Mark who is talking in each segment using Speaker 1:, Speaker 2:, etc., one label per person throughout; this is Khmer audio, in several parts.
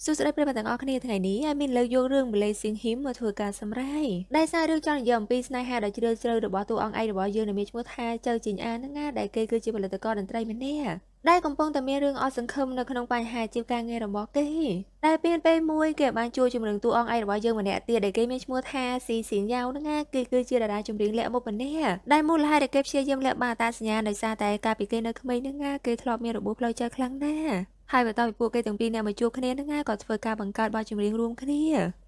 Speaker 1: សួស្តីប្រិយមិត្តទាំងអស់គ្នាថ្ងៃនេះឲ្យមានលើកយករឿងបលេសៀងហ៊ីមមកធ្វើការសម្ដែងដែលសាររឿងចង់និយាយអំពីស្នេហាដ៏ជ្រាលជ្រៅរបស់តួអង្គឯករបស់យើងដែលមានឈ្មោះថាចៅជីងអានហ្នឹងណាដែលគេគឺជាផលិតករតន្ត្រីម្នាក់ដែលកំពុងតែមានរឿងអត់សង្ឃឹមនៅក្នុងបញ្ហាជីវការងាររបស់គេដែលពេលមួយគេបានជួយជំរុញតួអង្គឯករបស់យើងម្នាក់ទៀតដែលគេមានឈ្មោះថាស៊ីសៀងយ៉ាវហ្នឹងណាគេគឺជាតារាចម្រៀងលាក់មុខម្នាក់ដែលមូលហេតុដែលគេព្យាយាមលាក់បាំងអត្តសញ្ញាណដោយសារតែកាលពីគេនៅក្មេងហ្នឹងណាគេធ្លាប់មានរបួសផ្លូវចិត្តខ្លាំងណាស់ហើយបន្ទាប់ពីពួកគេទាំងពីរនាក់មកជួបគ្នាហ្នឹងណាក៏ធ្វើការបង្កើតបទចម្រៀងរួមគ្ន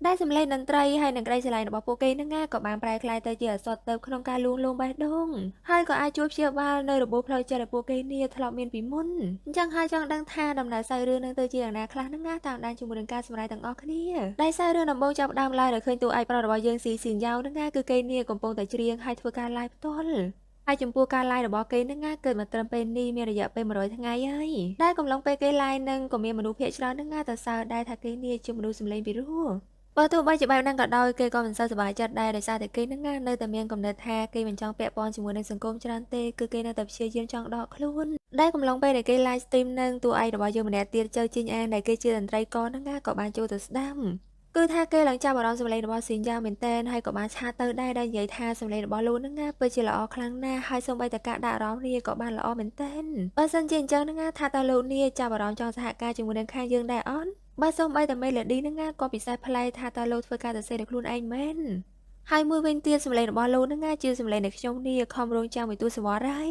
Speaker 1: ាដែលសម្លេងតន្ត្រីហើយនិងក្តីស្រឡាញ់របស់ពួកគេហ្នឹងណាក៏បានប្រែក្លាយទៅជាអក្សរទើបក្នុងការលួងលោមបេះដូងហើយក៏អាចជួយព្យាបាលនៅរបួសផ្លូវចិត្តដែលពួកគេនេះធ្លាប់មានពីមុនអញ្ចឹងហើយចង់ដឹងថាដំណើរសាច់រឿងនឹងទៅជាយ៉ាងណាខ្លះហ្នឹងណាតាមដានជាមួយនឹងការសម្ដែងទាំងអស់គ្នាដែលសាច់រឿងដំបូងចាប់ផ្ដើមឡើងដោយឃើញតួឯកប្រុសរបស់យើងស៊ីស៊ីនយ៉ាវហ្នឹងណាគឺគេនេះកំពុងតែច្រៀងហើយធ្វើការ live ផ្ទាល់ហើយចំពោះការ live របស់គេហ្នឹងណាកើតមកត្រឹមពេលនេះមានរយៈពេល100ថ្ងៃហើយដែលកំឡុងពេលគេ live ហ្នឹងក៏មានមនុស្សភាគច្រើនហ្នឹងណាទៅសើដែរថាគេនេះជាមនុស្សសម្លេងពីរោះបើទោះបីជាបែបហ្នឹងក៏ដោយគេក៏មិនសូវសប្បាយចិត្តដែរដោយសារតែគេហ្នឹងណានៅតែមានគំនិតថាគេមិនចង់ពាក់ព័ន្ធជាមួយនឹងសង្គមច្រើនទេគឺគេនៅតែព្យាយាមចង់ដកខ្លួនដែលកំឡុងពេលដែលគេ live stream នឹងតួឯករបស់យើងម្នាក់ទៀតចៅជីងអាងដែលគេជាតន្ត្រីករហ្នឹងណាក៏បានចូលទៅស្ដាប់គឺថាគេឡើងចាប់អារម្មណ៍សម្លេងរបស់ស៊ីនយ៉ាវមែនតើហើយក៏បានឆាតទៅដែរដែលនិយាយថាសម្លេងរបស់លោកហ្នឹងណាពិតជាល្អខ្លាំងណាស់ហើយសូម្បីតែការដាក់អារម្មណ៍នេះក៏បានល្អមែនតើបើសិនជាអញ្ចឹងហ្នឹងណាថាតើលោកនេះចាប់អារម្មណ៍ចង់សហការជាមួយនឹងខាងយើងដែរអត់បើសូម្បីតែមេឡូឌីហ្នឹងណាក៏ពិសេសប្លែកថាតើលោកធ្វើការសរសេរដោយខ្លួនឯងមែនហើយមួយវិញទៀតសម្លេងរបស់លោកហ្នឹងណាជាសម្លេងដែលខ្ញុំនេះខំរងចាំមួយទស្សវត្សរ៍ហើ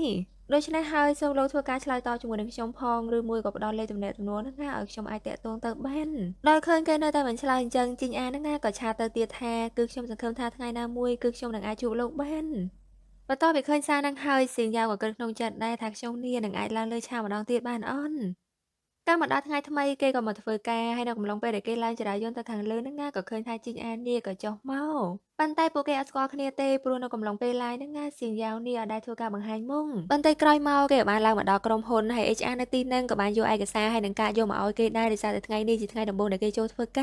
Speaker 1: យដូច្នេះហើយសូមលោកធ្វើការឆ្លើយតបជាមួយនឹងខ្ញុំផងឬមួយក៏ផ្ដល់លេខទំនាក់ទំនងហ្នឹងណាឲ្យខ្ញុំអាចតាក់ទងទៅបានដោយឃើញគេនៅតែមិនឆ្លើយអញ្ចឹងជីងអាហ្នឹងណាក៏ឆាតទៅទៀតថាគឺខ្ញុំសង្ឃឹមថាថ្ងៃណាមួយគឺខ្ញុំនឹងអាចជួបលោកបានបន្ទាប់ពីឃើញសារហ្នឹងហើយសៀងយ៉ាវក៏គិតក្នុងចិត្តដែរថាខ្ញុំនេះនឹងអាចឡើងលើឆាកម្ដងទៀតបានអន់កាលមកដល់ថ្ងៃថ្មីគេក៏មកធ្វើការហើយនៅកំឡុងពេលដែលគេឡើងចរាយន្តទៅខាងលើហ្នឹងណាក៏ឃើញថាជីងអាននេះក៏ចុះមកប៉ុន្តែពួកគេអត់ស្គាល់គ្នាទេព្រោះនៅកំឡុងពេលឡាយហ្នឹងណាសៀងយ៉ាវនេះអត់ដែលធ្វើការបង្ហាញមុំប៉ុន្តែក្រោយមកគេក៏បានឡើងមកដល់ក្រុមហ៊ុនហើយ HR នៅទីហ្នឹងក៏បានយកឯកសារហើយនឹងការយកមកឲ្យគេដែរដោយសារតែថ្ងៃនេះជាថ្ងៃដំបូងដែលគេចូលធ្វើកា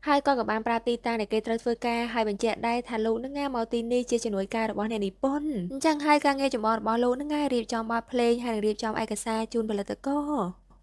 Speaker 1: រហើយគាត់ក៏បានប្រាប់ទីតាំងដែលគេត្រូវធ្វើការហើយបញ្ជាក់ដែរថាលោកនឹងមកទីនេះជាជំនួយការរបស់អ្នកនិពន្ធអញ្ចឹងហើយការងារចម្បងរបស់លោកនឹងរៀបចំបទភ្លេងហើយនឹងរៀបចំឯកសារជូនផលិតក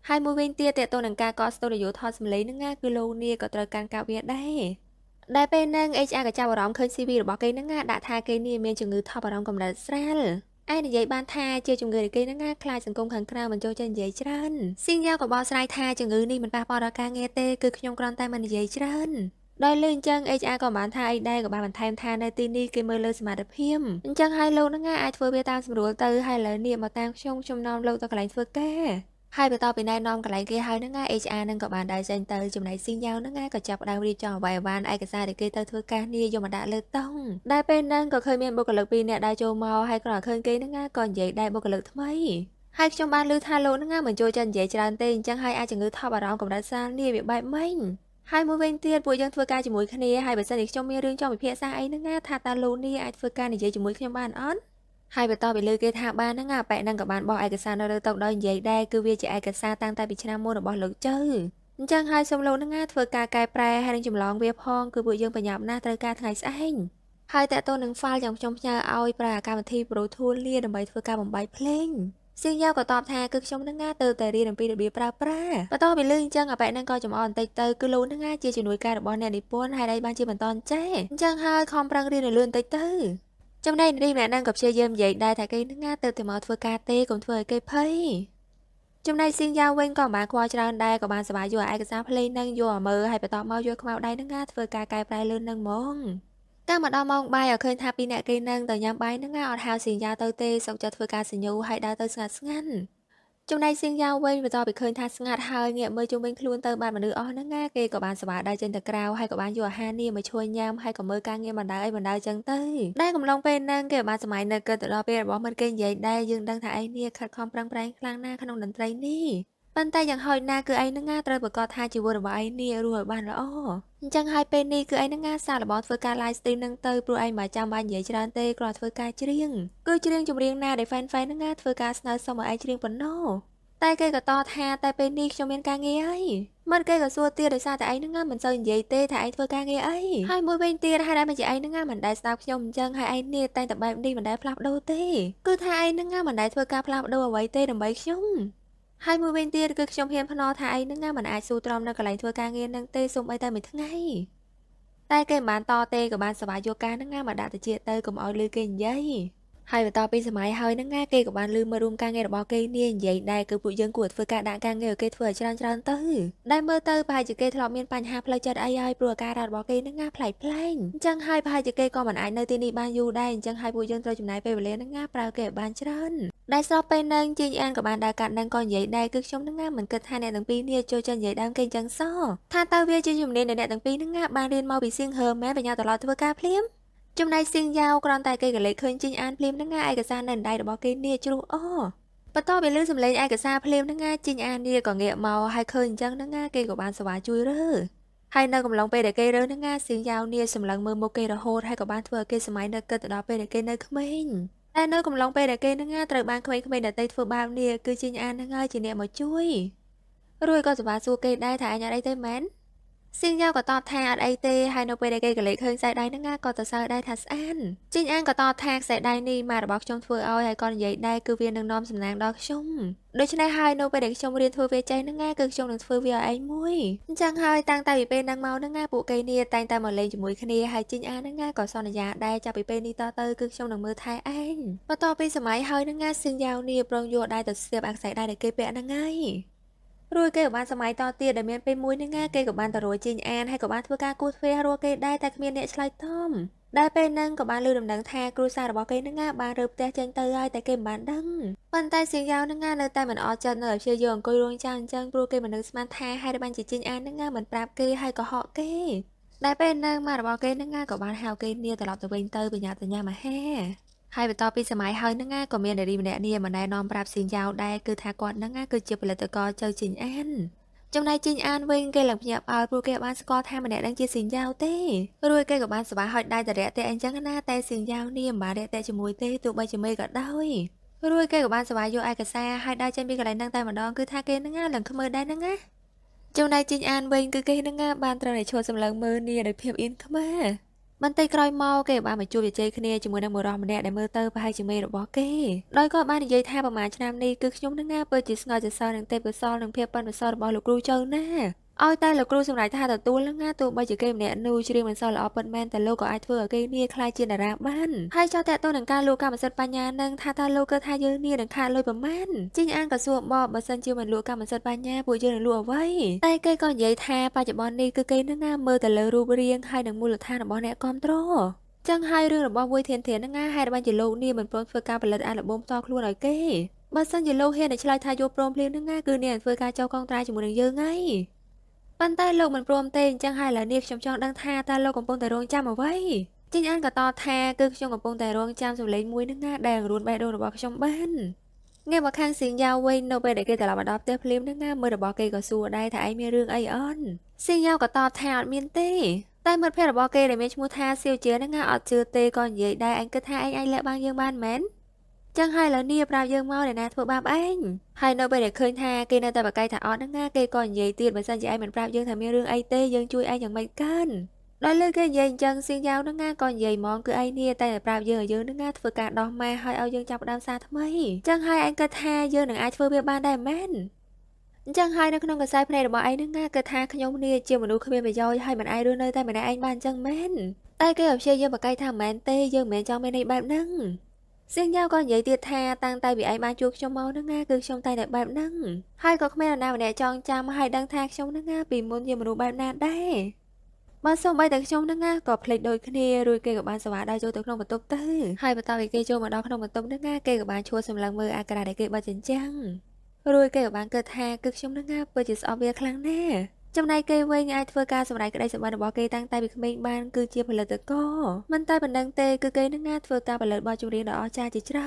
Speaker 1: រហើយមួយវិញទៀតតើតើនឹងការកស្ទូឌីយោថតសម្លេងនឹងគឺលោកនេះក៏ត្រូវការការវាដែរដែលពេលហ្នឹង HR ក៏ចាប់អារម្មណ៍ឃើញ CV របស់គេហ្នឹងដាក់ថាគេនេះមានជំងឺថប់អារម្មណ៍កម្រិតស្រាលឯនិយាយបានថាជាជំងឺដែលគេហ្នឹងខ្លាចសង្គមខាងក្រៅមិនចូលចិត្តនិយាយច្រើនស៊ីងយ៉ាវក៏បកស្រាយថាជំងឺនេះមិនប៉ះពាល់ដល់ការងារទេគឺខ្ញុំគ្រាន់តែមិននិយាយច្រើនដោយលើអញ្ចឹង HR ក៏បានថាអីដែរក៏បានបន្ថែមថានៅទីនេះគេមើលលើសមត្ថភាពអញ្ចឹងហើយលោកហ្នឹងអាចធ្វើវាតាមស្រួលទៅហើយឥឡូវនេះមកតាមខ្ញុំនាំលោកទៅកន្លែងធ្វើការហើយបន្ទាប់ពីណែនាំកន្លែងគេហើយហ្នឹងHR ហ្នឹងក៏បានដើរចេញទៅចំណែកស៊ីងយ៉ាវហ្នឹងក៏ចាប់ផ្ដើមរៀបចំអ្វីៗបានឯកសារដែលគេទៅធ្វើការនេះយកមកដាក់លើតុងដែលពេលហ្នឹងក៏ឃើញមានបុគ្គលិកពីរនាក់ដើរចូលមកហើយគ្រាន់តែឃើញគេហ្នឹងក៏និយាយដែរបុគ្គលិកថ្មីហើយខ្ញុំបានឮថាលោកហ្នឹងមិនចូលចិត្តនិយាយច្រើនទេអញ្ចឹងហើយអាចជំងឺថប់អារម្មណ៍កម្រិតស្រាលនេះវាបែបម៉េចហើយមួយវិញទៀតពួកយើងធ្វើការជាមួយគ្នាហើយបើសិនជាខ្ញុំមានរឿងចង់ពិភាក្សាអីហ្នឹងថាតើលោកនេះអាចធ្វើការនិយាយជាមួយខ្ញុំបានអត់ហើយបន្ទាប់ពីលើគេថាបានហ្នឹងប៉ែហ្នឹងក៏បានបោះឯកសារនៅលើតុដោយនិយាយដែរគឺវាជាឯកសារតាំងតែពីឆ្នាំមុនរបស់លោកចៅអញ្ចឹងហើយសូមលោកហ្នឹងធ្វើការកែប្រែហើយនឹងចម្លងវាផងគឺពួកយើងបញ្ញាប់ណាស់ត្រូវការថ្ងៃស្អែកហើយតើតើនឹង file យ៉ាងខ្ញុំផ្ញើឲ្យប្រើកម្មវិធី Pro Tools លាដើម្បីធ្វើការបំបែកភ្លេងសៀងយ៉ាវក៏តបថាគឺខ្ញុំហ្នឹងទៅតែរៀនអំពីរបៀបប្រើប្រាស់បន្ទាប់ពីលើអញ្ចឹងប៉ែហ្នឹងក៏ចំអកបន្តិចទៅគឺលោកហ្នឹងជាជំនួយការរបស់អ្នកនិពន្ធហើយដែរបានជាបន្តចេះអញ្ចឹងហើយខំប្រឹងរៀនលឿនបន្តិចទៅចំណែកនារីម្នាក់ហ្នឹងក៏ព្យាយាមនិយាយដែរថាគេហ្នឹងទៅតែមកធ្វើការទេកុំធ្វើឲ្យគេភ័យចំណែកសៀងយ៉ាវវិញក៏បានខ្វល់ច្រើនដែរក៏បានសប្បាយយកឯកសារភ្លេងហ្នឹងយកមកមើលហើយបន្តមកយកខ្មៅដៃហ្នឹងធ្វើការកែប្រែលឿនហ្នឹងហ្មងកាលមកដល់ម៉ោងបាយឲ្យឃើញថាពីអ្នកគេហ្នឹងទៅញ៉ាំបាយហ្នឹងអត់ហៅសៀងយ៉ាវទៅទេសុកចិត្តធ្វើការសញ្ញូហើយដើរទៅស្ងាត់ស្ងាត់ចំណែកសៀងយ៉ាវវិញបន្ទាប់ពីឃើញថាស្ងាត់ហើយងាកមើលជុំវិញខ្លួនទៅបានមនុស្សអស់ហ្នឹងគេក៏បានសប្បាយដើរចេញទៅក្រៅហើយក៏បានយកអាហារនេះមកជួយញ៉ាំហើយក៏មើលការងារបណ្ដើអីបណ្ដើចឹងទៅដែលកំឡុងពេលហ្នឹងគេបានសម័យនៅគិតទៅដល់ពេលរបស់មិត្តគេនិយាយដែរយើងដឹងថាឯងនេះខិតខំប្រឹងប្រែងខ្លាំងណាស់ក្នុងតន្ត្រីនេះប៉ុន្តែយ៉ាងហោចណាស់គឺឯងហ្នឹងត្រូវប្រកាសថាជីវិតរបស់ឯងនេះរស់ឲ្យបានល្អអញ្ចឹងហើយពេលនេះគឺឯងហ្នឹងសាកល្បងធ្វើការ live stream ហ្នឹងទៅព្រោះឯងមិនចាំបាច់និយាយច្រើនទេគ្រាន់ធ្វើការច្រៀងគឺច្រៀងចម្រៀងណាដែល fan ហ្នឹងធ្វើការស្នើសុំឲ្យឯងច្រៀងប៉ុណ្ណោះតែគេក៏តថាតែពេលនេះខ្ញុំមានការងារអីមិនគេក៏សួរទៀតដោយសារតែឯងហ្នឹងមិនសូវនិយាយទេថាឯងធ្វើការងារអីហើយមួយវិញទៀតហើយដែរមិនជាឯងហ្នឹងមិនដែលស្ដាប់ខ្ញុំអញ្ចឹងហើយឯងនេះតែបែបនេះមិនដែលផ្លាស់ប្ដូរទេគឺថាឯងហ្នឹងមិនដែលធ្វើការផ្លាស់ប្ដូរអ្វីទេដើម្បីខ្ញុំ ហើយមួយវិញទៀតគឺខ្ញុំហ៊ានភ្នាល់ថាឯងហ្នឹងណាមិនអាចស៊ូទ្រាំនៅកន្លែងធ្វើការងារហ្នឹងទេសូម្បីតែមួយថ្ងៃតែគេមិនបានតទេក៏បានសប្បាយយកការហ្នឹងណាមកដាក់តិចទៅកុំឲ្យលឺគេនិយាយហើយបន្ទាប់ពីសម័យហើយហ្នឹងណាគេក៏បានលឺមើលរួមការងាររបស់គេនេះនិយាយដែរគឺពួកយើងគួរធ្វើការដាក់ការងារឲ្យគេធ្វើឲ្យច្រើនទៅដែលមើលទៅប្រហែលជាគេធ្លាប់មានបញ្ហាផ្លូវចិត្តអីហើយព្រោះអាការរបស់គេហ្នឹងណាប្លែកអញ្ចឹងហើយប្រហែលជាគេក៏មិនអាចនៅទីនេះបានយូរដែរអញ្ចឹងហើយពួកយើងត្រូវចំណាយពេលវេលាហ្នឹងណាប្រើគេឲ្យបានច្រើនដែលស្របពេលហ្នឹងជីងអានក៏បានដើរកាត់នឹងក៏និយាយដែរគឺខ្ញុំហ្នឹងណាមិនគិតថាអ្នកទាំងពីរនេះចូលចិត្តនិយាយដើមគេអញ្ចឹងសោះថាតើវាជាជំនាញដែលអ្នកទាំងពីរហ្នឹងណាបានរៀនមកពីសៀងហឺមែនបញ្ញាត្រឡប់ធ្វើការភ្លាមចំណែកសៀងយ៉ាវគ្រាន់តែគេក៏លេចឃើញជីងអានភ្លាមហ្នឹងណាឯកសារនៅដៃរបស់គេនេះជ្រុះអបន្ទាប់ពីឮសំឡេងឯកសារភ្លាមហ្នឹងណាជីងអាននេះក៏ងាកមកហើយឃើញអញ្ចឹងហ្នឹងណាគេក៏បានសវ៉ាជួយរើហើយនៅកំឡុងពេលដែលគេរើហ្នឹងណាសៀងយ៉ាវនេះសម្លឹងមើលមុខគេរហូតហើយក៏បានធ្វើឲ្យគេសម័យនឹកគិតទៅដល់ពេលដែលគេនៅក្មេងតែនៅកំឡុងពេលដែលគេនឹងត្រូវបានក្មេងៗដទៃធ្វើបាបនេះគឺជីងអាននឹងហើយជាអ្នកមកជួយរួចក៏សប្បាយសួរគេដែរថាអញអត់អីទេមែនសៀងយ៉ាវក៏តបថាអត់អីទេហើយនៅពេលដែលគេក៏លេចឃើញខ្សែដៃនឹងក៏ទៅសើដែរថាស្អាតជីងអានក៏តបថាខ្សែដៃនេះម៉ារបស់ខ្ញុំធ្វើឲ្យហើយក៏និយាយដែរគឺវានឹងនាំសំណាងដល់ខ្ញុំដូច្នេះហើយនៅពេលដែលខ្ញុំរៀនធ្វើវាចេះនឹងគឺខ្ញុំនឹងធ្វើវាឲ្យឯងមួយអញ្ចឹងហើយតាំងតែពីពេលហ្នឹងមកនឹងពួកគេនេះតែងតែមកលេងជាមួយគ្នាហើយជីងអាននឹងក៏សន្យាដែរចាប់ពីពេលនេះតទៅគឺខ្ញុំនឹងមើលថែឯងបន្ទាប់ពីសម័យហើយនឹងសៀងយ៉ាវនេះប្រងយកដៃទៅស្ទាបអាខ្សែដៃដែលគេពាក់ហ្នឹងហើយរួចគេក៏បានសម័យតទៀតដែលមានពេលមួយនឹងគេក៏បានទៅរួចជីងអានហើយក៏បានធ្វើការគូទ្វេរួចគេដែរតែគ្មានអ្នកឆ្លើយតបដែលពេលហ្នឹងក៏បានឮដំណឹងថាគ្រួសាររបស់គេនឹងបានរើផ្ទះចេញទៅហើយតែគេមិនបានដឹងប៉ុន្តែសៀងយ៉ាវនឹងនៅតែមិនអត់ចិត្តនៅព្យាយាមអង្គុយរងចាំអញ្ចឹងព្រោះគេមិននឹកស្មានថាហើយបានជាជីងអាននឹងមិនប្រាប់គេហើយក៏ហកគេដែលពេលហ្នឹងម៉ារបស់គេនឹងក៏បានហៅគេនាត្រឡប់ទៅវិញទៅបញ្ញាតញ្ញាមហាហើយបន្ទាប់ពីសម័យហើយនឹងក៏មាននារីម្នាក់នេះមកណែនាំប្រាប់សៀងយ៉ាវដែរគឺថាគាត់នឹងគឺជាផលិតករចៅជីងអានចំណែកជីងអានវិញគេឡើងភ្ញាក់ផ្អើលព្រោះគេបានស្គាល់ថាម្នាក់នឹងជាសៀងយ៉ាវទេរួចគេក៏បានសប្បាយហុចដៃតរៈតែអញ្ចឹងណាតែសៀងយ៉ាវនេះមិនបានរយៈតែជាមួយទេទោះបីជាមេក៏ដោយរួចគេក៏បានសប្បាយយកឯកសារហើយដើរចេញពីកន្លែងហ្នឹងតែម្ដងគឺថាគេនឹងឡើងខ្មើដែរហ្នឹងណាចំណែកជីងអានវិញគឺគេនឹងបានត្រូវតែឈរសម្លឹងមើលនេះដោយភាពអៀនខ្មាបន្តិចក្រោយមកគេបានមកជួបជជែកគ្នាជាមួយនឹងបុរសម្នាក់ដែលមើលទៅប្រហែលជាមេរបស់គេដោយគាត់បាននិយាយថាប្រហែលឆ្នាំនេះគឺខ្ញុំនឹងពិតជាស្ងើចសរសើរនឹងទេពកោសល្យនិងភាពប៉ិនប្រសប់របស់លោកគ្រូចៅណាឲ្យតែលោកគ្រូសម្រេចថាទទួលនឹងទោះបីជាគេម្នាក់នោះច្រៀងមិនសូវល្អពិតមែនតែលោកក៏អាចធ្វើឲ្យគេនេះខ្លាចជាតារាបានហើយចោទតាក់ទងនឹងការលួចកម្មសិទ្ធិបញ្ញានឹងថាលោកគិតថាយើងនេះនឹងខាតលុយប្រមាណជីងអានក៏សួរបបបើសិនជាមិនលួចកម្មសិទ្ធិបញ្ញាពួកយើងនឹងលួចអ្វីតែគេក៏និយាយថាបច្ចុប្បន្ននេះគឺគេនឹងមើលទៅលើរូបរាងហើយនឹងមូលដ្ឋានរបស់អ្នកគ្រប់គ្រងចឹងហើយរឿងរបស់វុយធានធានហ្នឹងហេតុបានជាលោកនេះមិនព្រមធ្វើការផលិតអាល់ប៊ុមផ្ទាល់ខ្លួនឲ្យគេបើសិនជាលោកហ៊ានតែឆ្លើយថាយកព្រមភ្លាមហ្នឹងគឺអ្នកនឹងធ្វើការចោលកងត្រាជាមួយនឹងយើងហើយប៉ុន្តែលោកមិនព្រមទេអញ្ចឹងហើយឥឡូវនេះខ្ញុំចង់ដឹងថាតើលោកកំពុងតែរងចាំអ្វីជីងអានក៏តបថាគឺខ្ញុំកំពុងតែរងចាំសម្លេងមួយហ្នឹងដែលរួនបេះដូងរបស់ខ្ញុំបានងាកមកខាងសៀងយ៉ាវវិញនៅពេលដែលគេត្រឡប់មកដល់ផ្ទះភ្លាមហ្នឹងមើលរបស់គេក៏សួរដែរថាឯងមានរឿងអីអន់សៀងយ៉ាវក៏តបថាអត់មានទេតែមិត្តភ័ក្តិរបស់គេដែលមានឈ្មោះថាសៀវជាហ្នឹងអត់ជឿទេក៏និយាយដែរអញគិតថាឯងអាចលាក់បាំងយើងបានមែនចឹងហើយឥឡូវនេះប្រាប់យើងមកអ្នកណាធ្វើបាបឯងហើយនៅពេលដែលឃើញថាគេនៅតែបកកាយថាអត់ហ្នឹងគេក៏និយាយទៀតបើសិនជាឯងមិនប្រាប់យើងថាមានរឿងអីទេយើងជួយឯងយ៉ាងម៉េចកើតដោយលើគេនិយាយអញ្ចឹងសៀងយ៉ាវហ្នឹងក៏និយាយហ្មងគឺឯងនេះតែប្រាប់យើងឲ្យយើងហ្នឹងធ្វើការដោះម៉ែហើយឲ្យយើងចាប់ផ្ដើមសារថ្មីចឹងហើយឯងគិតថាយើងនឹងអាចធ្វើវាបានដែរមែនអញ្ចឹងហើយនៅក្នុងកសែភ្នែករបស់ឯងហ្នឹងគឺថាខ្ញុំនេះជាមនុស្សគ្មានប្រយោជន៍ហើយមិនអាចរស់នៅតែម្នាក់ឯងបានអញ្ចឹងមែនតែគេព្យាយាមបកកាយថាមិនមែនទេយើងមិនមែនចង់មានន័យបែបហ្នឹងសៀងយ៉ាវក៏និយាយទៀតថាតាំងតែពីឯងបានជួបខ្ញុំមកហ្នឹងគឺខ្ញុំតែបែបហ្នឹងហើយក៏គ្មាននរណាម្នាក់ចងចាំហើយដឹងថាខ្ញុំហ្នឹងពីមុនជាមនុស្សបែបណាដែរបើសូម្បីតែខ្ញុំហ្នឹងក៏ភ្លេចដូចគ្នារួចគេក៏បានសវ៉ាដើរចូលទៅក្នុងបន្ទប់ទៅហើយបន្ទាប់ពីគេចូលមកដល់ក្នុងបន្ទប់ហ្នឹងគេក៏បានឈួរសម្លឹងមើលអាការៈដែលគេបាត់ចិញ្ចាំងរួចគេក៏បានគិតថាគឺខ្ញុំនឹងពិតជាស្អប់វាខ្លាំងណាស់ចំណែកគេវិញអាចធ្វើការសម្រេចក្តីសម្បត្តិរបស់គេតាំងតែពីក្មេងបានគឺជាផលិតករមិនតែប៉ុណ្្នឹងទេគឺគេនឹងធ្វើការផលិតបទចម្រៀងដ៏អស្ចារ្យជាច្រើ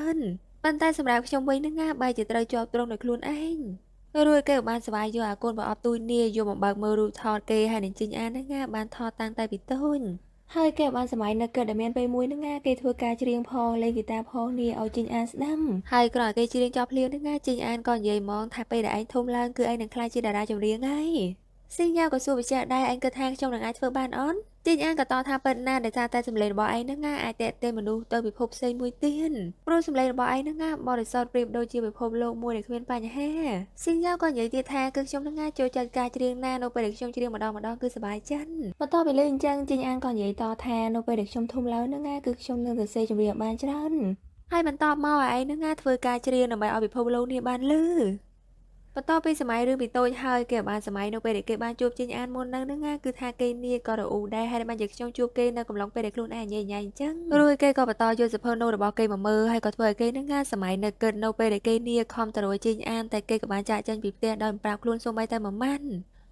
Speaker 1: នប៉ុន្តែសម្រាប់ខ្ញុំវិញនឹងបែរជាត្រូវជាប់ទ្រង់ដោយខ្លួនឯងរួចគេក៏បានស្វែងយកអាកូនប្រអប់ទូចនេះយកមកបើកមើលរូបថតគេហើយនឹងជីងអាននឹងបានថតតាំងតែពីតូចហើយគេបានសម័យនឹកគិតដែលមានពេលមួយហ្នឹងគេធ្វើការច្រៀងផងលេងហ្គីតាផងនេះឲ្យជីងអានស្ដាប់ហើយក្រោយគេច្រៀងចប់ភ្លាមហ្នឹងជីងអានក៏និយាយហ្មងថាពេលដែលឯងធំឡើងគឺឯងនឹងក្លាយជាតារាចម្រៀងហើយ ស៊ីញ៉ាវក៏សួរបញ្ជាក់ដែរឯងគិតថាខ្ញុំនឹងអាចធ្វើបានអត់ជីងអានក៏តថាប៉ិតណាស់ដោយសារតែសម្លេងរបស់ឯងហ្នឹងណាអាចតេទេមនុស្សទៅពិភពផ្សេងមួយទៀតព្រោះសម្លេងរបស់ឯងហ្នឹងណាបរិសុទ្ធប្រៀបដូចជាពិភពលោកមួយដែលគ្មានបញ្ហាស៊ីញ៉ាវក៏និយាយទៀតថាគឺខ្ញុំហ្នឹងណាចូលចិត្តការច្រៀងណានៅពេលដែលខ្ញុំច្រៀងម្ដងគឺសប្បាយចិត្តបន្ទាប់ពីលើអញ្ចឹងជីងអានក៏និយាយតថានៅពេលដែលខ្ញុំធំឡើងហ្នឹងណាគឺខ្ញុំនឹងសរសេរចម្រៀងបានច្រើនហើយបន្តមកឯងហ្នឹងណាធ្វើការច្រៀងដើម្បីឲ្យពិភពលោកនេះបានឮបន្ទាប់ពីសម័យរឿងពីតូចហើយគេបានសម័យនៅពេលដែលគេបានជួបជីងអានមុនហ្នឹងណាគឺថាគេនាក៏រអ៊ូដែរហើយបានជាខ្ញុំជួបគេនៅកំឡុងពេលដែលខ្លួនឯងញ៉ៃញ៉ៃអញ្ចឹងរួចគេក៏បន្តយកសភៅនោះរបស់គេមកមើលហើយក៏ធ្វើឲ្យគេហ្នឹងណាសម័យនៅគិតនៅពេលដែលគេនាខំទៅរួចជីងអានតែគេក៏បានចាក់ចេញពីផ្ទះដោយមិនប្រាប់ខ្លួនសូម្បីតែមួយម៉ាត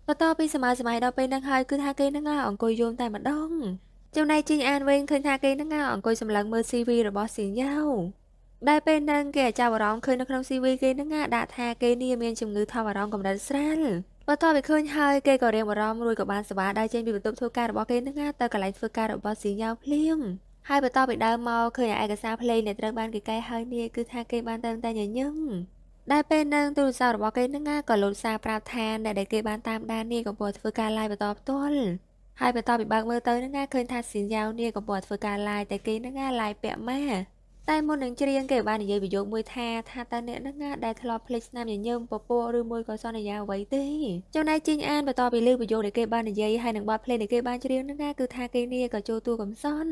Speaker 1: ់បន្ទាប់ពីសម័យដល់ពេលហ្នឹងហើយគឺថាគេហ្នឹងណាអង្គុយយំតែម្ដងចំណែកជីងអានវិញឃើញថាគេហ្នឹងណាអង្គុយសម្លឹងមើល CV របស់ស៊ីញ៉ាវដែលពេលហ្នឹងគេចាប់អារម្មណ៍ឃើញនៅក្នុង CV គេហ្នឹងណាដាក់ថាគេនេះមានជំងឺថប់អារម្មណ៍កម្រិតស្រាលបន្ទាប់ពីឃើញហើយគេក៏រៀងបារម្ភរួចក៏បានសវ៉ាដើរចេញពីបន្ទប់ធ្វើការរបស់គេហ្នឹងណាទៅកន្លែងធ្វើការរបស់ស៊ីញ៉ាវភ្លាមហើយបន្ទាប់ពីដើរមកឃើញឯកសារភ្លេងដែលត្រូវបានគេកែហើយនេះគឺថាគេបានតែញញឹមដែលពេលហ្នឹងទូរស័ព្ទរបស់គេហ្នឹងណាក៏លោតសារប្រាប់ថាអ្នកដែលគេបានតាមដាននេះកំពុងធ្វើការ live បន្តផ្ទាល់ហើយបន្ទាប់ពីបើកមើលទៅហ្នឹងណាឃើញថាស៊ីញ៉ាវនេះកំពុងធ្វើការ live តែគេហ្នឹងណា live ពាក់ម៉ាតែមុននឹងច្រៀងគេបាននិយាយប្រយោគមួយថាតើអ្នកនឹងណាដែលធ្លាប់ភ្លេចស្នាមញញឹមពពកឬមួយក៏សន្យាអ្វីទេចំណែកជីងអានបន្តពីលើប្រយោគដែលគេបាននិយាយហើយនឹងបទភ្លេងដែលគេបានច្រៀងនឹងណាគឺថាគេនេះក៏ចូលតួកំសត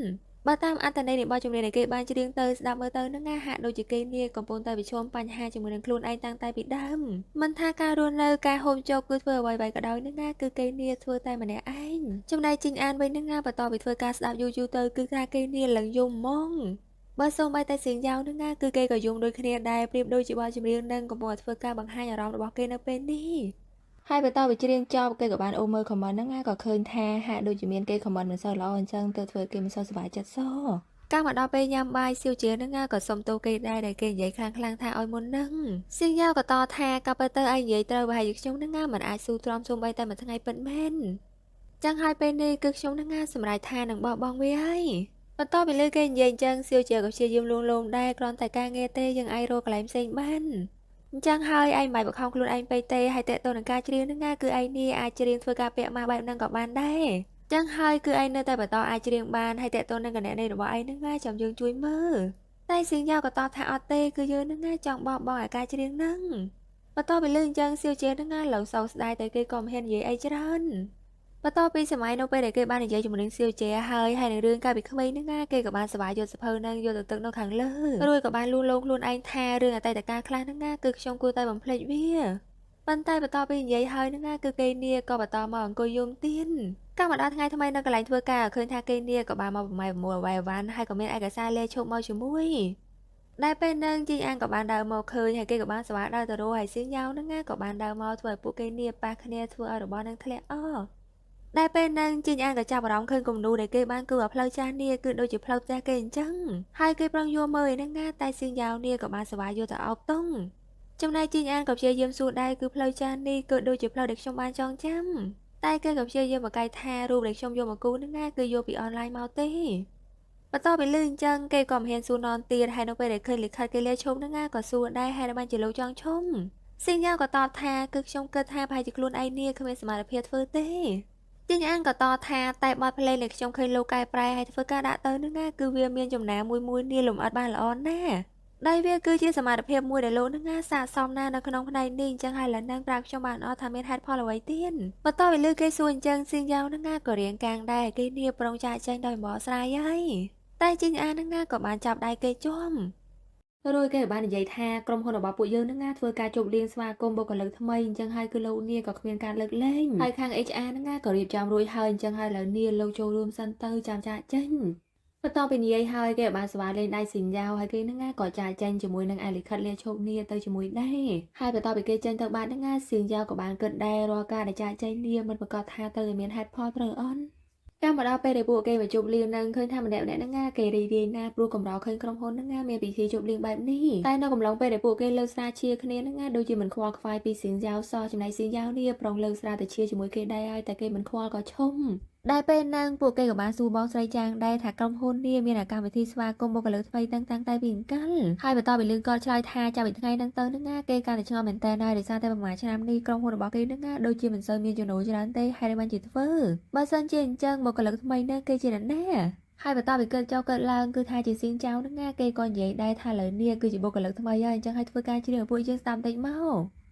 Speaker 1: ់បើតាមអត្ថន័យនៃបទចម្រៀងដែលគេបានច្រៀងទៅស្ដាប់មើលទៅនឹងណាហាក់ដូចជាគេនេះកំពុងតែប្រឈមបញ្ហាជាមួយនឹងខ្លួនឯងតាំងតែពីដើមមិនថាការរស់នៅការហូបចុកគឺធ្វើអ្វីៗក៏ដោយនឹងណាគឺគេនេះធ្វើតែម្នាក់ឯងចំណែកជីងអានវិញនឹងណាបន្តពីធ្វើការស្ដាប់យូរទៅគឺថាគេនេះឡើងយំហ្មងបើសូម្បីតែសៀងយ៉ាវនឹងណាគឺគេក៏យំដូចគ្នាដែរប្រៀបដូចជាបទចម្រៀងនឹងកំពុងធ្វើការបង្ហាញអារម្មណ៍របស់គេនៅពេលនេះហើយបន្តពីច្រៀងចប់គេក៏បានអូសមើលខមមិនហ្នឹងណាក៏ឃើញថាហាក់ដូចជាមានគេខមមិនមិនសូវល្អអញ្ចឹងទៅធ្វើគេមិនសូវសប្បាយចិត្តសោះកាលមកដល់ពេលញ៉ាំបាយសៀវជាហ្នឹងណាក៏សុំទោសគេដែរដែលគេនិយាយខ្លាំងថាឲ្យមុនហ្នឹងសៀងយ៉ាវក៏តថាក៏ពិតទៅឯងនិយាយត្រូវប្រហែលជាខ្ញុំហ្នឹងណាមិនអាចស៊ូទ្រាំសូម្បីតែមួយថ្ងៃពិតមែនចឹងហើយពេលនេះគឺខ្ញុំហ្នឹងណាសម្រេចថានឹងបោះបង់វាហើយបន្ទាប់ពីលើគេនិយាយអញ្ចឹងសៀវជាក៏ព្យាយាមលួងលោមដែរគ្រាន់តែការងារទេយើងអាចរកកន្លែងផ្សេងបានអញ្ចឹងហើយឯងមិនបាច់បង្ខំខ្លួនឯងពេកទេហើយតេតទៅនឹងការច្រៀងហ្នឹងណាគឺឯងនេះអាចច្រៀងធ្វើការពាក់ម៉ាស់បែបហ្នឹងក៏បានដែរអញ្ចឹងហើយគឺឯងនៅតែបន្តអាចច្រៀងបានហើយតេតទៅនឹងគណនីរបស់ឯងហ្នឹងណាចាំយើងជួយមើលតែសៀងយ៉ាវក៏តបថាអត់ទេគឺយើងហ្នឹងណាចង់បោះបង់អាការច្រៀងហ្នឹងបន្ទាប់ពីលើអញ្ចឹងសៀវជាហ្នឹងណាឡើងសោកស្ដាយតែគេក៏មិនហ៊ាននិយាយអីច្រើនបន្ទាប់ពីសម័យនៅពេលដែលគេបាននិយាយជាមួយនឹងសៀវជាហើយនឹងរឿងកាលពីក្មេងហ្នឹងណាគេក៏បានសប្បាយយកសភៅហ្នឹងយកទៅទឹកនៅខាងលើរួចក៏បានលួងលោមខ្លួនឯងថារឿងអតីតកាលខ្លះហ្នឹងណាគឺខ្ញុំគួរតែបំភ្លេចវាប៉ុន្តែបន្ទាប់ពីនិយាយហើយហ្នឹងណាគឺគេនាក៏បន្តមកអង្គុយយំទៀតកាលមកដល់ថ្ងៃថ្មីនៅកន្លែងធ្វើការឃើញថាគេនាក៏បានមកប្រម៉ែប្រមូលអ្វីវ៉ាន់ហើយក៏មានឯកសារលេខឈប់មកជាមួយដែលពេលហ្នឹងជីអានក៏បានដើរមកឃើញហើយគេក៏បានសប្បាយដើរទៅរកហើយសៀងយ៉ាវហ្នឹងណាក៏បានដើរមកធ្វើឲ្យពួកគេនាប៉ះគ្នាធ្វើឲ្យរបស់នឹងធ្លាក់អស់ដែលពេលហ្នឹងជីងអានក៏ចាប់អារម្មណ៍ឃើញគំនូរដែលគេបានគូរឲ្យផ្លូវចាស់នេះគឺដូចជាផ្លូវផ្ទះគេអញ្ចឹងហើយគេប្រឹងយកមើលឯហ្នឹងណាតែសៀងយ៉ាវនេះក៏បានសប្បាយយកទៅអោបតុងចំណែកជីងអានក៏ព្យាយាមសួរដែរគឺផ្លូវចាស់នេះគឺដូចជាផ្លូវដែលខ្ញុំបានចងចាំតែគេក៏ព្យាយាមបកកាយថារូបដែលខ្ញុំយកមកគូរហ្នឹងណាគឺយកពីអនឡាញមកទេបន្ទាប់ពីលឺអញ្ចឹងគេក៏មិនហ៊ានសួរននទៀតហើយនៅពេលដែលឃើញលិខិតគេលាឈប់ហ្នឹងណាក៏សួរដែរហើយបានជាលោកចង់ឈុំសៀងយ៉ាវក៏តបថាគឺខ្ញុំគិតថាប្រហែលជាខ្លួនឯងនេះគ្មានសមត្ថភាពធ្វើទេជីងអានក៏តថាតែបទភ្លេងដែលខ្ញុំឃើញលោកកែប្រែឲ្យធ្វើការដាក់ទៅហ្នឹងណាគឺវាមានចំណាមួយនេះលំអិតបានល្អណាស់ដែលវាគឺជាសមត្ថភាពមួយដែលលោកហ្នឹងណាស័ក្តិសមណាស់នៅក្នុងផ្នែកនេះអញ្ចឹងហើយឡើយនឹងប្រាប់ខ្ញុំបានអត់ថាមានហេតុផលអ្វីទៀតបន្ទាប់ពីលើគេសួរអញ្ចឹងសៀងយ៉ាវហ្នឹងណាក៏រៀងកាំងដែរគេនេះប្រុងចាក់ចែងដោយបកស្រាយហើយតែជីងអានហ្នឹងណាក៏បានចាប់ដៃគេជាប់រួចគេបាននិយាយថាក្រុមហ៊ុនរបស់ពួកយើងនឹងណាធ្វើការជប់លៀងស្វាគមន៍បុគ្គលិកថ្មីអញ្ចឹងហើយគឺលោកនាងក៏គ្មានការលើកលែងហើយខាង HR ហ្នឹងណាក៏រៀបចំរួចហើយអញ្ចឹងហើយឡើយនាងលោកចូលរួមសិនទៅចាំចាក់ចេញបន្ទាប់ពីនិយាយហើយគេបានស្វាលេងដៃស៊ីនយ៉ាវហើយគេហ្នឹងណាក៏ចាក់ចេញជាមួយនឹងឯលិខិតលាឈប់នាងទៅជាមួយដែរហើយបន្ទាប់ពីគេចេញទៅបាត់ហ្នឹងណាស៊ីនយ៉ាវក៏បានគិតដែររាល់ការដែលចាក់ចេញនាងមិនប្រកាសថាទៅមានហេតុផលត្រូវអន់កាលមកដល់ពេលដែលពួកគេមកជប់លៀងនឹងឃើញថាម្នាក់ហ្នឹងណាគេរីករាយណាស់ព្រោះកម្រឃើញក្រុមហ៊ុនហ្នឹងណាមានពិធីជប់លៀងបែបនេះតែនៅកំឡុងពេលដែលពួកគេលើកស្រាជាគ្នាហ្នឹងណាដូចជាមិនខ្វល់ខ្វាយពីសៀងយ៉ាវសោះចំណែកសៀងយ៉ាវនេះប្រងលើកស្រាទៅជាជាមួយគេដែរហើយតែគេមិនខ្វល់ក៏ឈុំ ได้ពេលហ្នឹងពួកគេក៏បានសួរបងស្រីចាងដែរថាក្រុមហ៊ុននេះមានកម្មវិធីស្វាគមន៍បុគ្គលិកថ្មីតាំងតែពីអង្កលហើយបន្តពីលឿនគាត់ឆ្លើយថាចាប់ពីថ្ងៃហ្នឹងទៅហ្នឹងណាគេកាន់តែឆ្ងល់មែនតើហើយដោយសារតែប្រហែលឆ្នាំនេះក្រុមហ៊ុនរបស់គេហ្នឹងណាដូចជាមិនសូវមានចំណូលច្រើនទេហើយបានជាធ្វើបើសិនជាអញ្ចឹងបុគ្គលិកថ្មីហ្នឹងគេជាអ្នកណាហើយបន្តពីកើតចុះកើតឡើងគឺថាជាសៀងចៅហ្នឹងណាគេក៏និយាយដែរថាលើនេះគឺជាបុគ្គលិកថ្មីហើយអញ្ចឹងឲ្យធ្វើការជ្រៀងឲ្យពួកយើងស្ដាប់បន្តិចម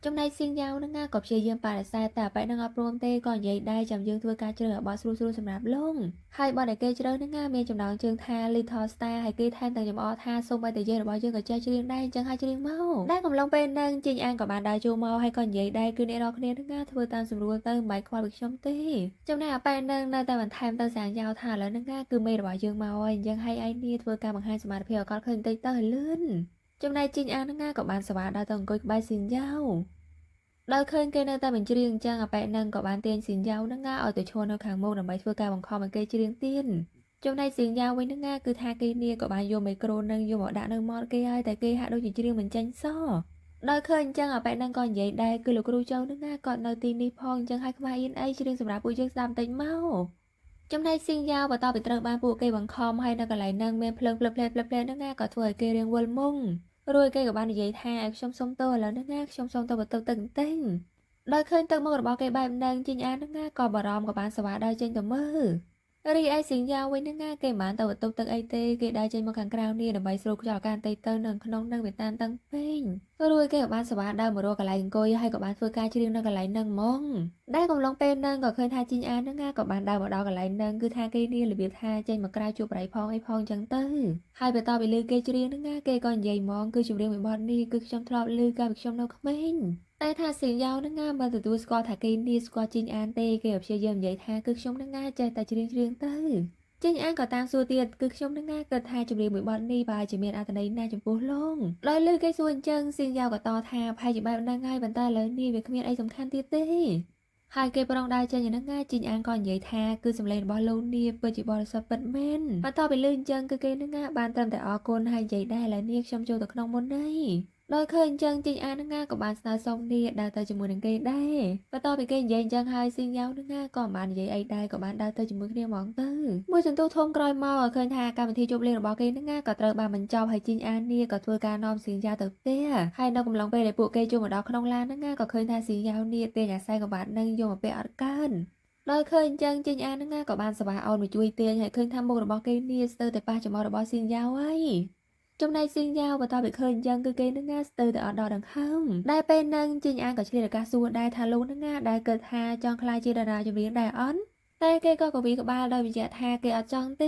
Speaker 1: កចំណែកសៀងយ៉ាវហ្នឹងណាក៏ព្យាយាមបដិសេធតែបែបហ្នឹងអត់ព្រមទេក៏និយាយដែរចាំយើងធ្វើការជ្រើសរបស់ស្រួលៗសម្រាប់លងហើយបទដែលគេជ្រើសហ្នឹងណាមានចំណងជើងថា Little Star ហើយគេថែមទាំងចំអកថាសូម្បីតែយើងរបស់យើងក៏ចេះច្រៀងដែរអញ្ចឹងហើយច្រៀងមកដែលកំឡុងពេលហ្នឹងជីងអានក៏បានដើរចូលមកហើយក៏និយាយដែរគឺអ្នកនរគ្នាហ្នឹងណាធ្វើតាមស្រួលទៅមិនបាច់ខ្វល់ពីខ្ញុំទេចំណែកអាប៉ែហ្នឹងនៅតែបន្ថែមទៅសាងយ៉ាវថាឥឡូវហ្នឹងណាគឺមេរបស់យើងមកហើយអញ្ចឹងហើយឯនេះធ្វើការបង្ហាញសមត្ថភាពឲ្យគាត់ឃើញបន្តិចទៅឲ្យលឿនចំណែកជីងអានហ្នឹងណាក៏បានសវ៉ាដើរទៅអង្គុយក្បែរសៀងយ៉ាវដោយឃើញគេនៅតែបញ្ច្រៀងអញ្ចឹងអាប៉ែហ្នឹងក៏បានទាញសៀងយ៉ាវហ្នឹងណាឲ្យទៅឈរនៅខាងមុខដើម្បីធ្វើការបង្ខំឲ្យគេច្រៀងទៀនចំណែកសៀងយ៉ាវវិញហ្នឹងណាគឺថាគេនេះក៏បានយកមីក្រូនឹងយកមកដាក់នៅមាត់គេហើយតែគេហាក់ដូចជាច្រៀងមិនចាញ់សដោយឃើញអញ្ចឹងអាប៉ែហ្នឹងក៏និយាយដែរគឺលោកគ្រូចៅហ្នឹងណាគាត់នៅទីនេះផងអញ្ចឹងឲ្យខ្វះអៀនអីច្រៀងសម្រាប់ពួកយើងស្ដាប់បន្តិចមកចំណែកសៀងយ៉ាវបន្តពីត្រូវបានពួកគេបង្ខំឲ្យនៅកន្លែងហ្នឹងមានភ្លើងភ្លឹបភ្លែតហ្នឹងណាក៏ធ្វើឲ្យគេរៀងវល់មុងរួចគេក៏បាននិយាយថាឲ្យខ្ញុំសុំទោសឥឡូវហ្នឹងណាខ្ញុំសុំទោសបន្ទោសទឹកបន្តិចដោយឃើញទឹកមុខរបស់គេបែបហ្នឹងជីងអានហ្នឹងណាក៏បារម្ភក៏បានសវ៉ាដើរចេញទៅមើលរីឯសៀងយ៉ាវវិញហ្នឹងណាគេមិនបានទៅបន្ទប់ទឹកអីទេគេដើរចេញមកខាងក្រៅនេះដើម្បីស្រូបខ្យល់អាកាសបន្តិចទៅនៅក្នុងនឹងវាតានតឹងពេករួចគេក៏បានសវ៉ាដើរមករកកន្លែងអង្គុយហើយក៏បានធ្វើការច្រៀងនៅកន្លែងហ្នឹងហ្មងដែលកំឡុងពេលហ្នឹងក៏ឃើញថាជីងអានហ្នឹងណាក៏បានដើរមកដល់កន្លែងហ្នឹងគឺថាគេនេះរបៀបថាចេញមកក្រៅជួបប្រៃផងអីផងចឹងទៅហើយបន្ទាប់ពីឮគេច្រៀងហ្នឹងណាគេក៏និយាយហ្មងគឺចម្រៀងមួយបទនេះគឺខ្ញុំធ្លាប់ឮកាលពីខ្ញុំនៅក្មេងតែថាសៀងយ៉ាវហ្នឹងណាមិនទទួលស្គាល់ថាគេនេះស្គាល់ជីងអានទេគេព្យាយាមនិយាយថាគឺខ្ញុំហ្នឹងណាចេះតែច្រៀងទៅជីងអានក៏តាមសួរទៀតគឺខ្ញុំហ្នឹងណាគិតថាចម្រៀងមួយបទនេះបើជាមានអត្ថន័យណាចំពោះលោកដោយឮគេសួរអញ្ចឹងសៀងយ៉ាវក៏តថាផែជាបែបហ្នឹងហើយប៉ុន្តែឥឡូវនេះវាគ្មានអីសំខាន់ទៀតទេហើយគេប្រងដើរចេញយ៉ាងហ្នឹងណាជីងអានក៏និយាយថាគឺសម្លេងរបស់លោកនេះពិតជាបរិសុទ្ធពិតមែនបន្ទាប់ពីឮអញ្ចឹងគឺគេហ្នឹងណាបានត្រឹមតែអរគុណហើយនិយាយដែរឥឡូវនេះខ្ញុំចូលទៅក្នុងមុននេះដោយឃើញអញ្ចឹងជីងអានហ្នឹងណាក៏បានស្នើសុំនេះដើរទៅជាមួយនឹងគេដែរបន្ទាប់ពីគេនិយាយអញ្ចឹងហើយសៀងយ៉ាវហ្នឹងណាក៏មិនបាននិយាយអីដែរក៏បានដើរទៅជាមួយគ្នាហ្មងទៅមួយសន្ទុះធំក្រោយមកឃើញថាកម្មវិធីជប់លៀងរបស់គេហ្នឹងណាក៏ត្រូវបានបញ្ចប់ហើយជីងអាននេះក៏ធ្វើការនាំសៀងយ៉ាវទៅផ្ទះហើយនៅកំឡុងពេលដែលពួកគេចូលមកដល់ក្នុងឡានហ្នឹងណាក៏ឃើញថាសៀងយ៉ាវនេះទាញអាស័យក៏បាននឹងយកមកពាក់អត់កើនដោយឃើញអញ្ចឹងជីងអានហ្នឹងណាក៏បានសប្បាយអោនមកជួយទាញហើយឃើញថាមុខរបស់គេនេះស្ទើរតែប៉ះចំអករបស់សៀងយ៉ាវហើយចំណែកសៀងយ៉ាវបន្តពីឃើញអញ្ចឹងគឺគេនឹងណាស្ទើរតែអត់ដល់ដង្ហើមដែលពេលហ្នឹងជីងអានក៏ឆ្លៀតឱកាសសួរដែរថាលោកនឹងណាដែលគិតថាចង់ក្លាយជាតារាចម្រៀងដែរអត់តែគេក៏កវីក្បាលដោយបញ្ជាក់ថាគេអត់ចង់ទេ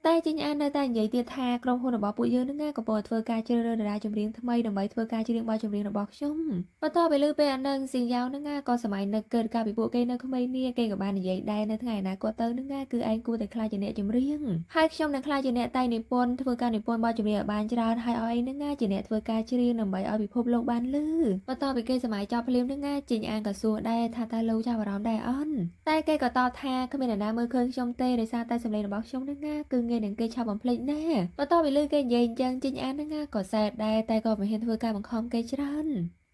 Speaker 1: តែជីងអាននៅតែនិយាយទៀតថាក្រុមហ៊ុនរបស់ពួកយើងនឹងណាកំពុងធ្វើការជ្រើសរើសតារាចម្រៀងថ្មីដើម្បីធ្វើការច្រៀងបទចម្រៀងរបស់ខ្ញុំបន្តពីលើពេលអានឹងសៀងយ៉ាវនឹងណាក៏សម័យនឹកកើតកាលពីពួកគេនៅក្មេងនេះគេក៏បាននិយាយដែរនៅថ្ងៃអនាគតទៅនឹងណាគឺឯងគួរតែក្លាយជាអ្នកចម្រៀងហើយខ្ញុំនឹងក្លាយជាអ្នកតែងនិពន្ធធ្វើការនិពន្ធបទចម្រៀងឲ្យបានច្រើនហើយឲ្យឯងនឹងណាជាអ្នកធ្វើការច្រៀងដើម្បីឲ្យពិភពលោកបានឮបន្តពីគេសម័យចប់ភ្លាមនឹងណាជីងអានក៏សួរដែរថាតើលោកចាប់អារម្មណ៍ដែរអន់តែគេក៏តបថាគ្មានអ្នកណាមើលឃើញខ្ញុំទេដោយសារតែសម្លេងរបស់ខ្ញុំនឹងណាគឺងាយនឹងគេឆាប់បំភ្លេចណាបន្ទាប់ពីឮគេនិយាយអញ្ចឹងជីងអាននឹងណាក៏សែតដែរតែក៏មិនហ៊ានធ្វើការបង្ខំគេច្រើ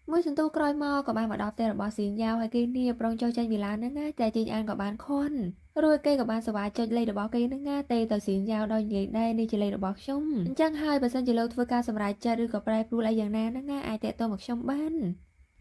Speaker 1: នមួយសន្ទុះក្រោយមកក៏បានមកដល់ផ្ទះរបស់សៀងយ៉ាវហើយគេនេះប្រងចុះចេញពីឡានហ្នឹងណាតែជីងអានក៏បានខន់រួចគេក៏បានសវ៉ាចុចលេខរបស់គេហ្នឹងណាទេទៅសៀងយ៉ាវដោយនិយាយដែរនេះជាលេខរបស់ខ្ញុំអញ្ចឹងហើយបើសិនជាលោកធ្វើការសម្រេចចិត្តឬក៏ប្រែប្រួលអីយ៉ាងណាហ្នឹងណាអាចតាក់ទងមកខ្ញុំបា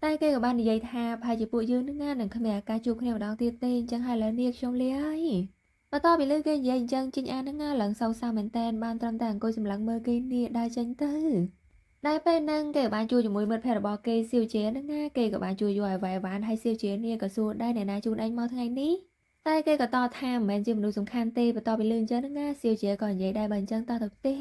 Speaker 1: នតែគេក៏បាននិយាយថាប្រហែលជាពួកយើងហ្នឹងណានឹងគ្មានឱកាសជួបគ្នាម្ដងទៀតទេអញ្ចឹងហើយឥឡូវនេះខ្ញុំលាហើយបន្ទាប់ពីលើគេនិយាយអញ្ចឹងជីងអានហ្នឹងណាឡើងសោកសៅមែនតែនបានត្រឹមតែអង្គុយសម្លឹងមើលគេនេះដើរចេញទៅដែលពេលហ្នឹងគេក៏បានជួយជាមួយមិត្តភក្តិរបស់គេសៀវជាហ្នឹងណាគេក៏បានជួយយកឲ្យវាយវ៉ាន់ហើយសៀវជានេះក៏សួរដែរអ្នកណាជូនឯងមកថ្ងៃនេះតែគេក៏តបថាមិនមែនជាមនុស្សសំខាន់ទេបន្ទាប់ពីលឿនអញ្ចឹងហ្នឹងណាសៀវជាក៏និយាយដែរបើអញ្ចឹងតទៅផ្ទះ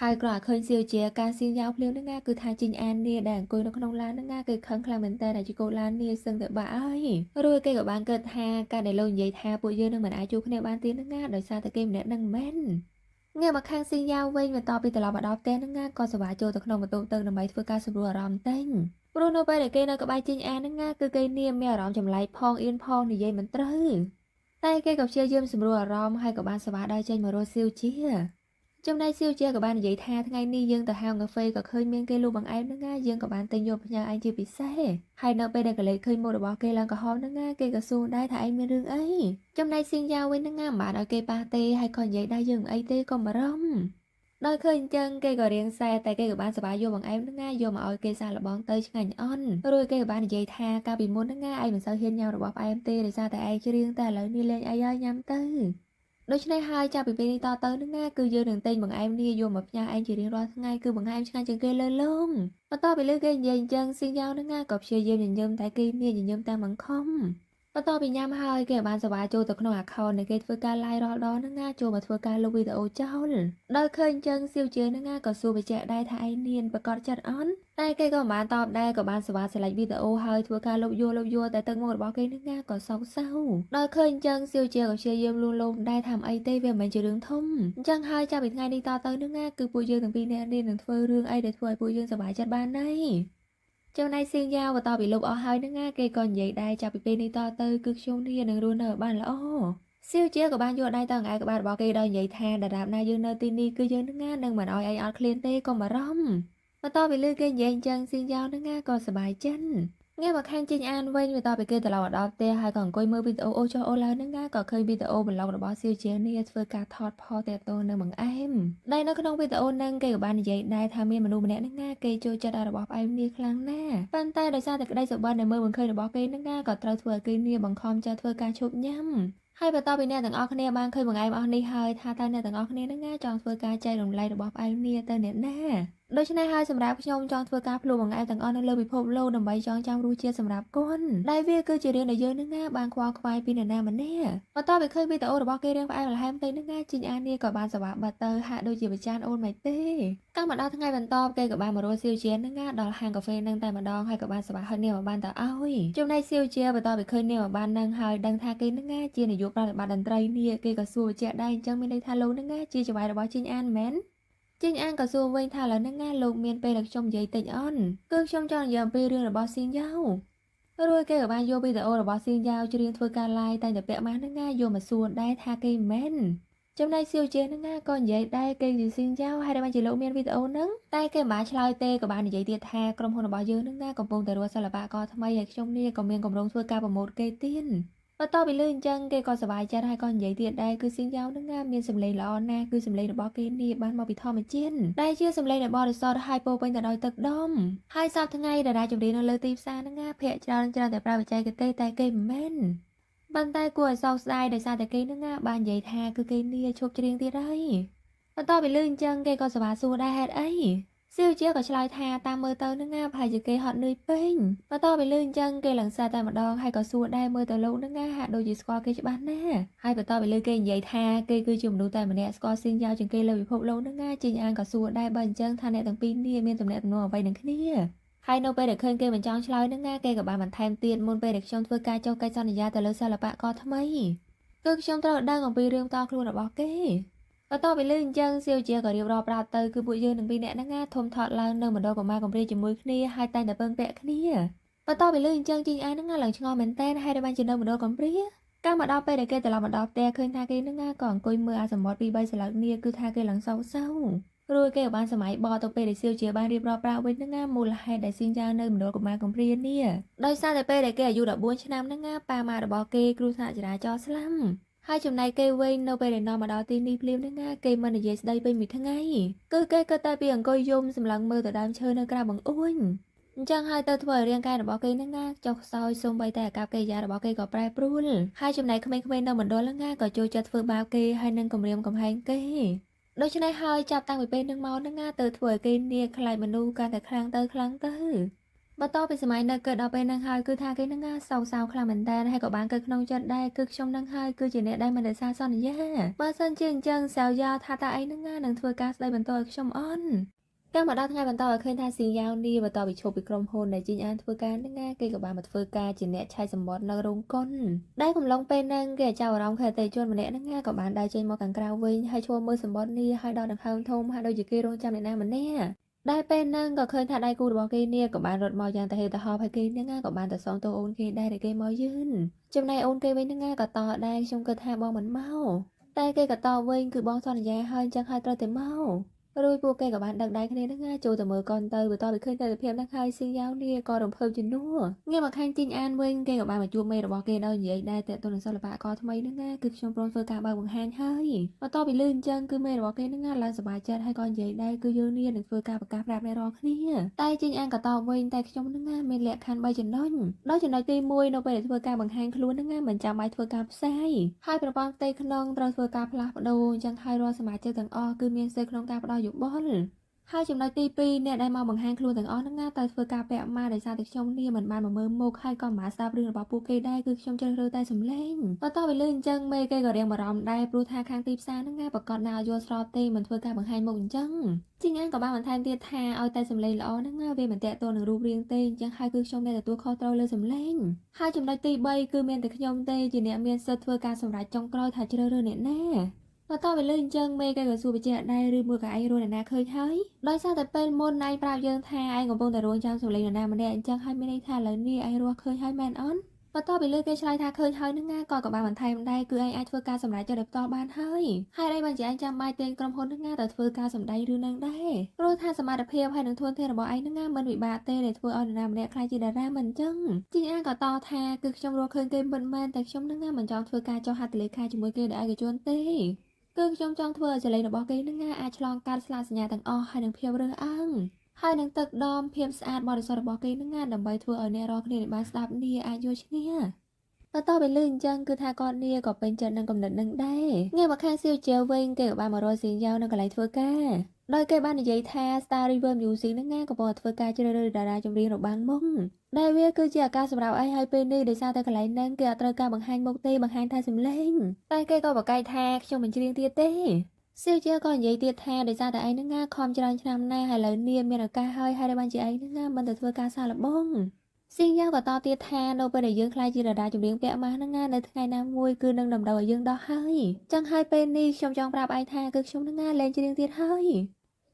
Speaker 1: ហើយគ្រាន់តែឃើញសៀវជាការសៀងយ៉ាវភ្លាមហ្នឹងណាគឺថាជីងអាននេះដែលអង្គុយនៅក្នុងឡានហ្នឹងណាគឺខឹងខ្លាំងមែនតើដែលជាកូនឡាននេះសឹងតែបាក់ហើយរួចគេក៏បានគិតថាការដែលលោកនិយាយថាពួកយើងនឹងមិនអាចជួបគ្នាបានទៀតហ្នឹងណាដោយសារតែគេម្នាក់ហ្នឹងមិនមែនងាកមកខាងសៀងយ៉ាវវិញបន្ទាប់ពីត្រឡប់មកដល់ផ្ទះហ្នឹងណាក៏សប្បាយចូលទៅក្នុងបន្ទប់ទៅដើម្បីធ្វើការសម្រួលអារម្មណ៍តែងព្រោះនៅពេលដែលគេនៅក្បែរជីងអានហ្នឹងណាគឺគេនាមមានអារម្មណ៍ចម្លែកផងអៀនផងនិយាយមិនត្រូវតែគេក៏ព្យាយាមសម្រួលអារម្មណ៍ហើយក៏បានសប្បាយដើរចេញមករកសៀវជាច Trong đây siêu chia của bạn vậy thaថ្ងៃនេះយើងទៅហៅកាហ្វេក៏ឃើញមានគេលក់បង្អែមហ្នឹងណាយើងក៏បានទិញយកផ្ញើឯងជាពិសេសហើយនៅពេលដែលកលេចឃើញម៉ូតរបស់គេឡើងក្រហមហ្នឹងណាគេក៏សួរដែរថាឯងមានរឿងអីចំណែកសៀងយ៉ាវវិញហ្នឹងណាមិនបានឲ្យគេប៉ះទេហើយក៏និយាយដែរយើងអីទេកុំបារម្ភដោយឃើញអញ្ចឹងគេក៏រៀងសែតែគេក៏បានសប្បាយយកបង្អែមហ្នឹងណាយកមកឲ្យគេសាកល្បងទៅឆ្ងាញ់អន់រួចគេក៏បាននិយាយថាកាលពីមុនហ្នឹងណាឯងមិនសូវហ៊ានញ៉ាំរបស់ផ្អែមទេដោយសារតែឯងច្រៀងតែឥឡូវនេះលេងអីហើយញ៉ាំទៅដូច្នេះហើយចាប់ពីពេលនេះតទៅហ្នឹងណាគឺយើងនឹងទិញបង្អែមនេះយកមកផ្ញើឯងជារៀងរាល់ថ្ងៃគឺបង្អែមឆ្ងាញ់ជាងគេលើលងបន្ទាប់ពីលើគេនិយាយអញ្ចឹងស៊ីយ៉ោហ្នឹងណាក៏ព្យាយាមញញឹមតែគេមានញញឹមតាមបង្ខំបន្ទាប់ពីញ៉ាំហើយគេបានសប្បាយចូលទៅក្នុង account នៃគេធ្វើការ live រាល់ដងហ្នឹងណាចូលមកធ្វើការលុបវីដេអូចោលដល់ឃើញអញ្ចឹងសៀវជើហ្នឹងណាក៏សួរបញ្ជាក់ដែរថាឯងមានប្រកាសចិត្តអន់តែគេក៏មិនបានតបដែរក៏បានសប្បាយឆ្លាច់វីដេអូហើយធ្វើការលុបយួរតែទឹកមុខរបស់គេហ្នឹងណាក៏សោកសៅដល់ឃើញអញ្ចឹងសៀវជើក៏ព្យាយាមលួងលោមដែរថាអីទេវាមិនមែនជារឿងធំអញ្ចឹងហើយចាប់ពីថ្ងៃនេះតទៅហ្នឹងណាគឺពួកយើងទាំងពីរនាក់នេះនឹងធ្វើរឿងអីដែលធ្វើឲ្យពួកយើងសប្បាយចិត្តបានដែរចំណែកសៀងយ៉ាវបន្ទាប់ពីលុបអស់ហើយហ្នឹងណាគេក៏និយាយដែរចាប់ពីពេលនេះតទៅគឺខ្ញុំនេះនឹងរស់នៅបានល្អសៀវជាក៏បានយកដៃទៅអង្អែលក្បាលរបស់គេដោយនិយាយថាដរាបណាយើងនៅទីនេះគឺយើងហ្នឹងណានឹងមិនឲ្យឯងអត់ឃ្លានទេកុំបារម្ភបន្ទាប់ពីលើគេនិយាយអញ្ចឹងសៀងយ៉ាវហ្នឹងណាក៏សប្បាយចិត្តងាកមកខាងជីងអានវិញបន្ទាប់ពីគេត្រឡប់មកដល់ផ្ទះហើយក៏អង្គុយមើលវីដេអូអូចុះអូឡើងហ្នឹងណាក៏ឃើញវីដេអូប្លុករបស់សៀវជានេះធ្វើការថតផលតាក់ទងនឹងបង្អែមដែលនៅក្នុងវីដេអូហ្នឹងគេក៏បាននិយាយដែរថាមានមនុស្សម្នាក់ហ្នឹងណាគេចូលចិត្តរបស់ផ្អែមនេះខ្លាំងណាស់ប៉ុន្តែដោយសារតែក្តីសុបិនដែលមើលមិនឃើញរបស់គេហ្នឹងណាក៏ត្រូវធ្វើឲ្យគេនេះបង្ខំចិត្តធ្វើការឈប់ញ៉ាំហើយបន្ទាប់ពីអ្នកទាំងអស់គ្នាបានឃើញបង្អែមអស់នេះហើយថាតើអ្នកទាំងអស់គ្នាហ្នឹងណាចង់ធ្វើការចែករំលែករបស់ផ្អែមនេះទៅអ្នកណាដូច្នេះហើយសម្រាប់ខ្ញុំចង់ធ្វើការភ្លុំបង្អែមទាំងអស់នៅលើពិភពលោកដើម្បីចងចាំរសជាតិសម្រាប់គុណដែលវាគឺជារឿងដែលយើងនឹងណាបានខ្វល់ខ្វាយពីនរណាម្នាក់បន្ទាប់ពីឃើញវីដេអូរបស់គេរៀងផ្អែមល្ហែមទៅនឹងណាជីងអានីក៏បានសប្បាយបាត់ទៅហាក់ដូចជាប្រច័ណ្ឌអូនមិនទេកម្មមកដល់ថ្ងៃបន្ទាប់គេក៏បានមករស់សៀវជានឹងណាដល់ហាងកាហ្វេនឹងតែម្ដងហើយក៏បានសប្បាយហត់នាងមកបានទៅឲ្យចំណែកសៀវជាបន្ទាប់ពីឃើញនាងមកបាននឹងហើយដឹងថាគេនឹងណាជានាយកប្រតិបត្តិតន្ត្រីនេះគេក៏សួរបញ្ជាក់ដែរអញ្ចឹងមានន័យថាលោកនឹងណាជាចៅហ្វាយរបស់ជីងអានមែនជីងអានក៏សួរវិញថាឥឡូវហ្នឹងណាលោកមានពេលដែលខ្ញុំនិយាយតិចអន់គឺខ្ញុំចង់និយាយអំពីរឿងរបស់សៀងយ៉ាវរួចគេក៏បានយកវីដេអូរបស់សៀងយ៉ាវច្រៀងធ្វើការ live តែពាក់ម៉ាស់ហ្នឹងណាយកមកសួរដែរថាគេមែនចំណែកសៀវជាហ្នឹងណាក៏និយាយដែរគេជាសៀងយ៉ាវហើយដែលបានជាលោកមានវីដេអូហ្នឹងតែគេមិនបានឆ្លើយទេក៏បាននិយាយទៀតថាក្រុមហ៊ុនរបស់យើងហ្នឹងណាកំពុងតែរកសិល្បករថ្មីហើយខ្ញុំនេះក៏មានកម្រងធ្វើការប្រម៉ូទគេទៀតបន្ទាប់ពីលឺអញ្ចឹងគេក៏សប្បាយចិត្តហើយក៏និយាយទៀតដែរគឺសៀងយ៉ាវហ្នឹងណាមានសម្លេងល្អណាស់គឺសម្លេងរបស់គេនេះបានមកពីធម្មជាតិដែលជាសម្លេងដែលបរិសុទ្ធហើយពោពេញទៅដោយទឹកដមហើយសប្តាហ៍ថ្ងៃដែលចម្រៀងនៅលើទីផ្សារហ្នឹងណាភាគច្រើនតែប្រើបច្ចេកទេសតែគេមិនមែនប៉ុន្តែគួរឲ្យសោកស្ដាយដោយសារតែគេហ្នឹងណាបាននិយាយថាគឺគេនេះឈប់ច្រៀងទៀតហើយបន្ទាប់ពីលឺអញ្ចឹងគេក៏សប្បាយសួរដែរហេតុអីសៀវជាក៏ឆ្លើយថាតាមមើលទៅហ្នឹងណាប្រហែលជាគេហត់នឿយពេញបន្ទាប់ពីលឺអញ្ចឹងគេឡើងសារតែម្ដងហើយក៏សួរដែរមើលទៅលោកហ្នឹងណាហាក់ដូចជាស្គាល់គេច្បាស់ណាស់ហើយបន្ទាប់ពីលឺគេនិយាយថាគេគឺជាមនុស្សតែម្នាក់ស្គាល់សៀងយ៉ាវជាងគេលើពិភពលោកហ្នឹងណាជីងអានក៏សួរដែរបើអញ្ចឹងថាអ្នកទាំងពីរនេះមានទំនាក់ទំនងអ្វីនឹងគ្នាហើយនៅពេលដែលឃើញគេមិនចង់ឆ្លើយហ្នឹងណាគេក៏បានបន្ថែមទៀតមុនពេលដែលខ្ញុំធ្វើការចុះកិច្ចសន្យាទៅលើសិល្បករថ្មីគឺខ្ញុំត្រូវដឹងអំពីរឿងតខ្លួនរបស់គេបន្ទាប់ពីលឺអញ្ចឹងសៀវជាក៏រៀបរាប់ប្រាប់ទៅគឺពួកយើងនឹងពីរនាក់ហ្នឹងណាធំថត់ឡើងនៅមណ្ឌលកុមារកំព្រាជាមួយគ្នាហើយតែងតែពឹងពាក់គ្នាបន្ទាប់ពីលឺអញ្ចឹងជីងអានហ្នឹងណាឡើងឆ្ងល់មែនតើហើយបានជានៅមណ្ឌលកំព្រាកាលមកដល់ពេលដែលគេត្រឡប់មកដល់ផ្ទះឃើញថាគេហ្នឹងណាក៏អង្គុយមើលអាសមុទ្រពី3សន្លឹកនេះគឺថាគេឡើងសោកសៅរួចគេក៏បានសម័យបទៅពេលដែលសៀវជាបានរៀបរាប់ប្រាប់វិញហ្នឹងណាមូលហេតុដែលសៀងយ៉ាវនៅមណ្ឌលកុមារកំព្រានេះដោយសារតែពេលដែលគេអាយុ14ឆ្នាំហ្នឹងណាប៉ាម៉ារបស់គេគ្រោះថ្នាក់ចរាចរណ៍ស្លាប់ហើយចំណែកគេវិញនៅពេលដែលនាំមកដល់ទីនេះភ្លាមហ្នឹងណាគេមិននិយាយស្ដីពេញមួយថ្ងៃគឺគេគិតតែពីអង្គុយយំសម្លឹងមើលទៅដើមឈើនៅក្រៅបង្អួចអញ្ចឹងហើយទៅធ្វើឲ្យរាងកាយរបស់គេហ្នឹងណាចុះខ្សោយសូម្បីតែអាកប្បកិរិយារបស់គេក៏ប្រែប្រួលហើយចំណែកក្មេងៗនៅមណ្ឌលហ្នឹងណាក៏ចូលចិត្តធ្វើបាបគេហើយនឹងគំរាមកំហែងគេដូច្នេះហើយចាប់តាំងពីពេលហ្នឹងមកហ្នឹងណាទៅធ្វើឲ្យគេនេះខ្លាចមនុស្សកាន់តែខ្លាំងទៅបន្ទាប់ពីសម័យនៅកើតដល់ពេលហ្នឹងហើយគឺថាគេហ្នឹងសោកសៅខ្លាំងមែនតើហើយក៏បានកើតក្នុងចិត្តដែរគឺខ្ញុំហ្នឹងហើយគឺជាអ្នកដែលមិនរក្សាសន្យាបើសិនជាអញ្ចឹងសាវយ៉ាថាតើឯងហ្នឹងនឹងធ្វើការស្ដីបន្ទោសឲ្យខ្ញុំអន់កាលមកដល់ថ្ងៃបន្តឲ្យឃើញថាសៀងយ៉ាវនេះបន្ទាប់ពីឈប់ពីក្រុមហ៊ុនដែលជីងអានធ្វើការហ្នឹងណាគេក៏បានមកធ្វើការជាអ្នកឆែកសម្បត្តិនៅរោងកុនដែលកំឡុងពេលហ្នឹងគេចាប់អារម្មណ៍ខេត្តជនម្នាក់ហ្នឹងណាក៏បានដើរចេញមកខាងក្រៅវិញហើយឈរមើលសម្បត្តិនេះហើយដល់ដង្ហើមធំហើយដូចជាគេរងចាំអ្នកណាម្នាក់ដែលពេលហ្នឹងក៏ឃើញថាដៃគូរបស់គេនេះក៏បានរត់មកយ៉ាងទៅហេតុទៅហោហើយគេហ្នឹងក៏បានទៅសងទោសអូនគេដែរដែលគេមកយឺនចំណែកអូនគេវិញហ្នឹងក៏តដែរខ្ញុំគិតថាបងមិនមក តែគេក៏តបវិញគឺបងសន្យាហើយអញ្ចឹងហើយត្រូវតែមករួចពួកគេក៏បានដឹកដៃគ្នានឹងចូលទៅមើលកូនទៅបន្ទាប់ពីឃើញទិដ្ឋភាពនឹងហើយសៀងយ៉ាវនេះក៏រំភើបជានួរងាកមកខាងជីងអានវិញគេក៏បានមកជួបមេរបស់គេដោយនិយាយដែរតើតុនសិល្បករថ្មីនឹងគឺខ្ញុំព្រមធ្វើការបើកបង្ហាញហើយបន្ទាប់ពីលឺអញ្ចឹងគឺមេរបស់គេនឹងឡើងសប្បាយចិត្តហើយក៏និយាយដែរគឺយើងនេះនឹងធ្វើការប្រកាសប្រាប់អ្នករាល់គ្នាតែជីងអានក៏តបវិញតែខ្ញុំនឹងមានលក្ខខណ្ឌ3ចំណុចដោយចំណុចទី1នៅពេលដែលធ្វើការបង្ហាញខ្លួននឹងមិនចាំបាច់ធ្វើការផ្សាយហើយប្រព័ន្ធផ្ទៃក្នុងត្រូវធ្វើការផ្លាស់ប្ដូរអញ្ចឹងហើយរាល់សមាជិកទាំងអស់គឺមានសិទ្ធិក្នុងការផ្ដល់យោបល់ហើយចំណុចទី2អ្នកដែលមកបង្ហាញខ្លួនទាំងអស់ហ្នឹងណាត្រូវធ្វើការពាក់ម៉ាស់ដោយសារតែខ្ញុំនេះមិនបានមកមើលមុខហើយក៏មិនបានស្ដាប់រឿងរបស់ពួកគេដែរគឺខ្ញុំជ្រើសរើសតែសំឡេងបន្ទាប់ពីលឺអញ្ចឹងមេគេក៏រៀងបារម្ភដែរព្រោះថាខាងទីផ្សារហ្នឹងណាប្រកាសណាយល់ស្របទេមិនធ្វើការបង្ហាញមុខអញ្ចឹងជីងអានក៏បានបន្ថែមទៀតថាឲ្យតែសំឡេងល្អហ្នឹងណាវាមិនតាក់ទងនឹងរូបរាងទេអញ្ចឹងហើយគឺខ្ញុំអ្នកទទួលខុសត្រូវលើសំឡេងហើយចំណុចទី3គឺមានតែខ្ញុំទេជាអ្នកមានសិទ្ធិធ្វើការសម្រេចចុងក្រោយថាជ្រើសរើសអ្នកណាបន្ទាប់ពីលឺអញ្ចឹងមេគេក៏សួរបញ្ជាក់ដែរឬមួយក៏ឯងរស់អ្នកណាឃើញហើយដោយសារតែពេលមុនឯងប្រាប់យើងថាឯងកំពុងតែរងចាំសម្លេងនរណាម្នាក់អញ្ចឹងហើយមានន័យថាឥឡូវនេះឯងរស់ឃើញហើយមែនអត់បន្ទាប់ពីលឺគេឆ្លើយថាឃើញហើយនឹងណាក៏បានបន្ថែមដែរគឺឯងអាចធ្វើការសម្រេចចិត្តដោយផ្ទាល់បានហើយហើយឯងបានជាឯងចាំបាច់ទាញក្រុមហ៊ុននឹងណាទៅធ្វើការសម្ដែងរឿងនឹងដែរព្រោះថាសមត្ថភាពហើយនឹងធនធានរបស់ឯងនឹងណាមិនវិបាកទេដែលធ្វើឲ្យនរណាម្នាក់ខ្លាចជាតារាមិនអញ្ចឹងជីងអានក៏តថាគឺខ្ញុំរស់ឃើញគេមិនមែនតែខ្ញុំនឹងណាមិនចង់ធ្វើការចោះហត្ថលេខាជាមួយគេដោយឯកជនទេគឺខ្ញុំចង់ធ្វើឲ្យសលេងរបស់គេនឹងអាចឆ្លងកាត់ស្លាកសញ្ញាទាំងអស់ហើយនឹងភាពរើសអើងហើយនឹងទឹកដមភាពស្អាតបរិសុទ្ធរបស់គេនឹងដើម្បីធ្វើឲ្យអ្នករាល់គ្នាបានស្ដាប់នេះអាចយល់ឈ្នះបន្ទាប់ពីលឺអញ្ចឹងគឺថាគាត់នាក៏ពេញចិត្តនឹងគំនិតនឹងដែរងាកមកខាងសៀវជើវិញគេក៏បានមករកសៀងយ៉ាវនៅកន្លែងធ្វើការដោយគេបាននិយាយថា Star River Music នឹងកំពុងធ្វើការជ្រើសរើសតារាចម្រៀងរបាំងមុខដែលវាគឺជាឱកាសសម្រាប់ឯងហើយពេលនេះដោយសារតែកន្លែងហ្នឹងគេអត់ត្រូវការបង្ហាញមុខទេបង្ហាញតែសម្លេងតែគេក៏បកស្រាយថាខ្ញុំមិនច្រៀងទៀតទេសៀវជើក៏និយាយទៀតថាដោយសារតែឯងនឹងខំច្រើនឆ្នាំណាស់ហើយឥឡូវនេះមានឱកាសហើយហើយបានជាឯងនឹងមិនទៅធ្វើការសាកល្បងសៀងយ៉ាងក៏តទៀតថានៅពេលដែលយើងខ្លាចជាតារាចម្រៀងពាក់ម៉ាស់ហ្នឹងនៅថ្ងៃណាមួយគឺនឹងតម្រូវឲ្យយើងដោះហើយចឹងហើយពេលនេះខ្ញុំចង់ប្រាប់ឯងថាគឺខ្ញុំនឹងលែងច្រៀងទៀតហើ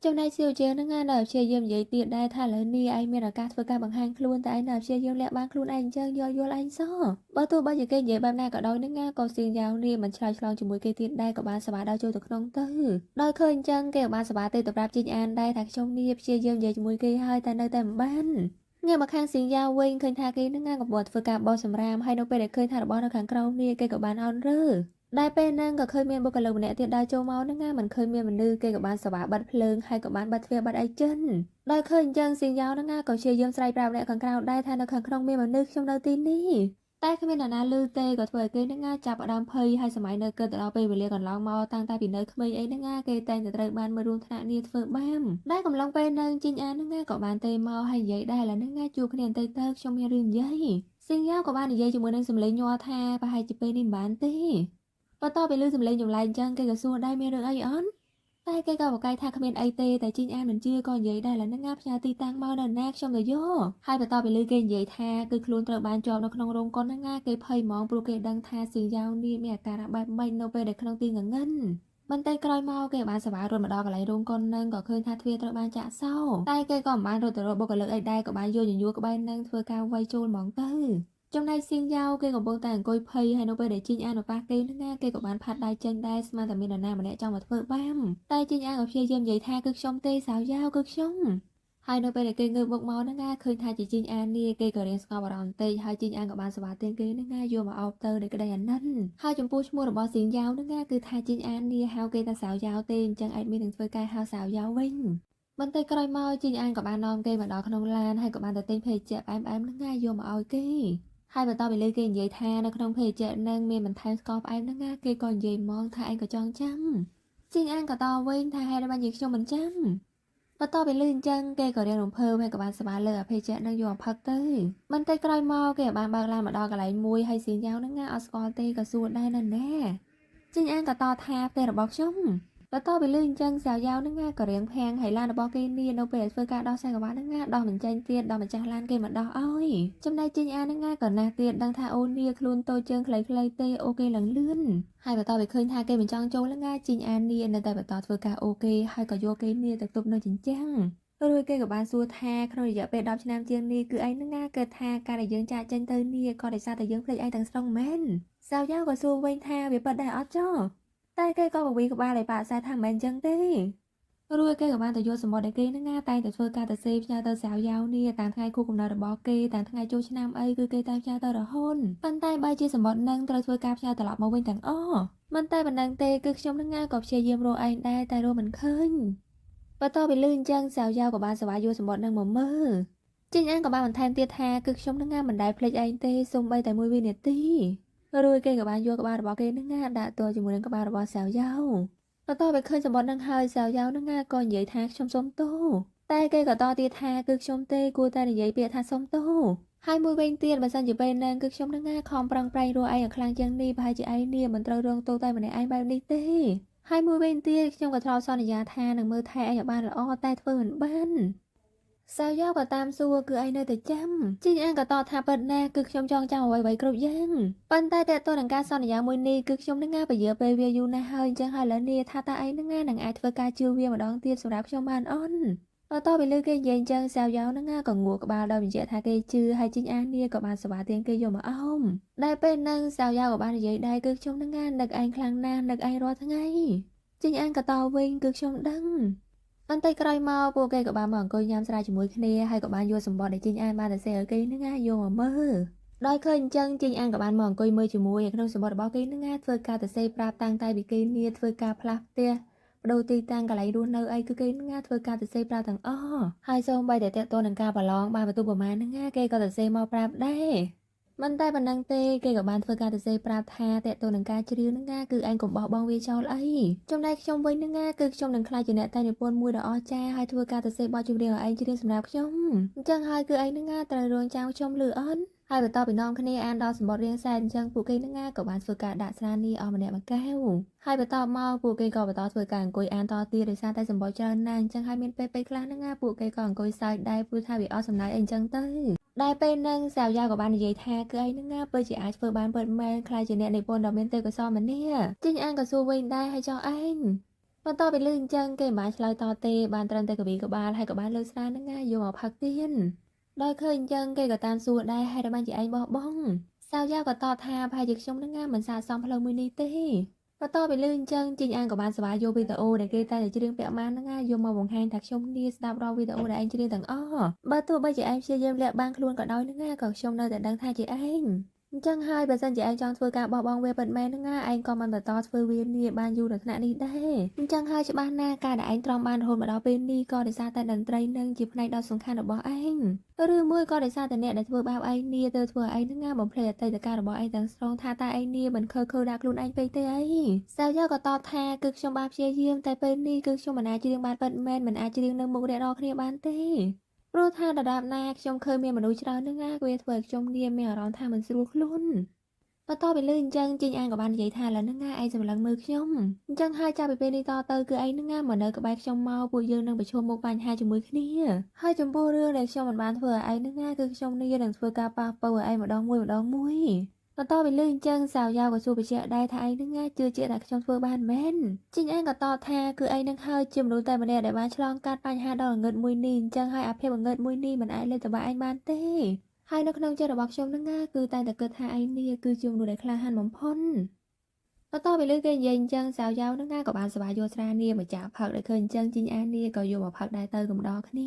Speaker 1: យចំណែកសៀវជើនឹងនៅព្យាយាមនិយាយទៀតដែរថាឥឡូវនេះឯងមានឱកាសធ្វើការបង្ហាញខ្លួនតែឯងនៅព្យាយាមលាក់បាំងខ្លួនឯងអញ្ចឹងយល់ឯងសោះបើទោះបីជាគេនិយាយបែបណាក៏ដោយនឹងក៏សៀងយ៉ាងនេះមិនឆ្លើយឆ្លងជាមួយគេទៀតដែរក៏បានសប្បាយដល់ចូលទៅក្នុងទៅដោយឃើញអញ្ចឹងគេក៏បានសប្បាយទៅប្រាប់ជីងអានដែរថាខ្ញុំនេះព្យាយាមនិយាយជាមួយគេហើយតែនៅតែមិនបានងាកមកខាងសៀងយ៉ាវវិញឃើញថាគេនឹងកំពុងធ្វើការបោះសម្រាមហើយនៅពេលដែលឃើញថារបស់នៅខាងក្រោមនេះគេក៏បានអន់រើដែលពេលហ្នឹងក៏ឃើញមានបុគ្គលិកម្នាក់ទៀតដើរចូលមកហ្នឹងមិនឃើញមានមនុស្សគេក៏បានសប្បាយបិទភ្លើងហើយក៏បានបិទទ្វារបិទអីចិនដោយឃើញអញ្ចឹងសៀងយ៉ាវហ្នឹងក៏ព្យាយាមស្រែកប្រាប់អ្នកខាងក្រៅដែរថានៅខាងក្នុងមានមនុស្សខ្ញុំនៅទីនេះតែគ្មាននរណាឮទេក៏ធ្វើឲ្យគេហ្នឹងចាប់ផ្ដើមភ័យហើយសម័យនៅគិតទៅដល់ពេលវេលាកន្លងមកតាំងតែពីនៅក្មេងអីហ្នឹងគេតែងតែត្រូវបានមករួមថ្នាក់នេះធ្វើបាមដែលកំឡុងពេលហ្នឹងជីងអានហ្នឹងក៏បានទេមកហើយនិយាយដែរឥឡូវហ្នឹងជួបគ្នាបន្តិចទៅខ្ញុំមានរឿងនិយាយសៀងយ៉ាវក៏បាននិយាយជាមួយនឹងសម្លេងញ័រថាប្រហែលជាពេលនេះមិនបានទេបន្ទាប់ពីឮសំឡេងចម្លែកអញ្ចឹងគេក៏សួរដែរមានរឿងអីអន់តែគេក៏បកស្រាយថាគ្មានអីទេតែជីងអានមិនជឿក៏និយាយដែរឡើយនឹងផ្ញើទីតាំងមកនៅណាខ្ញុំទៅយកហើយបន្ទាប់ពីឮគេនិយាយថាគឺខ្លួនត្រូវបានជាប់នៅក្នុងរោងកុនហ្នឹងគេភ័យហ្មងព្រោះគេដឹងថាសៀងយ៉ាវនេះមានអាការៈបែបម៉េចនៅពេលដែលក្នុងទីងងឹនបន្តិចក្រោយមកគេបានសប្បាយរត់មកដល់កន្លែងរោងកុនហ្នឹងក៏ឃើញថាទ្វារត្រូវបានចាក់សោតែគេក៏មិនបានរត់ទៅរកបុគ្គលិកអីដែរក៏បានយកញញួរក្បែរហ្នឹងធ្វើការវាយចូលហ្មងទៅចំណែកសៀងយ៉ាវគេកំពុងតែអង្គុយភ័យហើយនៅពេលដែលជីងអានរបស់គេហ្នឹងគេក៏បានផាត់ដៃចេញដែរស្មានតែមាននរណាម្នាក់ចង់មកធ្វើបាមតែជីងអានក៏ព្យាយាមនិយាយថាគឺខ្ញុំទេសាវយ៉ាវគឺខ្ញុំហើយនៅពេលដែលគេងើបមុខមកហ្នឹងឃើញថាជាជីងអាននេះគេក៏រៀងស្ងប់អារម្មណ៍បន្តិចហើយជីងអានក៏បានសប្បាយទេគេហ្នឹងយកមកអោបទៅដោយក្តីអាណិតហើយចំពោះឈ្មោះរបស់សៀងយ៉ាវហ្នឹងគឺថាជីងអាននេះហៅគេថាសាវយ៉ាវទេអញ្ចឹងអាចមាននឹងធ្វើការហៅសាវយ៉ាវវិញបន្តិចក្រោយមកជីងអានក៏បាននាំគេមកដល់ក្នុងឡានហើយក៏បានទៅទិញភេសជ្ជៈផ្អែមៗហ្នឹងយកមកឲ្យគេហើយបន្ទាប់ពីលើគេនិយាយថានៅក្នុងភេសជ្ជៈនឹងមានបន្ថែមស្ករផ្អែមហ្នឹងគេក៏និយាយមកថាឯងក៏ចង់ចាំជីងអានក៏តវិញថាហេតុបាននិយាយខ្ញុំមិនចាំបន្ទាប់ពីលឺអញ្ចឹងគេក៏រៀងរំភើបហើយក៏បានសប្បាយលើអាភេសជ្ជៈនឹងយកមកផឹកទៅបន្តិចក្រោយមកគេក៏បានបើកឡានមកដល់កន្លែងមួយហើយសៀងយ៉ាវហ្នឹងអត់ស្គាល់ទេក៏សួរដែរណាជីងអានក៏តថាផ្ទះរបស់ខ្ញុំបន្ទាប់ពីលឺអញ្ចឹងសាវយ៉ាវហ្នឹងក៏រៀងភាំងហើយឡានរបស់គេនេះនៅពេលធ្វើការដោះខ្សែក្រវ៉ាត់ហ្នឹងដោះមិនចាញ់ទៀតដល់ម្ចាស់ឡានគេមកដោះឲ្យចំណែកជីងអានហ្នឹងក៏ណាស់ទៀតដឹងថាអូននេះខ្លួនតូចជើងខ្លីៗទេអូគេឡើងលឿនហើយបន្ទាប់ពីឃើញថាគេមិនចង់ចូលហ្នឹងជីងអាននេះនៅតែបន្តធ្វើការអូគេហើយក៏យកគេនេះទៅទប់នៅជញ្ជាំងរួចគេក៏បានសួរថាក្នុងរយៈពេល10ឆ្នាំជាងនេះគឺឯងហ្នឹងគិតថាការដែលយើងចាក់ចេញទៅនេះក៏ដោយសារតែយើងភ្លេចឯងទាំងស្រុងមែនសាវយ៉ាវក៏សួរវិញថាវាពិតដែរអត់ចុះ តែគេក៏បង្រៀនក្បាលឲ្យប៉ាខ្សែថាមិនមែនអញ្ចឹងទេរួចគេក៏បានទៅយកសម្បត្តិដែលគេនឹងតែងតែធ្វើការទៅសេផ្ញើទៅសាវយ៉ាវនេះតាមថ្ងៃខួបកំណើតរបស់គេតាមថ្ងៃចូលឆ្នាំអីគឺគេតែងផ្ញើទៅរហូតប៉ុន្តែបើជាសម្បត្តិនឹងត្រូវធ្វើការផ្ញើត្រឡប់មកវិញទាំងអស់មិនតែប៉ុណ្ណឹងទេគឺខ្ញុំនឹងក៏ព្យាយាមរកឯងដែរតែរកមិនឃើញបន្ទាប់ពីលឺអញ្ចឹងសាវយ៉ាវក៏បានសវ៉ាយកសម្បត្តិនឹងមកមើលចេញអានក៏បានបន្ថែមទៀតថាគឺខ្ញុំនឹងមិនដែលភ្លេចឯងទេសូម្បីតែមួយវិនាទីរួចគេក៏បានយកក្បាលរបស់គេនឹងដាក់ទល់ជាមួយនឹងក្បាលរបស់សាវយ៉ាវបន្ទាប់ពីឃើញសម្បត្តិនឹងហើយសាវយ៉ាវនឹងក៏និយាយថាខ្ញុំសុំទោសតែគេក៏តទៀតថាគឺខ្ញុំទេគួរតែនិយាយពាក្យថាសុំទោសហើយមួយវិញទៀតបើសិនជាពេលហ្នឹងគឺខ្ញុំនឹងខំប្រឹងប្រែងរកឯងឲ្យខ្លាំងជាងនេះប្រហែលជាឯងនេះមិនត្រូវរងទោសតែម្នាក់ឯងបែបនេះទេហើយមួយវិញទៀតខ្ញុំក៏ធ្លាប់សន្យាថានឹងមើលថែឯងឲ្យបានល្អតែធ្វើមិនបានសាវយ៉ាវក៏តាមសួរគឺឯងនៅតែចាំជីងអានក៏តបថាពិតណាស់គឺខ្ញុំចងចាំអ្វីៗគ្រប់យ៉ាងប៉ុន្តែតើតើនឹងការសន្យាមួយនេះគឺខ្ញុំនឹងពយាពេលវាយូរណាស់ហើយអញ្ចឹងហើយឥឡូវនេះថាតើឯងនឹងអាចធ្វើការជឿវាម្ដងទៀតសម្រាប់ខ្ញុំបានអន់បន្ទាប់ពីលើគេនិយាយអញ្ចឹងសាវយ៉ាវនឹងក៏ងក់ក្បាលដោយបញ្ជាក់ថាគេជឿហើយជីងអាននេះក៏បានសវ៉ាទៀងគេយកមកអោមដែលពេលហ្នឹងសាវយ៉ាវក៏បាននិយាយដែរគឺខ្ញុំនឹងនឹកឯងខ្លាំងណាស់នឹកឯងរាល់ថ្ងៃជីងអានក៏តវិញគឺខ្ញុំដឹងបន្តិចក្រោយមកពួកគេក៏បានមកអង្គុយញ៉ាំស្រាជាមួយគ្នាហើយក៏បានយកសម្បត្តិដែលជីងអានបានទៅសេឲ្យគេនឹងយកមកមើលដោយឃើញអញ្ចឹងជីងអានក៏បានមកអង្គុយមើលជាមួយនៅក្នុងសម្បត្តិរបស់គេនឹងធ្វើការទៅសេប្រាប់តាំងតែពីគេនេះធ្វើការផ្លាស់ផ្ទះបដូរទីតាំងកន្លែងរស់នៅអីគឺគេនឹងធ្វើការទៅសេប្រាប់ទាំងអស់ហើយសូម្បីតែតេតតនឹងការប្រឡងបានបន្ទុកប្រមាណនឹងគេក៏ទៅសេមកប្រាប់ដែរមិនតែប៉ុណ្ណឹងទេគេក៏បានធ្វើការទៅសេប្រាប់ថាតេតតនឹងការជ្រៀវនឹងគឺឯងកុំបោះបង់វាចោលអីចំណែកខ្ញុំវិញនឹងគឺខ្ញុំនឹងខ្លាចជាអ្នកតែនិពន្ធមួយដ៏អស្ចារ្យហើយធ្វើការទៅសេបទចម្រៀងឲ្យឯងជ្រៀងសម្រាប់ខ្ញុំអញ្ចឹងហើយគឺឯងនឹងត្រូវរងចាំខ្ញុំលឺអន់ហើយបន្ទាប់ពីនាំគ្នាអានដល់សម្បត្តិរៀងសែនអញ្ចឹងពួកគេនឹងក៏បានធ្វើការដាក់ស្រានេះអស់ម្នាក់មួយកែវហើយបន្ទាប់មកពួកគេក៏បន្តធ្វើការអង្គុយអានតទៀតដោយសារតែសម្បត្តិច្រើនណាស់អញ្ចឹងហើយមានពេលខ្លះនឹងពួកគេក៏អង្គុយសើចដែរព្រោះថាវាអស់សំណើចអីអញ្ចឹងទៅដែលពេលហ្នឹងសាវយ៉ាវក៏បាននិយាយថាគឺឯងនឹងពិតជាអាចធ្វើបានពិតមែនខ្លាចជាអ្នកនិពន្ធដ៏មានទេពកោសល្យម្នាក់ជីងអានក៏សួរវិញដែរហើយចោះឯងបន្ទាប់ពីលឺអញ្ចឹងគេមិនបានឆ្លើយតទេបានត្រឹមតែកវីក្បាលហើយក៏បានលើស្រានឹងយកមកផឹកទៀនដោយឃើញអញ្ចឹងគេក៏តាមសួរដែរហើយបានជាឯងបោះបង់សាវយ៉ាវក៏តបថាប្រហែលជាខ្ញុំនឹងមិនស័ក្តិសមផ្លូវមួយនេះទេបន្ទាប់ពីលឺអញ្ចឹងជីងអានក៏បានសប្បាយយកវីដេអូដែលគេតែច្រៀងពាក់ម៉ានហ្នឹងយកមកបង្ហាញថាខ្ញុំនេះស្ដាប់រាល់វីដេអូដែលឯងច្រៀងទាំងអស់បើទោះបីជាឯងព្យាយាមលាក់បាំងខ្លួនក៏ដោយហ្នឹងក៏ខ្ញុំនៅតែដឹងថាជាឯងអញ្ចឹងហើយបើសិនជាឯងចង់ធ្វើការបោះបង់វាពិតមែនហ្នឹងឯងក៏មិនបន្តធ្វើវានេះបានយូរដល់ថ្នាក់នេះដែរអញ្ចឹងហើយច្បាស់ណាស់ការដែលឯងទ្រាំបានរហូតមកដល់ពេលនេះក៏ដោយសារតែតន្ត្រីនឹងជាផ្នែកដ៏សំខាន់របស់ឯងឬមួយក៏ដោយសារតែអ្នកដែលធ្វើបាបឯងនេះទៅធ្វើឲ្យឯងហ្នឹងបំភ្លេចអតីតកាលរបស់ឯងទាំងស្រុងថាតើឯងនេះមិនខើដាក់ខ្លួនឯងពេកទេអីសាវយ៉ាក៏តបថាគឺខ្ញុំបានព្យាយាមតែពេលនេះគឺខ្ញុំមិនអាចច្រៀងបានពិតមែនមិនអាចច្រៀងនៅមុខអ្នករាល់គ្នាបានទេព្រោះថាដរាបណាខ្ញុំឃើញមានមនុស្សច្រើនហ្នឹងវាធ្វើឲ្យខ្ញុំនេះមានអារម្មណ៍ថាមិនស្រួលខ្លួនបន្ទាប់ពីលឺអញ្ចឹងជីងអានក៏បាននិយាយថាឥឡូវហ្នឹងឯងសម្លឹងមើលខ្ញុំអញ្ចឹងហើយចាប់ពីពេលនេះតទៅគឺឯងហ្នឹងមកនៅក្បែរខ្ញុំមកពួកយើងនឹងប្រឈមមុខបញ្ហាជាមួយគ្នាហើយចំពោះរឿងដែលខ្ញុំមិនបានធ្វើឲ្យឯងហ្នឹងគឺខ្ញុំនេះនឹងធ្វើការប៉ះប៉ូវឲ្យឯងម្ដងមួយបន្ទាប់ពីលឺអញ្ចឹងសាវយ៉ាវក៏សួរបញ្ជាក់ដែរថាឯងហ្នឹងជឿជាក់ថាខ្ញុំធ្វើបានមែនជីងអានក៏តបថាគឺឯងនឹងហើយជាមនុស្សតែម្នាក់ដែលបានឆ្លងកាត់បញ្ហាដ៏ល្ងឹតមួយនេះអញ្ចឹងហើយអាភាពល្ងឹតមួយនេះមិនអាចលេបទៅបាក់ឯងបានទេហើយនៅក្នុងចិត្តរបស់ខ្ញុំហ្នឹងគឺតែតែគិតថាឯងនេះគឺជាមនុស្សដែលក្លាហានបំផុតបន្ទាប់ពីលើគេនិយាយអញ្ចឹងសាវយ៉ាវហ្នឹងក៏បានសប្បាយយកស្រានេះមកចាក់ផឹកដោយឃើញអញ្ចឹងជីងអាននេះក៏យកមកផឹកដែរទៅកំដរគ្ន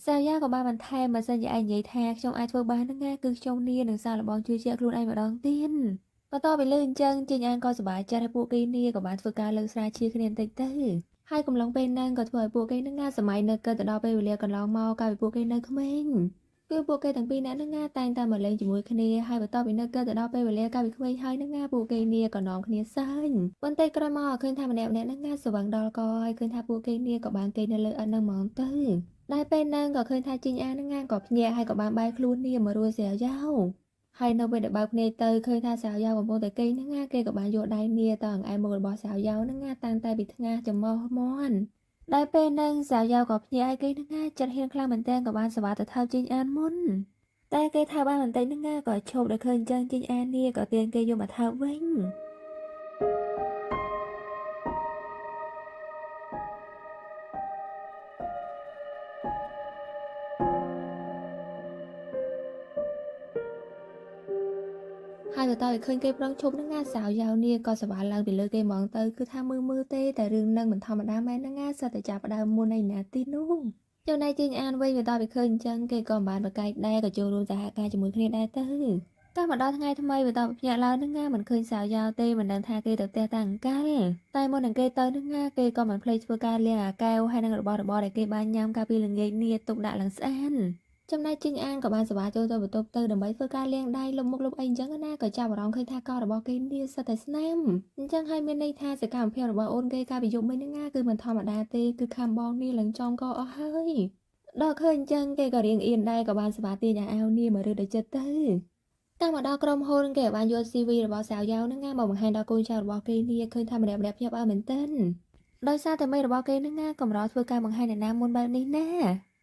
Speaker 1: ាសាវយ៉ាវក៏បានបន្ថែមបើសិនជាឯងនិយាយថាខ្ញុំអាចធ្វើបានហ្នឹងគឺខ្ញុំនេះនឹងសាកល្បងជឿជាក់ខ្លួនឯងម្ដងទៀតបន្ទាប់ពីលើអញ្ចឹងជីងអានក៏សប្បាយចិត្តឲ្យពួកគេនេះក៏បានធ្វើការលើកស្រាជាគ្នាបន្តិចទៅហើយកំឡុងពេលហ្នឹងក៏ធ្វើឲ្យពួកគេហ្នឹងសម័យនៅគិតទៅដល់ពេលវេលាកន្លងមកកាលពីពួកគេនៅក្មេងគឺពួកគេទាំងពីរនាក់ហ្នឹងតែងតែមកលេងជាមួយគ្នាហើយបន្ទាប់ពីនៅកើតទៅដល់ពេលវេលាកាលពីក្មេងហើយហ្នឹងពួកគេនេះក៏នាំគ្នាសើញបន្តិចក្រោយមកឃើញថាម្នាក់ហ្នឹងស្វឹងដល់កហើយឃើញថាពួកគេនេះក៏បានគេនៅលើអិនហ្នឹងហ្មងទៅដែលពេលហ្នឹងក៏ឃើញថាជីងអាហ្នឹងក៏ភ្ញាក់ហើយក៏បានបែរខ្លួននេះមករួចសាវយ៉ាវហើយនៅពេលដែលបើកភ្នែកទៅឃើញថាសាវយ៉ាវកំពុងតែគេហ្នឹងគេក៏បានយកដៃនេះទៅអង្អែលមុខរបស់សាវយ៉ាវហ្នឹងតាំងតែពីថ្ងាសចំមោះមន់ដែលពេលហ្នឹងសាវយ៉ាវក៏ភ្ញាក់ឲ្យគេហ្នឹងចិត្តហ៊ានខ្លាំងមែនទែនក៏បានសវ៉ាទៅថើបជីងអានមុនតែគេថើបបានបន្តិចហ្នឹងក៏ឈប់ដែលឃើញអញ្ចឹងជីងអាននេះក៏ទាញគេយកមកថើបវិញហ ហើយបន្តឲ្យឃើញគេប្រឹងឈប់នឹងណាសៅយ៉ាវនេះក៏សប្បាយឡើងពីលើគេហ្មងទៅគឺថាមើលទេតែរឿងនឹងមិនធម្មតាមែនហ្នឹងណាសិតតែចាប់ផ្ដើមមុនឯណាទីនោះចំណែកជីងអានវិញបន្តឲ្យឃើញអញ្ចឹងគេក៏មិនបានបកកាយដែរក៏ចូលរួមសហការជាមួយគ្នាដែរទៅតែមកដល់ថ្ងៃថ្មីបន្តភ្ញាក់ឡើងនឹងណាមិនឃើញសៅយ៉ាវទេមិនដឹងថាគេទៅផ្ទះតាំងកាលតែមុននឹងគេទៅនឹងណាគេក៏មិនភ្លេចធ្វើការលាងអាកែវហើយនឹងរបស់ដែលគេបានញ៉ាំកាលពីល្ងាចនេះទុកដាក់ឡើងស្អាតចំណែកជីងអានក៏បានសប្បាយចូលទៅបន្ទប់ទៅដើម្បីធ្វើការលាងដៃលុបមុខលុបអីអញ្ចឹងណាក៏ចាប់អារម្មណ៍ឃើញថាកោរបស់គេនេះសិតតែស្នាមអញ្ចឹងហើយមានន័យថាសកម្មភាពរបស់អូនគេកាលពីយប់មិញហ្នឹងណាគឺមិនធម្មតាទេគឺខាំបងនេះឡើងចំកអស់ហើយដល់ឃើញអញ្ចឹងគេក៏រៀងអៀនដែរក៏បានសប្បាយទាញអាវនេះមករើដល់ចិត្តទៅតាមមកដល់ក្រុមហ៊ុនគេបានយក CV របស់សាវយ៉ាវហ្នឹងណាមកបង្ហាញដល់កូនចៅរបស់គេនេះឃើញថាម្នាក់ភ្ញាក់ផ្អើលមែនទែនដោយសារតែមេរបស់គេហ្នឹងណាកម្រធ្វើការបង្ហាញអ្នកណាមុនបែបនេះណា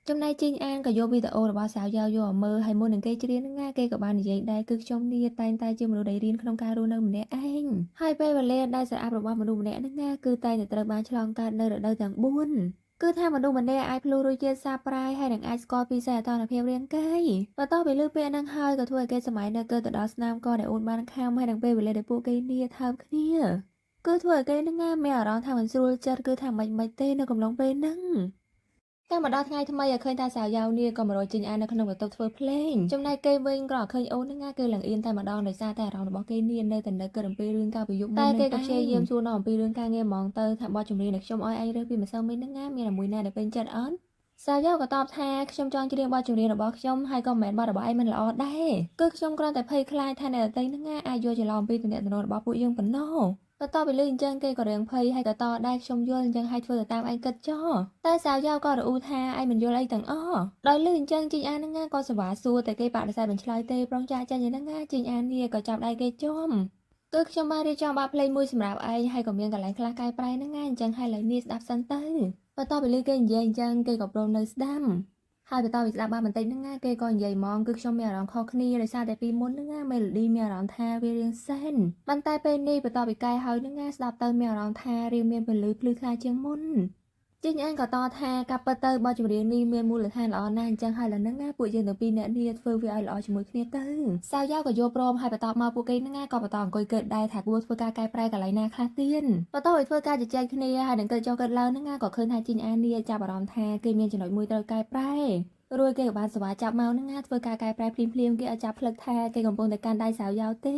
Speaker 1: ចំណែកជីងអានក៏យកវីដេអូរបស់សាវយ៉ាវយកមកមើលហើយមុននឹងគេច្រៀងហ្នឹងណាគេក៏បាននិយាយដែរគឺខ្ញុំនេះតែងតែជាមនុស្សដែលរៀនក្នុងការរស់នៅម្នាក់ឯងហើយពេលវេលាដែលស្រអាប់របស់មនុស្សម្នាក់ហ្នឹងណាគឺតែងតែត្រូវបានឆ្លងកាត់នៅរដូវទាំង4គឺថាមនុស្សម្នាក់អាចភ្លុះរសជាតិសាបប្រៃហើយនឹងអាចស្គាល់ពីសីតុណ្ហភាពរាងកាយបន្ទាប់ពីលើពេលហ្នឹងហើយក៏ធ្វើឲ្យគេសម័យនៅគឺទៅដល់ស្នាមកដែលអូនបានខាំហើយនឹងពេលវេលាដែលពួកគេនេះថើបគ្នាគឺធ្វើឲ្យគេហ្នឹងណាមានអារម្មណ៍ថាមិនស្រួលចិត្តគឺថាមិនទេនៅកំឡុងពេលហ្នឹងតែមកដល់ថ្ងៃថ្មីឲ្យឃើញថាសាវយ៉ាវនេះក៏មករកជីងអាននៅក្នុងបន្ទប់ធ្វើភ្លេងចំណែកគេវិញក៏ឃើញអូនហ្នឹងណាគឺឡើងអៀនតែម្ដងដោយសារតែអារម្មណ៍របស់គេនេះនៅតែនៅគិតអំពីរឿងកាលពីយប់មុនតែគេក៏ព្យាយាមសួរនាំអំពីរឿងការងារហ្មងទៅថាបទចម្រៀងដែលខ្ញុំឲ្យឯងរើសពីម្សិលមិញហ្នឹងណាមានអាមួយណាដែលពេញចិត្តអត់សាវយ៉ាវក៏តបថាខ្ញុំចង់ច្រៀងបទចម្រៀងរបស់ខ្ញុំហើយក៏មិនមែនបទរបស់ឯងមិនល្អដែរគឺខ្ញុំគ្រាន់តែភ័យខ្លាចថាអ្នកដទៃហ្នឹងណាអាចយល់ច្រឡំអំពីទំនាក់ទំនងរបស់ពួកយើងប៉ុណ្ណោះបន្ទាប់ពីលឺអញ្ចឹងគេក៏រៀងភ័យហើយក៏តដែរខ្ញុំយល់អញ្ចឹងហើយធ្វើទៅតាមឯងគិតចោតែសាវយ៉ាវក៏រអ៊ូថាឯងមិនយល់អីទាំងអស់ដោយលឺអញ្ចឹងជីងអានហ្នឹងណាក៏សវ៉ាសួរតែគេបដិសេធមិនឆ្លើយទេប្រងចាចាញ់ហ្នឹងណាជីងអាននេះក៏ចាប់ដៃគេចំគឺខ្ញុំបានរៀបចំបាក់ភ្លេងមួយសម្រាប់ឯងហើយក៏មានកន្លែងខ្លះកែប្រែហ្នឹងណាអញ្ចឹងហើយឡើយនេះស្ដាប់សិនទៅបន្ទាប់ពីលឺគេនិយាយអញ្ចឹងគេក៏ព្រមនៅស្ដាប់ហើយបន្ទាប់ពីស្ដាប់បានបន្តិចហ្នឹងណាគេក៏និយាយហ្មងគឺខ្ញុំមានអារម្មណ៍ខុសគ្នាដោយសារតែពីមុនហ្នឹងណាមេឡូឌីមានអារម្មណ៍ថាវារៀងសែនប៉ុន្តែពេលនេះបន្ទាប់ពីកែហើយហ្នឹងណាស្ដាប់ទៅមានអារម្មណ៍ថារៀងមានពលឺភ្លឺថ្លាជាងមុនជីងអានក៏តថាកាប់ពិតទៅបទចម្រៀងនេះមានមូលដ្ឋានល្អណាស់អញ្ចឹងហើយឡើយហ្នឹងណាពួកយើងទាំងពីរអ្នកនេះធ្វើវាឲ្យល្អជាមួយគ្នាទៅសាវយ៉ាវក៏យល់ព្រមហើយបន្ទាប់មកពួកគេហ្នឹងណាក៏បន្តអង្គុយគិតដែរថាគួរធ្វើការកែប្រែកន្លែងណាខ្លះទៀតបន្ទាប់ពីធ្វើការជជែកគ្នាហើយនឹងគិតចុះគិតឡើងហ្នឹងណាក៏ឃើញថាជីងអាននេះចាប់អារម្មណ៍ថាគេមានចំណុចមួយត្រូវកែប្រែរួចគេក៏បានសវ៉ាចាប់មកហ្នឹងណាធ្វើការកែប្រែភ្លាមៗគេឲ្យចាប់ផ្លឹកថាគេកំពុងតែកាន់ដៃសាវយ៉ាវទេ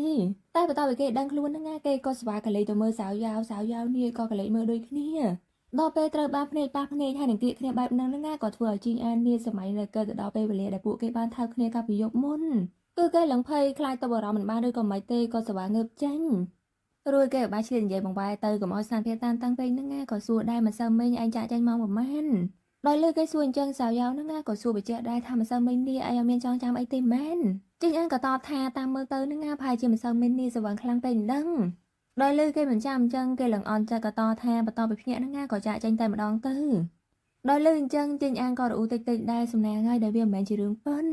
Speaker 1: តែបន្ទាប់ពីគេដឹងខ្លួនហ្នឹងណាគេក៏សវ៉ាកលេចទៅមើលសាវយ៉ាវនេះក៏កលេចមើលដូចគ្នាដល់ពេលត្រូវបានភ្នែកប៉ះភ្នែកហើយនឹងគៀកគ្នាបែបហ្នឹងណាក៏ធ្វើឲ្យជីងអាននេះសម័យនៅកើតទៅដល់ពេលវេលាដែលពួកគេបានថើបគ្នាកាលពីយប់មុនគឺគេឡើងភ័យខ្លាចទៅបារម្ភមិនបានឬក៏មិនទេក៏សវ៉ាងើបចេញរួចគេក៏បានឆ្លៀតនិយាយបង្វែរទៅកុំឲ្យស្ថានភាពតានតឹងពេកហ្នឹងណាក៏សួរដែរមិនសូវមិញឯងចាក់ចេញមកប្រហែលដោយលើគេសួរអញ្ចឹងសាវយ៉ាវហ្នឹងណាក៏សួរបញ្ជាក់ដែរថាមិនសូវមិញនេះឯងអត់មានចងចាំអីទេមែនជីងអានក៏តបថាតាមមើលទៅហ្នឹងណាប្រហែលជាមិនសូវមិញនេះស្វឹងខ្លាំងពេកមិនដឹងដោយលើគេមិនចាំអញ្ចឹងគេឡើងអន់ចិត្តក៏តថាបន្តពីភ្នាក់ហ្នឹងណាក៏ចាក់ចេញតែម្ដងទៅដោយលើអញ្ចឹងជីងអានក៏រអ៊ូតិចដែរសំណាងហើយដែលវាមិនមែនជារឿងប៉ិន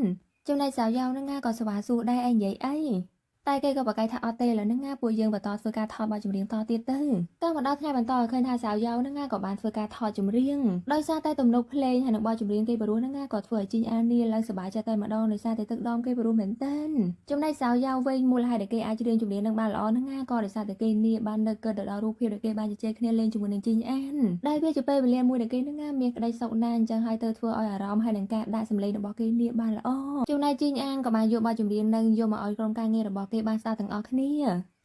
Speaker 1: ចំណែកសាវយ៉ាវហ្នឹងណាក៏ស្វាសួរដែរឯងនិយាយអីតែគេក៏ប្រកែកថាអត់ទេឥឡូវហ្នឹងណាពួកយើងបន្តធ្វើការថតបទចម្រៀងតទៀតទៅតែមកដល់ថ្ងៃបន្តឃើញថាសាវយ៉ាវហ្នឹងណាក៏បានធ្វើការថតចម្រៀងដោយសារតែទំនុកភ្លេងហើយនឹងបទចម្រៀងគេបរោះហ្នឹងណាក៏ធ្វើឲ្យជីងអាននេះឡើងសប្បាយចិត្តតែម្ដងដោយសារតែទឹកដមគេបរោះមែនតើចំណែកសាវយ៉ាវវិញមូលហេតុដែលគេអាចច្រៀងចម្រៀងនឹងបានល្អហ្នឹងណាក៏ដោយសារតែគេនេះបាននឹកគិតទៅដល់រូបភាពដែលគេបានជជែកគ្នាលេងជាមួយនឹងជីងអានដែលវាជាពេលវេលាមួយដែលគេហ្នឹងណាមានក្តីសុខណាស់អញ្ចឹងហើយទៅធ្វើឲ្យអារម្មណ៍ហើយនឹងការដាក់សម្លេងរបស់គេនេះបានល្អចំណែកជីងអានក៏បានយកបទចម្រៀងនឹងយកមកឲ្យក្រុមការងាររបស់គេបានស្ដាប់ទាំងអស់គ្ន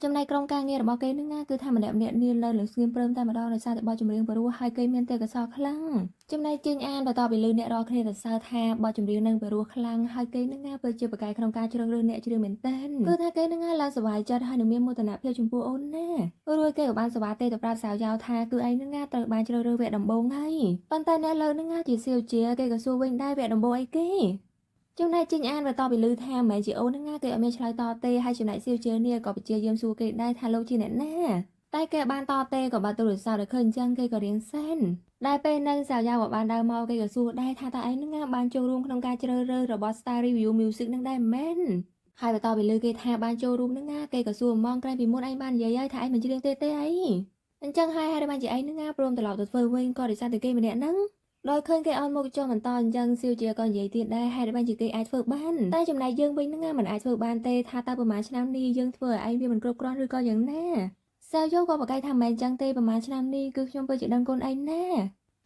Speaker 1: ាចំណែកក្រុមការងាររបស់គេនឹងណាគឺថាម្នាក់ៗនេះលើលើស្ងៀមព្រមតែម្ដងដោយសារតែបទចម្រៀងព្រោះហើយគេមានទេពកោសល្យខ្លាំងចំណែកជីងអានបន្តពីលើអ្នករាល់គ្នាទៅសើថាបទចម្រៀងនឹងព្រោះខ្លាំងហើយគេនឹងណាពិតជាប្រកែកក្នុងការជ្រើសរើសអ្នកជ្រៀងមែនទែនគឺថាគេនឹងណាឡើងសប្បាយចិត្តហើយនឹងមានមោទនភាពចំពោះអូនណារួចគេក៏បានសប្បាយទេទៅប្រាប់សាវយ៉ាវថាគឺឯងនឹងណាត្រូវបានជ្រើសរើសវគ្គដំបូងហើយប៉ុន្តែអ្នកលើនឹងណាជាសៀវជាគេក៏សួរវិញដែរវគ្គដំបូងអីគេចំណែកជីងអានបន្តពីលឺថាមិនមែនជាអូនហ្នឹងណាគេអត់មានឆ្លើយតបទេហើយចំណែកសៀវជើនេះក៏បជាយាមសួរគេដែរថាលោកជាអ្នកណាតែគេបានតបទេក៏បានទូរស័ព្ទឲ្យឃើញអញ្ចឹងគេក៏រៀងសែនដែលពេលហ្នឹងសាវយ៉ាវក៏បានដើរមកគេក៏សួរដែរថាតើឯងហ្នឹងណាបានចូលរួមក្នុងការជ្រើសរើសរបស់ Star Review Music ហ្នឹងដែរមែនហើយបន្តពីលឺគេថាបានចូលរួមហ្នឹងណាគេក៏សួរហ្មងក្រែងពីមុនឯងបាននិយាយហើយថាឯងមិនច្រៀងទេអីអញ្ចឹងហើយបានជាឯងហ្នឹងណាព្រមត្រឡប់ទៅធ្វើវិញក៏ដោយសារតែគេម្នាក់ហ្នឹង ដោយឃើញគេអន់មុខចុះបន្តអញ្ចឹងសៀវជាក៏និយាយទៀតដែរហេតុបានជាគេអាចធ្វើបានតែចំណែកយើងវិញហ្នឹងមិនអាចធ្វើបានទេថាតើប្រហែលឆ្នាំនេះយើងធ្វើឲ្យឯងវាមិនគ្រប់គ្រាន់ឬក៏យ៉ាងណាសាវយូក៏ប្រកែកថាមិនអញ្ចឹងទេប្រហែលឆ្នាំនេះគឺខ្ញុំពិតជាដឹងគុណឯងណា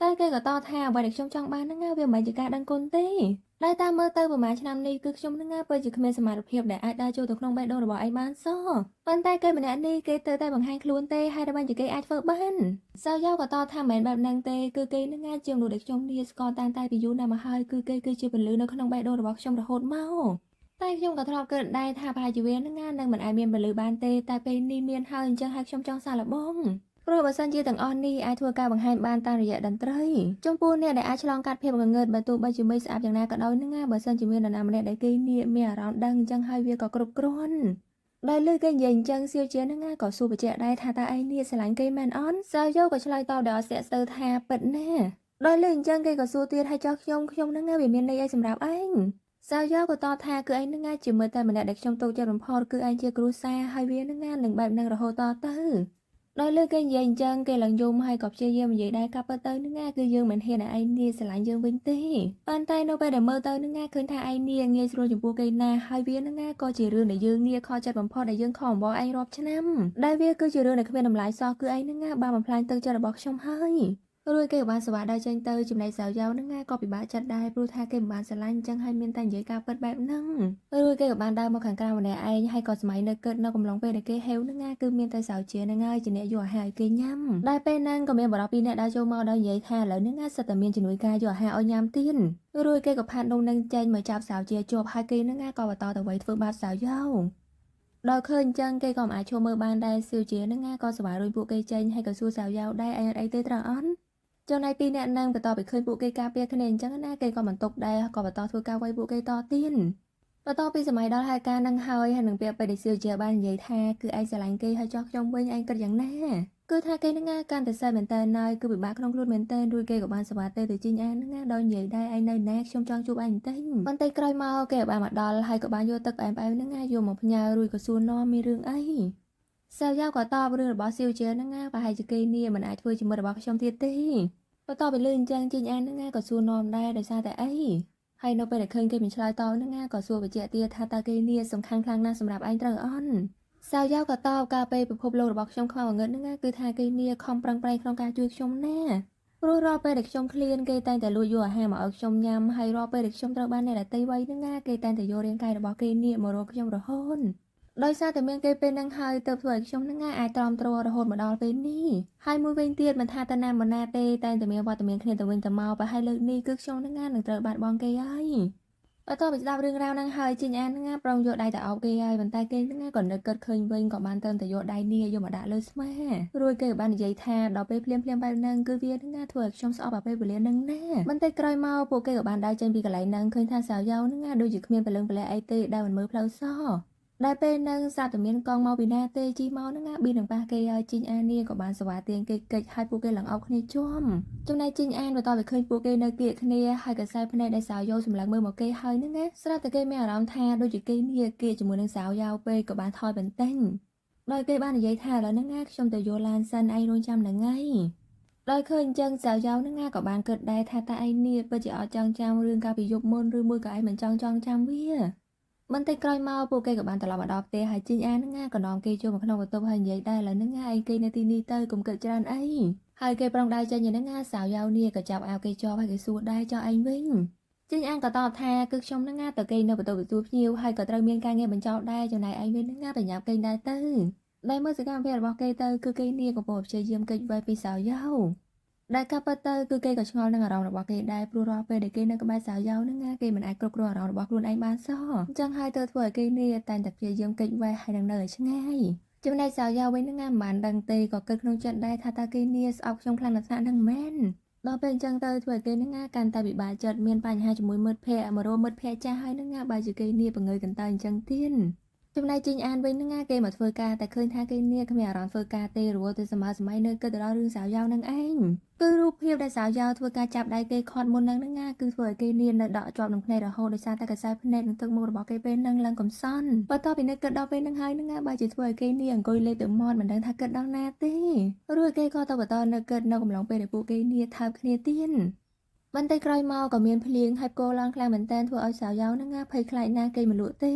Speaker 1: តែគេក៏តថាអ្វីដែលខ្ញុំចង់បានហ្នឹងវាមិនមែនជាការដឹងគុណទេតែតាមមើលទៅប្រហែលឆ្នាំនេះគឺខ្ញុំហ្នឹងពិតជាគ្មានសមត្ថភាពដែលអាចដើរចូលទៅក្នុងបេះដូងរបស់ឯងបានសោះប៉ុន្តែគេម្នាក់នេះគេទៅតែបង្ហាញខ្លួនទេហើយតែបានជាគេអាចធ្វើបានសាវយ៉ូក៏តថាមិនមែនបែបហ្នឹងទេគឺគេហ្នឹងជាមនុស្សដែលខ្ញុំនេះស្គាល់តាំងតែពីយូរណាស់មកហើយគឺគេគឺជាពលឺនៅក្នុងបេះដូងរបស់ខ្ញុំរហូតមកតែខ្ញុំក៏ធ្លាប់គិតដែរថាប្រហែលជាវាហ្នឹងនឹងមិនអាចមានពលឺបានទេតែពេលនេះមានហើយអញ្ចឹងហើយខ្ញុំចង់សាកល្បងព្រោះបើសិនជាទាំងអស់នេះអាចធ្វើការបង្ហាញបានតាមរយៈតន្ត្រីចំពោះអ្នកដែលអាចឆ្លងកាត់ភាពងងឹតបើទោះបីជាមេស្អាតយ៉ាងណាក៏ដោយហ្នឹងបើសិនជាមាននរណាម្នាក់ដែលគេនេះមានអារម្មណ៍ដឹងអញ្ចឹងហើយវាក៏គ្រប់គ្រាន់ដោយលើគេនិយាយអញ្ចឹងសៀវជាហ្នឹងក៏សួរបញ្ជាក់ដែរថាតើឯងនេះស្រឡាញ់គេមែនអត់សាវយ៉ូក៏ឆ្លើយតបដោយអត់ស្ទាក់ស្ទើរថាពិតណាដោយលើអញ្ចឹងគេក៏សួរទៀតហើយចោះខ្ញុំហ្នឹងវាមានន័យអីសម្រាប់ឯងសាវយ៉ូក៏តបថាគឺឯងហ្នឹងជាមើលតែម្នាក់ដែលខ្ញុំទុកចិត្តបំផុតគឺឯងជាគ្រួសារហើយវាហ្នឹងនឹងបែបហ្នឹងរហូតតទៅដោយលើគេនិយាយអញ្ចឹងគេឡើងយំហើយក៏ព្យាយាមនិយាយដែរកាប់ទៅហ្នឹងគឺយើងមិនហ៊ានឲ្យឯងនេះស្រឡាញ់យើងវិញទេប៉ុន្តែនៅពេលដែលមើលទៅហ្នឹងឃើញថាឯងនេះងាយស្រួលចំពោះគេណាហើយវាហ្នឹងក៏ជារឿងដែលយើងនេះខកចិត្តបំផុតដែលយើងខំបងឯងរាប់ឆ្នាំដែលវាគឺជារឿងដែលគ្មានតម្លៃសោះគឺឯងហ្នឹងបានបំផ្លាញទឹកចិត្តរបស់ខ្ញុំហើយរួចគេក៏បានសវ៉ាដើរចេញទៅចំណែកសាវយ៉ៅហ្នឹងក៏ពិបាកចិត្តដែរព្រោះថាគេមិនបានស្រឡាញ់អញ្ចឹងហើយមានតែនិយាយការពិតបែបហ្នឹងរួចគេក៏បានដើរមកខាងក្រៅម្នាក់ឯងហើយក៏សម័យនៅគិតនៅកំឡុងពេលដែលគេហេវហ្នឹងគឺមានតែសាវជាហ្នឹងហើយជាអ្នកយកអាហារឲ្យគេញ៉ាំដែលពេលហ្នឹងក៏មានបរិបពីរអ្នកដើរចូលមកដល់និយាយថាឥឡូវហ្នឹងសិតតែមានជំនួយការយកអាហារឲ្យញ៉ាំទៀតរួចគេក៏ផាត់នំនឹងចេញមកចាប់សាវជាជាប់ហើយគេហ្នឹងក៏បន្តទៅវៃធ្វើបាបសាវយ៉ៅដល់ឃើញអញ្ចឹងគេក៏មិនអាចឈរមើលបានដែរសៀវជាហ្នឹងក៏សប្បាយរួចពួកគេចេញហើយក៏សួរសាវយ៉ៅដែរឯងអត់អីទេត្រូវអត់ចំណែកពីរអ្នកនឹងបន្តពីឃើញពួកគេការពារគ្នាអញ្ចឹងណាគេក៏មិនຕົកដែរក៏បន្តធ្វើការវាយពួកគេតទៀតបន្តពីសម័យដល់ហេតុការណ៍នឹងហើយនឹងពេលបេដេសៀជាបាននិយាយថាគឺឯងស្រឡាញ់គេហើយចោះខ្ញុំវិញឯងគិតយ៉ាងណាគឺថាគេនឹងកាន់តែសែមែនតើណយគឺពិបាកក្នុងខ្លួនមែនតើរួចគេក៏បានសវ៉ាទេទៅជីងអាននឹងដល់និយាយដែរឯងនៅណាខ្ញុំចង់ជួបឯងបន្តិចប៉ុន្តែក្រោយមកគេបានមកដល់ហើយក៏បានយកទឹកផ្អែមៗនឹងយកមកផ្ញើរួចក៏សួរនាំមានរឿងអីសាវយ៉ៅក៏តបរឿងរបស់សៀវជានឹងប្រហែលជាគេនេះមិនអាចធ្វើជាមិត្តរបស់ខ្ញុំទៀតទេបន្ទាប់ពីលឺអញ្ចឹងជីងអានហ្នឹងក៏សួរនាំដែរដោយសារតែអីហើយនៅពេលដែលឃើញគេមិនឆ្លើយតបហ្នឹងក៏សួរបញ្ជាក់ទៀតថាតើគេនេះសំខាន់ខ្លាំងណាស់សម្រាប់ឯងត្រូវអន់សាវយ៉ៅក៏តបកាលពេលពិភពលោករបស់ខ្ញុំខ្មៅងងឹតហ្នឹងគឺថាគេនេះខំប្រឹងប្រែងក្នុងការជួយខ្ញុំណាព្រោះរាល់ពេលដែលខ្ញុំឃ្លានគេតែងតែលួចយកអាហារមកឲ្យខ្ញុំញ៉ាំហើយរាល់ពេលដែលខ្ញុំត្រូវបានអ្នកដទៃវាយហ្នឹងគេតែងតែយករាងកាយរបស់គេនេះមករកខ្ញុំរហូតដោយសារតែមានគេពេលហ្នឹងហើយទៅធ្វើឲ្យខ្ញុំហ្នឹងអាចទ្រាំទ្ររហូតមកដល់ពេលនេះហើយមួយវិញទៀតមិនថាទៅណាមកណាទេតែតែមានវត្តមានគ្នាទៅវិញទៅមកប្រហែលលើកនេះគឺខ្ញុំហ្នឹងនឹងត្រូវបាត់បង់គេហើយបន្ទាប់ពីស្ដាប់រឿងរ៉ាវហ្នឹងហើយជីងអានហ្នឹងប្រងយកដៃទៅអោបគេហើយប៉ុន្តែគេហ្នឹងក៏នឹកគិតឃើញវិញក៏បានទៅយកដៃនេះយកមកដាក់លើស្មារួចគេក៏បាននិយាយថាដល់ពេលភ្លាមបែបហ្នឹងគឺវាហ្នឹងធ្វើឲ្យខ្ញុំស្អប់អាពេលវេលាហ្នឹងណាបន្តិចក្រោយមកពួកគេក៏បានដើរចេញពីកន្លែងហ្នឹងឃើញថាសាវយ៉ៅហ្នឹងដូចជាគ្មានពលឹងពលែអីទេដែលមិនមើលផ្លូវសោះដែលពេលហ្នឹងសាប់តែមានកង់មកពីណាទេជីមកហ្នឹងប៊ីនឹងប៉ះគេហើយជីងអាននេះក៏បានសវ៉ាទៀងគេកិច្ចហើយពួកគេឡើងអោបគ្នាជាប់ចំណែកជីងអានបន្តទៅឃើញពួកគេនៅគៀកគ្នាហើយក៏ខ្សែភ្នែកដែលសាវយ៉ូសម្លឹងមើលមកគេហើយហ្នឹងស្រាប់តែគេមានអារម្មណ៍ថាដូចជាគេនេះគៀកជាមួយនឹងសាវយ៉ូពេកក៏បានថយបន្តិចដោយគេបាននិយាយថាឥឡូវហ្នឹងខ្ញុំទៅយកឡានសិនឯងរងចាំហ្នឹងហើយដោយឃើញអញ្ចឹងសាវយ៉ូហ្នឹងក៏បានគិតដែរថាតើឯងនេះពិតជាអត់ចង់ចាំរឿងកាលពីយប់មុនឬមួយក៏ឯងមិនចង់ចាំវាបន្តិចក្រោយមកពួកគេក៏បានត្រឡប់មកដល់ផ្ទះហើយជីងអានហ្នឹងក៏នាំគេចូលមកក្នុងបន្ទប់ហើយនិយាយដែរឥឡូវហ្នឹងឯងគេនៅទីនេះទៅកុំគិតច្រើនអីហើយគេប្រងដើរចេញហ្នឹងសាវយ៉ៅនេះក៏ចាប់អាវគេជាប់ហើយគេសួរដែរចោះឯងវិញជីងអានក៏តបថាគឺខ្ញុំហ្នឹងទៅគេនៅបន្ទប់ទទួលភ្ញៀវហើយក៏ត្រូវមានការងារបញ្ចប់ដែរចំណែកឯងវិញហ្នឹងប្រញាប់គេដែរទៅដែលមើលសកម្មភាពរបស់គេទៅគឺគេនេះកំពុងព្យាយាមគេចវេពីសាវយ៉ៅដែលកាប់ទៅគឺគេក៏ឆ្ងល់នឹងអារម្មណ៍របស់គេដែរព្រោះរាល់ពេលដែលគេនៅក្បែរសាវយ៉ៅហ្នឹងគេមិនអាចគ្រប់គ្រងអារម្មណ៍របស់ខ្លួនឯងបានសោះអញ្ចឹងហើយទៅធ្វើឲ្យគេនេះតែងតែព្យាយាមគេចវេហើយនឹងនៅឲ្យឆ្ងាយចំណែកសាវយ៉ៅវិញហ្នឹងមិនបានដឹងទេក៏គិតក្នុងចិត្តដែរថាតើគេនេះស្អប់ខ្ញុំខ្លាំងណាស់ហ្នឹងមែនដល់ពេលអញ្ចឹងទៅធ្វើឲ្យគេហ្នឹងកាន់តែពិបាកចិត្តមានបញ្ហាជាមួយមិត្តភ័ក្តិមករកមិត្តភ័ក្តិចាស់ហើយហ្នឹងបែរជាគេនេះបង្ងើយកន្តើយអញ្ចឹងទៀតចំណែកជីងអានវិញហ្នឹងគេមកធ្វើការតែឃើញថាគេនេះគ្មានអារម្មណ៍ធ្វើការទេរវល់ទៅសម័យនៅគិតទៅដល់រឿងសាវយ៉ៅហ្នឹងឯងគឺរូបភាពដែលសាវយ៉ៅធ្វើការចាប់ដៃគេខាត់មុនហ្នឹងគឺធ្វើឲ្យគេនេះនៅដកជាប់នឹងភ្នែករហូតដោយសារតែកសែភ្នែកនិងទឹកមុខរបស់គេពេលហ្នឹងឡើងកំសត់បន្ទាប់ពីនៅគិតដល់ពេលហ្នឹងហើយហ្នឹងបើជាធ្វើឲ្យគេនេះអង្គុយលេបទៅមាត់មិនដឹងថាគិតដល់ណាទេរួចគេក៏ទៅបន្តនៅគិតនៅកំឡុងពេលដែលពួកគេនេះថើបគ្នាទៀត បន្តិចក្រោយមកក៏មានភ្លៀងហើយផ្គរឡើងខ្លាំងមែនទែនធ្វើឲ្យសៅយ៉ៅហ្នឹងភ័យខ្លាចណាស់គេមិនលក់ទេ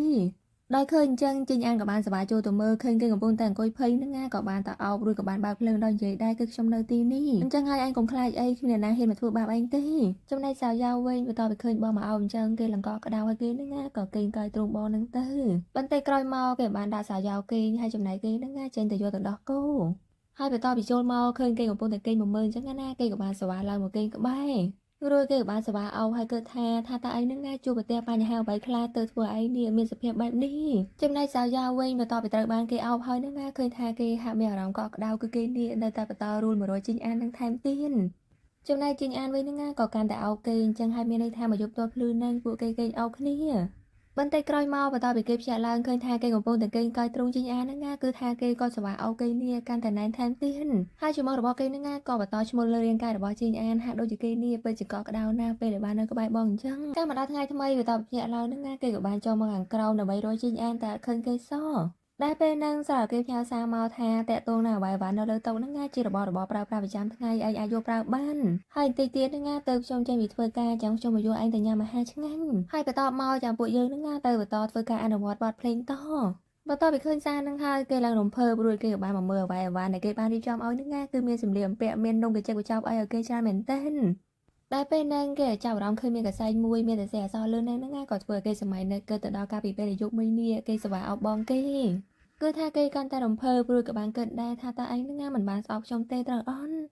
Speaker 1: ដោយឃើញអញ្ចឹងជីងអានក៏បានសប្បាយចូលទៅមើលឃើញគេកំពុងតែអង្គុយភ័យហ្នឹងក៏បានតែអោបរួចក៏បានបើកភ្លើងដល់និយាយដែរគឺខ្ញុំនៅទីនេះអញ្ចឹងហើយឯងកុំខ្លាចអីគ្មានអ្នកណាហ៊ានមកធ្វើបាបឯងទេចំណែកសៅយ៉ៅវិញបន្ទាប់ពីឃើញបងមកអោបអញ្ចឹងគេលង្កក្តៅឲ្យគេហ្នឹងក៏គេងកាយទ្រូងបងហ្នឹងទៅបន្តិចក្រោយមកគេបានដាក់សៅយ៉ៅគេងហើយចំណែកគេហ្នឹងចេញទៅយកទៅដោះគោហើយបន្ទាប់ពីចូលមកឃើញគេកំពុងតែគេងមើលអញ្ចឹងណាគេក៏បានសវ៉ាឡើងមកគេងក្បែររួចគេក៏បានសវ៉ាអោបហើយគិតថាតើឯងនឹងជួបប្រទះបញ្ហាអ្វីខ្លះទៅធ្វើឯងនេះមានសភាពបែបនេះចំណែកសៅយ៉ាវិញបន្ទាប់ពីត្រូវបានគេអោបហើយនឹងឃើញថាគេហាក់មានអារម្មណ៍កក់ក្ដៅគឺគេនេះនៅតែបន្តរួល100ជីងអាននឹងថែមទៀតចំណែកជីងអានវិញនឹងក៏កាន់តែអោបគេអញ្ចឹងហើយមានន័យថាមកយប់ទល់ភ្លឺនឹងពួកគេគេងអោបគ្នាបន្តិចក្រោយមកបន្ទាប់ពីគេភ្ញាក់ឡើងឃើញថាគេកំពុងតែគេងកាយទ្រូងជីងអាហ្នឹងគឺថាគេក៏សប្បាយអោគេនេះកាន់តែណែនថែមទៀតហើយច្រមុះរបស់គេហ្នឹងក៏បន្តឈ្មោះលើរាងកាយរបស់ជីងអានហាក់ដូចជាគេនេះពិតជាកក់ក្ដៅណាស់ពេលដែលបាននៅក្បែរបងអញ្ចឹងកាលមកដល់ថ្ងៃថ្មីបន្ទាប់ពីភ្ញាក់ឡើងហ្នឹងគេក៏បានចូលមកខាងក្រោមដើម្បីរកជីងអានតែអត់ឃើញគេសោះដែលពេលហ្នឹងសារគេផ្ញើសារមកថាតាក់ទងនៅអ្វីៗនៅលើតុហ្នឹងជារបស់របរប្រើប្រាស់ប្រចាំថ្ងៃឯងអាចយកប្រើបានហើយបន្តិចទៀតហ្នឹងទៅខ្ញុំចេញពីធ្វើការចាំខ្ញុំមកយកឯងទៅញ៉ាំអាហារឆ្ងាញ់ហើយបន្តមកចាំពួកយើងហ្នឹងទៅបន្តធ្វើការអនុវត្តបទភ្លេងតបន្ទាប់ពីឃើញសារហ្នឹងហើយគេឡើងរំភើបរួចគេក៏បានមកមើលអ្វីៗដែលគេបានរៀបចំឲ្យហ្នឹងគឺមានសម្លៀកបំពាក់មាននំកញ្ចក់កញ្ចប់អីឲ្យគេច្រើនមែនទែនដែលពេលហ្នឹងគេចាប់អារម្មណ៍ឃើញមានកសែងមួយមានតែសេះអសរលឿនហ្នឹងក៏ធ្វើឲ្យគេសម័យនៅគិតទៅដល់កាលពីពេលយុគមីនីគេសវ៉ាអោបបងគេគឺថាគេកាន់តែរំភើបរួចក៏បានគិតដែរថាតើឯងហ្នឹងមិនបានស្អប់ខ្ញុំទេត្រូវអន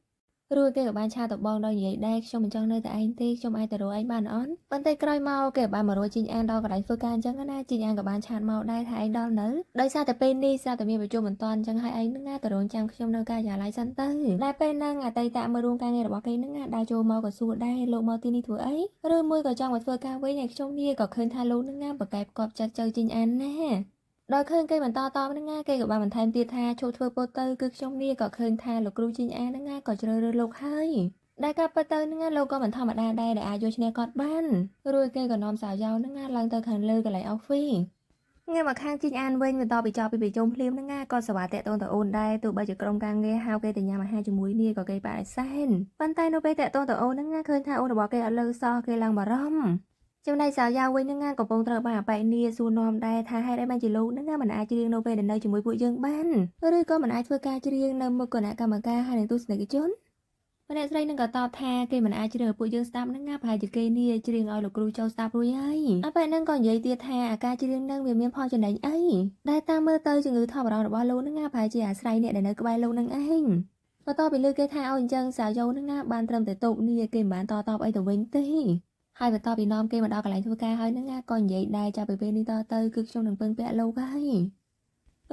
Speaker 1: ់រួចគេក៏បានឆាតបងដល់និយាយដែរខ្ញុំមិនចង់នៅតែឯងទេខ្ញុំអាចទៅរកឯងបានអន់បន្តិចក្រោយមកគេបានមករកជីងអានដល់កន្លែងធ្វើការអញ្ចឹងណាជីងអានក៏បានឆាតមកដែរថាឯងដល់នៅដោយសារតែពេលនេះស្រាប់តែមានប្រជុំបន្តអញ្ចឹងហើយឯងហ្នឹងទៅរងចាំខ្ញុំនៅការិយាល័យសិនទៅដែលពេលហ្នឹងអតីតមើលរួមការងាររបស់គេហ្នឹងដើរចូលមកក៏សួរដែរលោកមកទីនេះធ្វើអីឬមួយក៏ចង់មកធ្វើការវិញហើយខ្ញុំនេះក៏ឃើញថាលោកហ្នឹងប្រកែបកប់ចិត្តចៅជីងអានណាដោយឃើញគេបន្តតហ្នឹងគេក៏បានបន្ថែមទៀតថាចូលធ្វើពោលទៅគឺខ្ញុំនេះក៏ឃើញថាលោកគ្រូជីងអាហ្នឹងក៏ជ្រើសរើសលោកហើយដែលការពិតទៅហ្នឹងលោកក៏មិនធម្មតាដែរដែលអាចយកឈ្នះគាត់បានរួចគេក៏នាំសៅយ៉ៅហ្នឹងឡើងទៅខាងលើកន្លែងអុកហ្វីងាកមកខាងជីងអានវិញបន្តពីចប់ពីប្រជុំភ្លាមហ្នឹងក៏សវ៉ាតាក់ទងទៅអូនដែរទោះបីជាក្រុមការងារហៅគេទៅញ៉ាំអាហារជាមួយនេះក៏គេបដិសេធប៉ុន្តែនៅពេលតាក់ទងទៅអូនហ្នឹងឃើញថាអូនរបស់គេអត់លើសោះគេឡើងបារម្ភចំណែកសៅយ៉ាវិញហ្នឹងកំពុងត្រូវបានអបែកនីសួរនាំដែរថាហេតុអីបានជាលោកហ្នឹងមិនអាចច្រៀងនៅពេលដែលនៅជាមួយពួកយើងបានឬក៏មិនអាចធ្វើការច្រៀងនៅមុខគណៈកម្មការហើយនឹងទស្សនិកជនម្នាក់ស្រីនឹងក៏តបថាគេមិនអាចច្រៀងឲ្យពួកយើងស្ដាប់ហ្នឹងប្រហែលជាគេនេះច្រៀងឲ្យលោកគ្រូចូលស្ដាប់រួចហើយអបែកហ្នឹងក៏និយាយទៀតថាអាការច្រៀងហ្នឹងវាមានផលចំណេញអីដែលតាមមើលទៅជំងឺថប់បារម្ភរបស់លោកហ្នឹងប្រហែលជាអាស្រ័យអ្នកដែលនៅក្បែរលោកហ្នឹងឯងបន្ទាប់ពីលើគេថាឲ្យអញ្ចឹងសៅយ៉ូហ្នឹងបានត្រឹមតែតូបនេះគេមិនបានតបអីទៅវិញទេហើយបន្ទាប់ពីនាំគេមកដល់កន្លែងធ្វើការហើយហ្នឹងក៏និយាយដែរចាប់ពីពេលនេះតទៅគឺខ្ញុំនឹងពឹងពាក់លោកហើយ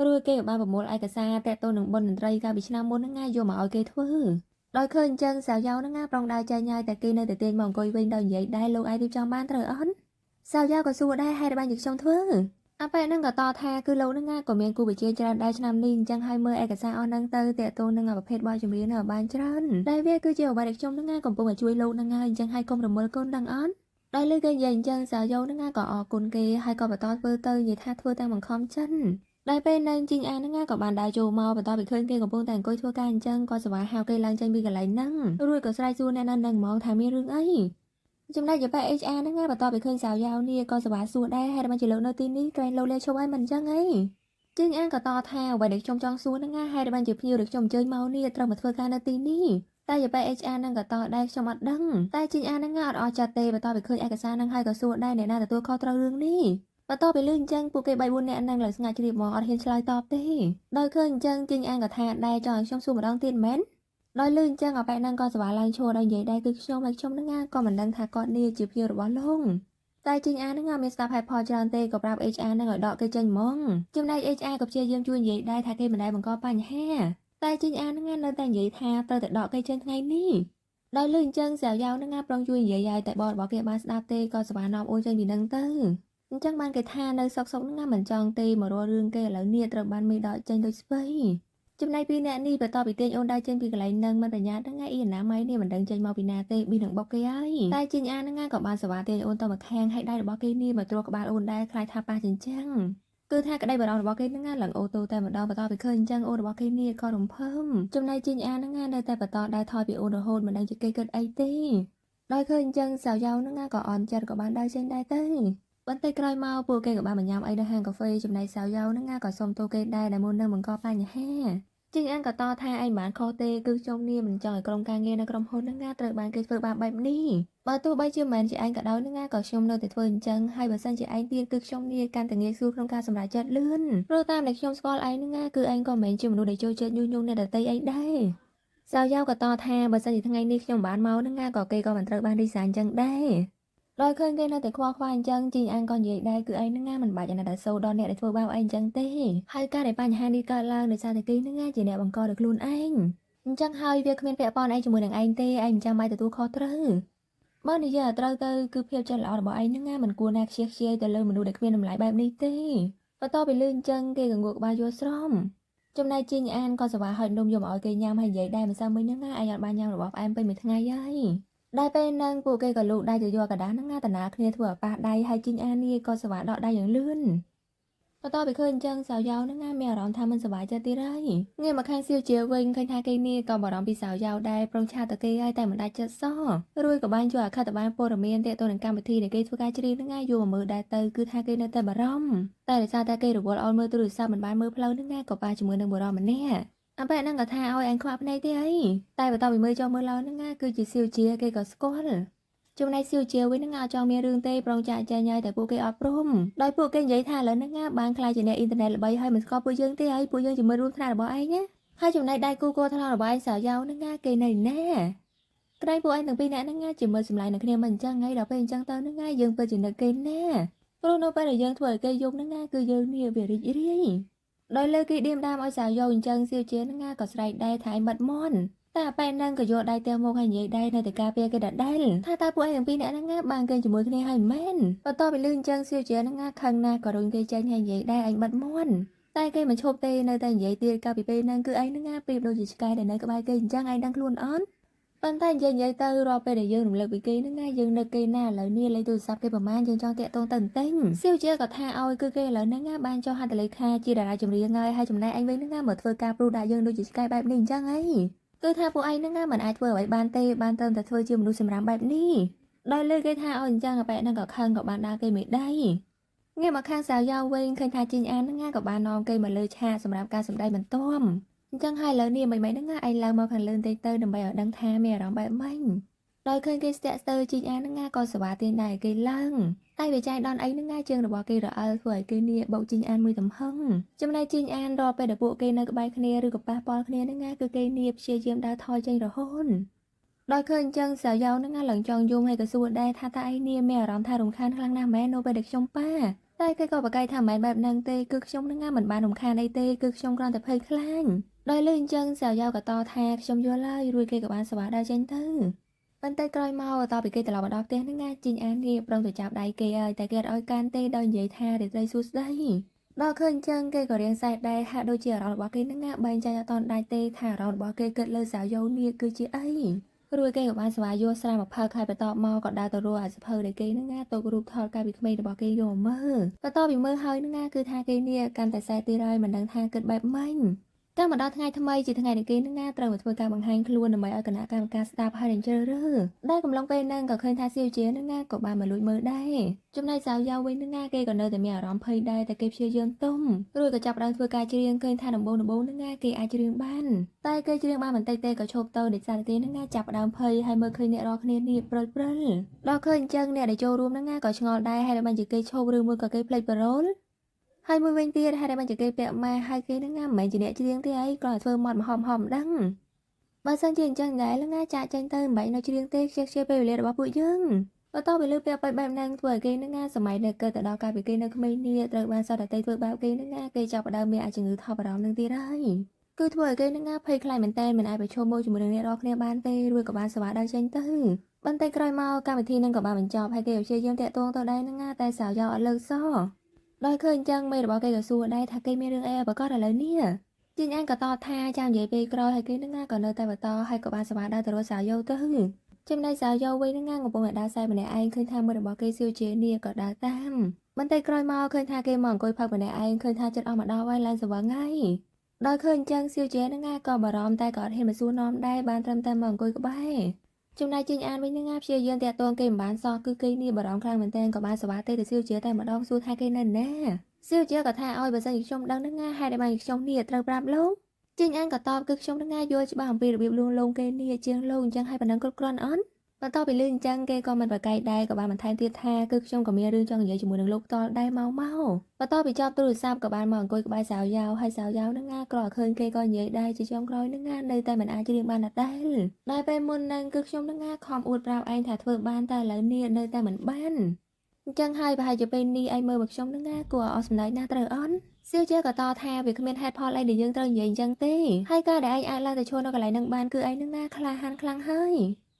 Speaker 1: រួចគេក៏បានប្រមូលឯកសារតាក់ទងនឹងបុណ្យតន្ត្រីកាលពីឆ្នាំមុនហ្នឹងយកមកឲ្យគេធ្វើដោយឃើញអញ្ចឹងសៅយ៉ៅហ្នឹងប្រងដើរចែកញ៉ាយតែគេនៅតែទាញមកអង្គុយវិញដោយនិយាយដែរលោកអាចរៀបចំបានត្រូវអត់សៅយ៉ៅក៏សួរដែរហេតុបានជាខ្ញុំធ្វើអាប៉ែហ្នឹងក៏តថាគឺលោកហ្នឹងក៏មានគូវិជាច្រើនដែរឆ្នាំនេះអញ្ចឹងហើយមើលឯកសារអស់ហ្នឹងទៅតាក់ទងនឹងប្រភេទបទចម្រៀងនៅបានច្រើនដែលវាគឺជាអ្វីដែលខ្ញុំហ្នឹងកំពុងតែជួយលោកហ្នឹងហើយអញ្ចឹងហើយកុំរំលកូនដឹងអត់ដោយលើគេនិយាយអញ្ចឹងសៅយ៉ូហ្នឹងក៏អរគុណគេហើយក៏បន្តធ្វើទៅនិយាយថាធ្វើតាមបង្ខំចិនដែលពេលហ្នឹងជីងអាហ្នឹងក៏បានដើរចូលមកបន្តពីឃើញគេកំពុងតែអង្គុយធ្វើការអញ្ចឹងក៏សវ៉ាហៅគេឡើងចេញពីកន្លែងហ្នឹងរួចក៏ស្រែកសួរអ្នកนั้นហ្មងថាមានរឿងអីចំណែកជាប៉ែ HR ហ្នឹងបន្តពីឃើញសៅយ៉ាវនេះក៏សវ៉ាសួរដែរហេតុបានជាលោកនៅទីនេះក្រែងលោកលេឈប់ឲ្យមិនអញ្ចឹងអីជីងអានក៏តថាអ្វីដែលខ្ញុំចង់សួរហ្នឹងហេតុបានជាភ្ញៀវដែលខ្ញុំអញ្ជើញមកនេះត្រូវមកធ្វើការនៅទីនេះតែជាប៉ែ HR ហ្នឹងក៏តដែរខ្ញុំអត់ដឹងតែជីងអានហ្នឹងអត់អស់ចិត្តទេបន្តពីឃើញឯកសារហ្នឹងហើយក៏សួរដែរអ្នកណាទទួលខុសត្រូវរឿងនេះបន្ទាប់ពីលឺអញ្ចឹងពួកគេ3 4នាក់ហ្នឹងឡើងស្ងាត់ជ្រាបមកអត់ហ៊ានឆ្លើយតបទេដោយឃើញអញ្ចឹងជីងអានក៏ថាដែរចង់ឲ្យខ្ញុំសួរម្ដងទៀតមែនដោយលឺអញ្ចឹងអាប៉ែហ្នឹងក៏សវ៉ាឡើងឈរដោយនិយាយដែរគឺខ្ញុំហ្នឹងក៏មិនដឹងថាគាត់នេះជាភ្ញៀវរបស់លោកតែជីងអាហ្នឹងមានស្ដាប់ហេតុផលច្រើនទេក៏ប្រាប់ HR ហ្នឹងឲ្យដកគេចេញហ្មងចំណែក HR ក៏ព្យាយាមជួយនិយាយដែរថាគេមិនដែលបង្កបញ្ហាតែជីងអាហ្នឹងនៅតែនិយាយថាត្រូវតែដកគេចេញថ្ងៃនេះដោយលឺអញ្ចឹងសៅយ៉ាវហ្នឹងប្រងជួយនិយាយឲ្យតែបងរបស់គេបានស្ដាប់ទេក៏សវ៉ានាំអូនចេញពីហ្នឹងទៅអញ្ចឹងបានគេថានៅសុកហ្នឹងមិនចង់ទេមករករឿងគេឥឡូវនេះត្រូវបានមេដកចេញដូចស្ពៃចំណែកពីអ្នកនេះបន្តពីទាញអូនដែរចេញពីកន្លែងហ្នឹងមិនប្រញាប់ហ្នឹងអ៊ីណាម៉ៃនេះមិនដឹងចេញមកពីណាទេប៊ីនឹងបុកគេហើយតែជីងអាហ្នឹងក៏បានសវ៉ាទាញអូនទៅមកខាងហើយដៃរបស់គេនេះមកទ្រក្បាលអូនដែរខ្លាចថាប៉ះចិញ្ចឹងគឺថាក្តីបារម្ភរបស់គេហ្នឹងឡើងអូតូតែម្ដងបន្តពីឃើញអញ្ចឹងអូនរបស់គេនេះក៏រំភើបចំណែកជីងអាហ្នឹងនៅតែបន្តដែរថយពីអូនរហូតមិនដឹងជាគេគិតអីទេ ដោយឃើញអញ្ចឹងសៅយ៉ៅនឹងក៏អន់ចិត្តក៏បានដើរចេញដែរទៅបន្តិចក្រោយមកពួកគេក៏បានញ៉ាំអីនៅហាងកាហ្វេចំណែកសៅយ៉ៅនឹងក៏សុំទោសគេដែរដែលមុននឹងបង្កបញ្ហាជាងអានក៏តថាឯងបានខុសទេគឺខ្ញុំនេះមិនចង់ឲ្យក្រុមការងារនៅក្រុមហ៊ុននឹងត្រូវបានគេធ្វើបាបបែបនេះបើទោះបីជាមិនជាឯងក៏ដោយនឹងក៏ខ្ញុំនៅតែធ្វើអញ្ចឹងហើយបើសិនជាឯងទៀតគឺខ្ញុំនេះកាន់តែងាយស្រួលក្នុងការសម្រេចចិត្តលឿនព្រោះតាមដែលខ្ញុំស្គាល់ឯងនឹងគឺឯងក៏មិនមែនជាមនុស្សដែលចូលចិត្តញុះញង់អ្នកដទៃឯងដែរសៅយ៉ៅក៏តថាបើសិនជាថ្ងៃនេះខ្ញុំបានមកនឹងក៏គេក៏មិនត្រូវបានរីសាអញ្ចឹងដែរដោយឃើញគេនៅតែខ្វល់ខ្វាយអញ្ចឹងជីងអានក៏និយាយដែរគឺឯងនឹងមិនបាច់អាណិតអាសូរដល់អ្នកដែលធ្វើបាបឯងអញ្ចឹងទេហើយការដែលបញ្ហានេះកើតឡើងដោយសារតែគេនឹងជាអ្នកបង្កដោយខ្លួនឯងអញ្ចឹងហើយវាគ្មានពាក់ព័ន្ធឯងជាមួយនឹងឯងទេឯងមិនចាំបាច់ទទួលខុសត្រូវបើនិយាយឲ្យត្រូវទៅគឺភាពចិត្តល្អរបស់ឯងនឹងមិនគួរណាខ្ជិះខ្ជាយទៅលើមនុស្សដែលគ្មានតម្លៃបែបនេះទេបន្ទាប់ពីលឺអញ្ចឹងគេក៏ងក់ក្បាលយល់ស្រមចំណែកជីងអានក៏សប្បាយហុចនំយកមកឲ្យគេញ៉ាំហើយនិយាយដែរមិនសូវមិញហ្នឹងឯងអត់បានញ៉ាំរបស់ផ្អែមពេញមួយថ្ងៃហើយដែលពេលហ្នឹងពួកគេក៏លូកដៃទៅយកกระดาษហ្នឹងតាណាគ្នាធ្វើឲ្យប៉ះដៃហើយជីងអាននេះក៏សប្បាយដកដៃយ៉ាងលឿនបន្ទាប់ពីឃើញអញ្ចឹងសៅយ៉ៅហ្នឹងមានអារម្មណ៍ថាមិនសប្បាយចិត្តទៀតហើយងាកមកខាងសៀវជាវិញឃើញថាគេនេះក៏បារម្ភពីសៅយ៉ៅដែរប្រុងឆាទៅគេហើយតែមិនដាច់ចិត្តសោះរួយក៏បានជួយអខិតបានព័ត៌មានទាក់ទងនឹងកម្មវិធីដែលគេធ្វើការច្រៀងហ្នឹងយកមកមើលដែរទៅគឺថាគេនៅតែបារម្ភតែដោយសារតែគេរវល់អោនមើលទូរស័ព្ទមិនបានមើលផ្លូវហ្នឹងក៏ប៉ះជាមួយនឹងបុរសម្នាក់អពេលហ្នឹងក៏ថាឲ្យអញខ្វាក់ភ្នែកទេអីតែបន្ទាប់ពីមើលចុះមើលឡើងហ្នឹងគឺជាសៀវជាគេក៏ស្គាល់ចំណែកសៀវជាវិញនឹងអត់ចង់មានរឿងទេប្រងចាក់ចែងឲ្យតែពួកគេអត់ព្រមដោយពួកគេនិយាយថាឥឡូវហ្នឹងបានខ្លាចជាអ្នកអ៊ីនធឺណិតល្បីហើយមិនស្គាល់ពួកយើងទេហើយពួកយើងជាមិត្តរួមថ្នាក់របស់ឯងណាហើយចំណែកដៃគូកោថ្លង់របស់ឯងសៅយ៉ៅហ្នឹងគេនៅណាក្រែងពួកឯងទាំងពីរនាក់ហ្នឹងជាមិត្តសម្លាញ់នឹងគ្នាមិនអញ្ចឹងហើយដល់ពេលអញ្ចឹងទៅហ្នឹងយើងពិតជានឹកគេណាព្រោះនៅពេលដែលយើងធ្វើឲ្យគេយំហ្នឹងគឺយើងនេះវារីករាយដោយលើគេឌៀមដាមឲ្យសៅយ៉ៅអញ្ចឹងសៀវជាហ្នឹងក៏ស្រែកដែរថាឯងមិត្តមន់តែប៉ែនហ្នឹងក៏យកដៃទះមកឲ្យនិយាយដែរនៅតែការពារគេដដែលថាតើពួកឯងទាំងពីរនាក់ហ្នឹងបានគេជាមួយគ្នាហើយមែនបន្ទាប់ពីលឺអញ្ចឹងសៀវជាហ្នឹងខឹងណាស់ក៏រុញគេចេញឲ្យនិយាយដែរឯងបាត់មន់តែគេមិនឈប់ទេនៅតែនិយាយទៀតកាលពីពេលហ្នឹងគឺឯងហ្នឹងប្រៀបដូចជាឆ្កែដែលនៅក្បែរគេអញ្ចឹងឯងដឹងខ្លួនអត់ប៉ុន្តែនិយាយទៅរាល់ពេលដែលយើងរំលឹកពីគេហ្នឹងយើងនឹកគេណាឥឡូវនេះលេខទូរស័ព្ទគេប្រហែលយើងចង់តាក់ទងទៅបន្តិចសៀវជាក៏ថាឲ្យគឺគេឥឡូវហ្នឹងបានចុះហត្ថលេខាជាតារាចម្រៀងហើយចំណែកឯងវិញហ្នឹងមកធ្វើការព្រុសដាក់យើងដូចជាឆ្កែបែបនេះអញ្ចឹងហីគឺថាពួកឯងហ្នឹងមិនអាចធ្វើអ្វីបានទេបានត្រឹមតែធ្វើជាមនុស្សសម្រាមបែបនេះដោយលើគេថាឲ្យអញ្ចឹងបែបហ្នឹងក៏ខឹងក៏បានដើរគេមេដៃងាកមកខាងសៅយ៉ៅវិញឃើញថាជីងអានហ្នឹងក៏បាននាំគេមកលើឆាកសម្រាប់ការសម្ដែងបន្ទាប់អញ្ចឹងហើយឥឡូវនេះមិនហ្នឹងឯងឡើងមកខាងលើបន្តិចទៅដើម្បីឲ្យដឹងថាមានអារម្មណ៍បែបម៉េចដោយឃើញគេស្ទាក់ស្ទើរជីងអានហ្នឹងក៏សប្បាយទាញដែរគេឡើងតែវាចាយដនអីហ្នឹងជើងរបស់គេរអិលធ្វើឲ្យគេនេះបោកជីងអានមួយទំហឹងចំណែកជីងអានរាល់ពេលដែលពួកគេនៅក្បែរគ្នាឬក៏ប៉ះពាល់គ្នាហ្នឹងគឺគេនេះព្យាយាមដើរថយចេញរហូតដោយឃើញអញ្ចឹងសៅយ៉ៅហ្នឹងឡើងចង់យំហើយក៏សួរដែរថាតើឯងនេះមានអារម្មណ៍ថារំខានខ្លាំងណាស់មែននៅពេលដែលខ្ញុំប៉ាតែគេក៏ប្រកែកថាមិនមែនបែបហ្នឹងទេគឺខ្ញុំហ្នឹងមិនបានរំខានអីទេគឺខ្ញុំគ្រាន់តែភ័យខ្លាចដោយលឺអញ្ចឹងសៅយ៉ៅក៏តថាខ្ញុំយល់ហើយរួចគេក៏បានសប្បាយដើរចេញទៅបន្តិចក្រោយមកតទៅពីគេត្រឡប់មកដល់ផ្ទះហ្នឹងជីងអាននេះប្រងទៅចាប់ដៃគេហើយតែគេអត់ឲ្យកាន់ទេដោយនិយាយថារាត្រីសួស្ដីដល់ឃើញអញ្ចឹងគេក៏រៀងសែកដែរហាក់ដូចជាអារម្មណ៍របស់គេហ្នឹងបែងចែកអត់តន់ដាច់ទេថាអារម្មណ៍របស់គេគិតលើសៅយ៉ៅនេះគឺជាអីរួចគេក៏បានស្វាយយកស្រាមកផឹកហើយបន្ទាប់មកក៏ដើរទៅរកអាសភៅដែលគេហ្នឹងទុករូបថតកាលពីក្មេងរបស់គេយកមកមើលបន្ទាប់ពីមើលហើយហ្នឹងគឺថាគេនេះកាន់តែសែកទៀតហើយមិនដឹងថាគិតបែបម៉េចតែមកដល់ថ្ងៃថ្មីជាថ្ងៃដែលគេនឹងត្រូវមកធ្វើការបង្ហាញខ្លួនដើម្បីឲ្យគណៈកម្មការស្ដាប់ហើយនឹងជ្រើសរើសដែលកំឡុងពេលហ្នឹងក៏ឃើញថាសៀវជានឹងក៏បានមកលួចមើលដែរចំណែកសៅយ៉ៅវិញនឹងគេក៏នៅតែមានអារម្មណ៍ភ័យដែរតែគេព្យាយាមទុំរួចក៏ចាប់ផ្ដើមធ្វើការច្រៀងឃើញថាដំបូងនឹងគេអាចច្រៀងបានតែគេច្រៀងបានបន្តិចទេក៏ឈប់ទៅដោយសារតែគេនឹងចាប់ផ្ដើមភ័យហើយមើលឃើញអ្នករាល់គ្នានេះព្រិលដល់ឃើញអញ្ចឹងអ្នកដែលចូលរួមនឹងក៏ឆ្ងល់ដែរហើយដល់បានជាគេឈប់ឬមួយក៏គេភ្លេចប្រូលហើយមួយវិញទៀតហេតុតែបានជាគេពាក់ម៉ាស់ហើយគេហ្នឹងមិនមែនជាអ្នកច្រៀងទេអីគ្រាន់តែធ្វើម៉ត់មហមមិនដឹងបើសិនជាអញ្ចឹងដែរលងាចាក់ចេញទៅមិនបាច់នៅច្រៀងទេខ្ជិះពេលវេលារបស់ពួកយើងបន្ទាប់ពីលើពាក់បែបហ្នឹងធ្វើឲ្យគេហ្នឹងសម័យនៅកើតទៅដល់កាលពីគេនៅក្មេងនេះត្រូវបានសត្វដតីធ្វើបាបគេហ្នឹងគេចាប់ផ្ដើមមានអាជំងឺថប់អារម្មណ៍នឹងទៀតហើយគឺធ្វើឲ្យគេហ្នឹងភ័យខ្លាចមែនតើមិនអាចប្រឈមមុខជាមួយនឹងអ្នករាល់គ្នាបានទេរួចក៏បានសវ៉ាដើរចេញទៅបន្តិចក្រោយមកកម្មវិធីហ្នឹងក៏បានបញ្ចប់ហើយគេព្យាយាមតាក់ទងទៅដែរហ្នឹងតែសៅយ៉ៅអត់លើកសោះដោយឃើញអញ្ចឹងមេរបស់គេក៏សួរដែរថាគេមានរឿងអីប្រកាសឥឡូវនេះជីងអានក៏តបថាចាំនិយាយពេលក្រោយហើយគេនឹងក៏នៅតែបន្តហើយក៏បានសប្បាយដើរទៅរកសៅយ៉ៅទៅចំណែកសៅយ៉ៅវិញនឹងកំពុងតែដើរសែម្នាក់ឯងឃើញថាមេរបស់គេសៀវជានេះក៏ដើរតាមបន្តិចក្រោយមកឃើញថាគេមកអង្គុយផឹកម្នាក់ឯងឃើញថាចិត្តអស់មកដល់ហើយឡើងសវឹងហើយដោយឃើញអញ្ចឹងសៀវជានឹងក៏បារម្ភតែក៏អត់ហ៊ានមកសួរនាំដែរបានត្រឹមតែមកអង្គុយក្បែរ ចំណែកចេញអានវិញនឹងព្យាយាមតាក់ទងគេមិនបានសោះគឺគេនេះបារម្ភខ្លាំងមែនទែនក៏បានសវ៉ាទេទៅសៀវជាតែម្ដងសួរថាគេនៅណាសៀវជាក៏ថាឲ្យបើសិនជាខ្ញុំដឹងនឹងហេតុអីបានខ្ញុំនេះត្រូវប្រាប់លោកចេញអានក៏តបគឺខ្ញុំនឹងយល់ច្បាស់អំពីរបៀបលួងលោមគេនេះជាងលោកអញ្ចឹងឲ្យប៉ុណ្ណឹងគ្រប់គ្រាន់អត់បន្ទាប់ពីលឺអញ្ចឹងគេក៏មិនប្រកែកដែរក៏បានបន្ថែមទៀតថាគឺខ្ញុំក៏មានរឿងចង់និយាយជាមួយនឹងលោកផ្ទាល់ដែរមកបន្ទាប់ពីចប់ទូរស័ព្ទក៏បានមកអង្គុយក្បែរសាវយ៉ាវហើយសាវយ៉ាវនឹងក៏ឃើញគេក៏និយាយដែរជាចុងក្រោយនឹងនៅតែមិនអាចរៀងបានដែរពេលមុននឹងគឺខ្ញុំនឹងខំអួតប្រាប់ឯងថាធ្វើបានតែឥឡូវនេះនៅតែមិនបានអញ្ចឹងហើយប្រហែលជាពេលនេះឯងមើលមកខ្ញុំនឹងគួរអស់សម្ដេចណាត្រូវអន់សៀវជាក៏តថាវាគ្មានហេតុផលអីដែលយើងត្រូវនិយាយអញ្ចឹងទេហើយការដែលឯងអាចឡើងទៅឈរនៅកន្លែងនឹងបានគឺឯងនឹងក្លាហានខ្លាំងហើ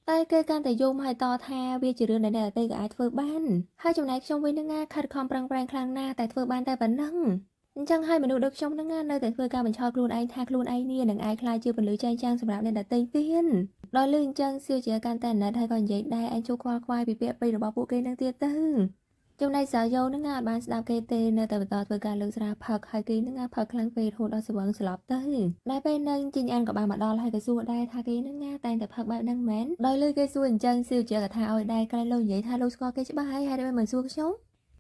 Speaker 1: យតែគេកាន់តែយំហើយតថាវាជារឿងដែលអ្នកដទៃក៏អាចធ្វើបានហើយចំណែកខ្ញុំវិញនឹងខិតខំប្រឹងប្រែងខ្លាំងណាស់តែធ្វើបានតែប៉ុណ្ណឹងអញ្ចឹងហើយមនុស្សដូចខ្ញុំនឹងនៅតែធ្វើការបញ្ឆោតខ្លួនឯងថាខ្លួនឯងនេះនឹងអាចខ្លាចជាពលិចែងចាំងសម្រាប់អ្នកដទៃទៀតដល់លឺអញ្ចឹងសៀវជាកាន់តែណាត់ហើយក៏និយាយដែរឯងជួខ្វល់ខ្វាយពីពាក្យពេចន៍របស់ពួកគេនឹងទៀតទៅចំណែកសាយោនឹងអាចបានស្ដាប់គេទេនៅតែបន្តធ្វើការលើកស្រាផឹកហើយគេនឹងផឹកខ្លាំងពេករហូតដល់ស្វឹងស្លាប់ទៅដែលពេលនឹងជីងអានក៏បានមកដល់ហើយក៏សួរដែរថាគេនឹងតែងតែផឹកបែបហ្នឹងមែនដោយលើគេសួរអញ្ចឹងសៀវជាក៏ថាឲ្យដែរក្រែងលោកនិយាយថាលោកស្គាល់គេច្បាស់ហើយហើយមិនសួរខ្ញុំ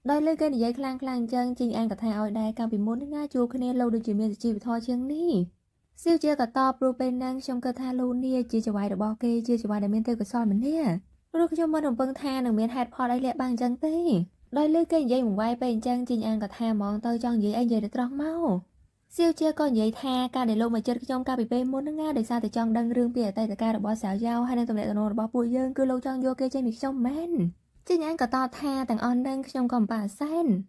Speaker 1: ដោយលើគេនិយាយខ្លាំងអញ្ចឹងជីងអានក៏ថាឲ្យដែរកាលពីមុននឹងជួបគ្នាលោកដូចជាមានជីវធម៌ជាងនេះសៀវជាក៏តបព្រោះពេលហ្នឹងខ្ញុំគិតថាលោកនេះជាចៅហ្វាយរបស់គេជាចៅហ្វាយដែលមានទេពកោសល្យម្នាក់ព្រោះខ្ញុំមិនរំពឹងថានឹងមានហេតុផលអីលាក់បាំងអញ្ចឹងទេដោយលើគេនិយាយមួយវាយពេលអញ្ចឹងជីងអានក៏ថាហ្មងទៅចង់និយាយអីនិយាយទៅត្រង់មកសៀវជាក៏និយាយថាការដែលលោកមកចិត្តខ្ញុំកាលពីពេលមុនហ្នឹងដោយសារតែចង់ដឹងរឿងពីអតីតកាលរបស់សាវយ៉ាវហើយនឹងទំនាក់ទំនងរបស់ពួកយើងគឺលោកចង់យកគេចេញពីខ្ញុំមែនជីងអានក៏តបថាទាំងអស់ហ្នឹងខ្ញុំក៏មិនប៉ាសែន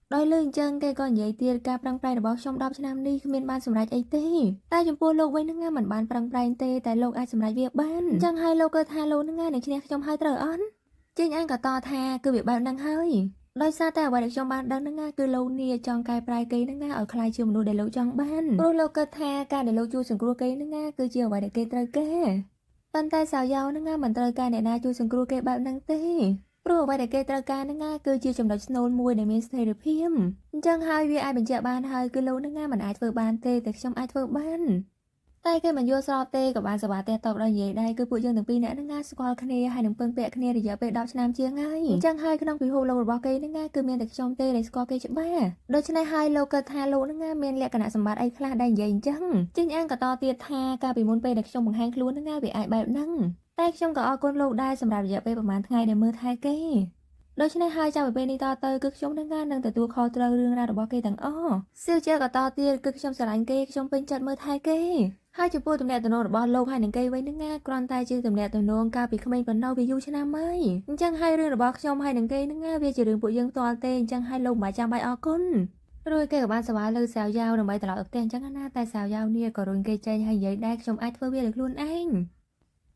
Speaker 1: ដោយលើអញ្ចឹងគេក៏និយាយទៀតការប្រឹងប្រែងរបស់ខ្ញុំ10ឆ្នាំនេះគ្មានបានសម្រេចអីទេតែចំពោះលោកវិញហ្នឹងមិនបានប្រឹងប្រែងទេតែលោកអាចសម្រេចវាបានអញ្ចឹងហើយលោកក៏ថាលោកហ្នឹងនឹងឈ្នះខ្ញុំហើយត្រូវអត់ជីងអានក៏តថាគឺវាបែបហ្នឹងហើយដោយសារតែអ្វីដែលខ្ញុំបានដឹងហ្នឹងគឺលោកនេះចង់កែប្រែគេហ្នឹងឲ្យខ្លាយជាមនុស្សដែលលោកចង់បានព្រោះលោកគិតថាការដែលលោកជួយសង្គ្រោះគេហ្នឹងគឺជាអ្វីដែលគេត្រូវការប៉ុន្តែសាវយ៉ាវហ្នឹងមិនត្រូវការអ្នកណាជួយសង្គ្រោះគេបែបហ្នឹងទេព្រោះអ្វីដែលគេត្រូវការហ្នឹងគឺជាចំណុចស្នូលមួយដែលមានស្ថិរភាពអញ្ចឹងហើយវាអាចបញ្ជាក់បានហើយគឺលោកហ្នឹងមិនអាចធ្វើបានទេតែខ្ញុំអាចធ្វើបានតែគេមិនយល់ស្របទេក៏បានសវ៉ាទេតបដល់និយាយដែរគឺពួកយើងទាំងពីរនាក់ហ្នឹងស្គាល់គ្នាហើយនឹងពឹងពាក់គ្នារយៈពេល10ឆ្នាំជាងហើយអញ្ចឹងហើយក្នុងពិភពលោករបស់គេហ្នឹងគឺមានតែខ្ញុំទេដែលស្គាល់គេច្បាស់ដូច្នេះហើយលោកគិតថាលោកហ្នឹងមានលក្ខណៈសម្បត្តិអីខ្លះដែលនិយាយអញ្ចឹងជីងអានក៏តទៀតថាកាលពីមុនពេលដែលខ្ញុំបង្ហាញខ្លួនហ្នឹងវាអាចបែបហ្នឹងតែខ្ញុំក៏អរគុណលោកដែរសម្រាប់រយៈពេលប្រហែលថ្ងៃដែលមើលថែគេដូច្នេះហើយចាប់ពីពេលនេះតទៅគឺខ្ញុំនឹងទទួលខុសត្រូវរឿងរ៉ាវរបស់គេទាំងអស់សៀវជាក៏តទៀតគឺខ្ញុំស្រឡាញ់គេខ្ញុំពេញចិត្តមើលថែគេហើយចំពោះទំនាក់ទំនងរបស់លោកហើយនឹងគេវិញហ្នឹងគ្រាន់តែជាទំនាក់ទំនងកាលពីក្មេងប៉ុណ្ណោះវាយូរឆ្នាំហើយអញ្ចឹងហើយរឿងរបស់ខ្ញុំហើយនឹងគេហ្នឹងវាជារឿងពួកយើងផ្ទាល់ទេអញ្ចឹងហើយលោកមិនបាច់ចាំបាច់អរគុណរួចគេក៏បានសវ៉ាលើសាវយ៉ាវដើម្បីត្រឡប់ទៅផ្ទះអញ្ចឹងណាតែសាវយ៉ាវនេះក៏រុញគេចេញហើយនិយាយដែរខ្ញុំអាចធ្វើវាដោយខ្លួនឯង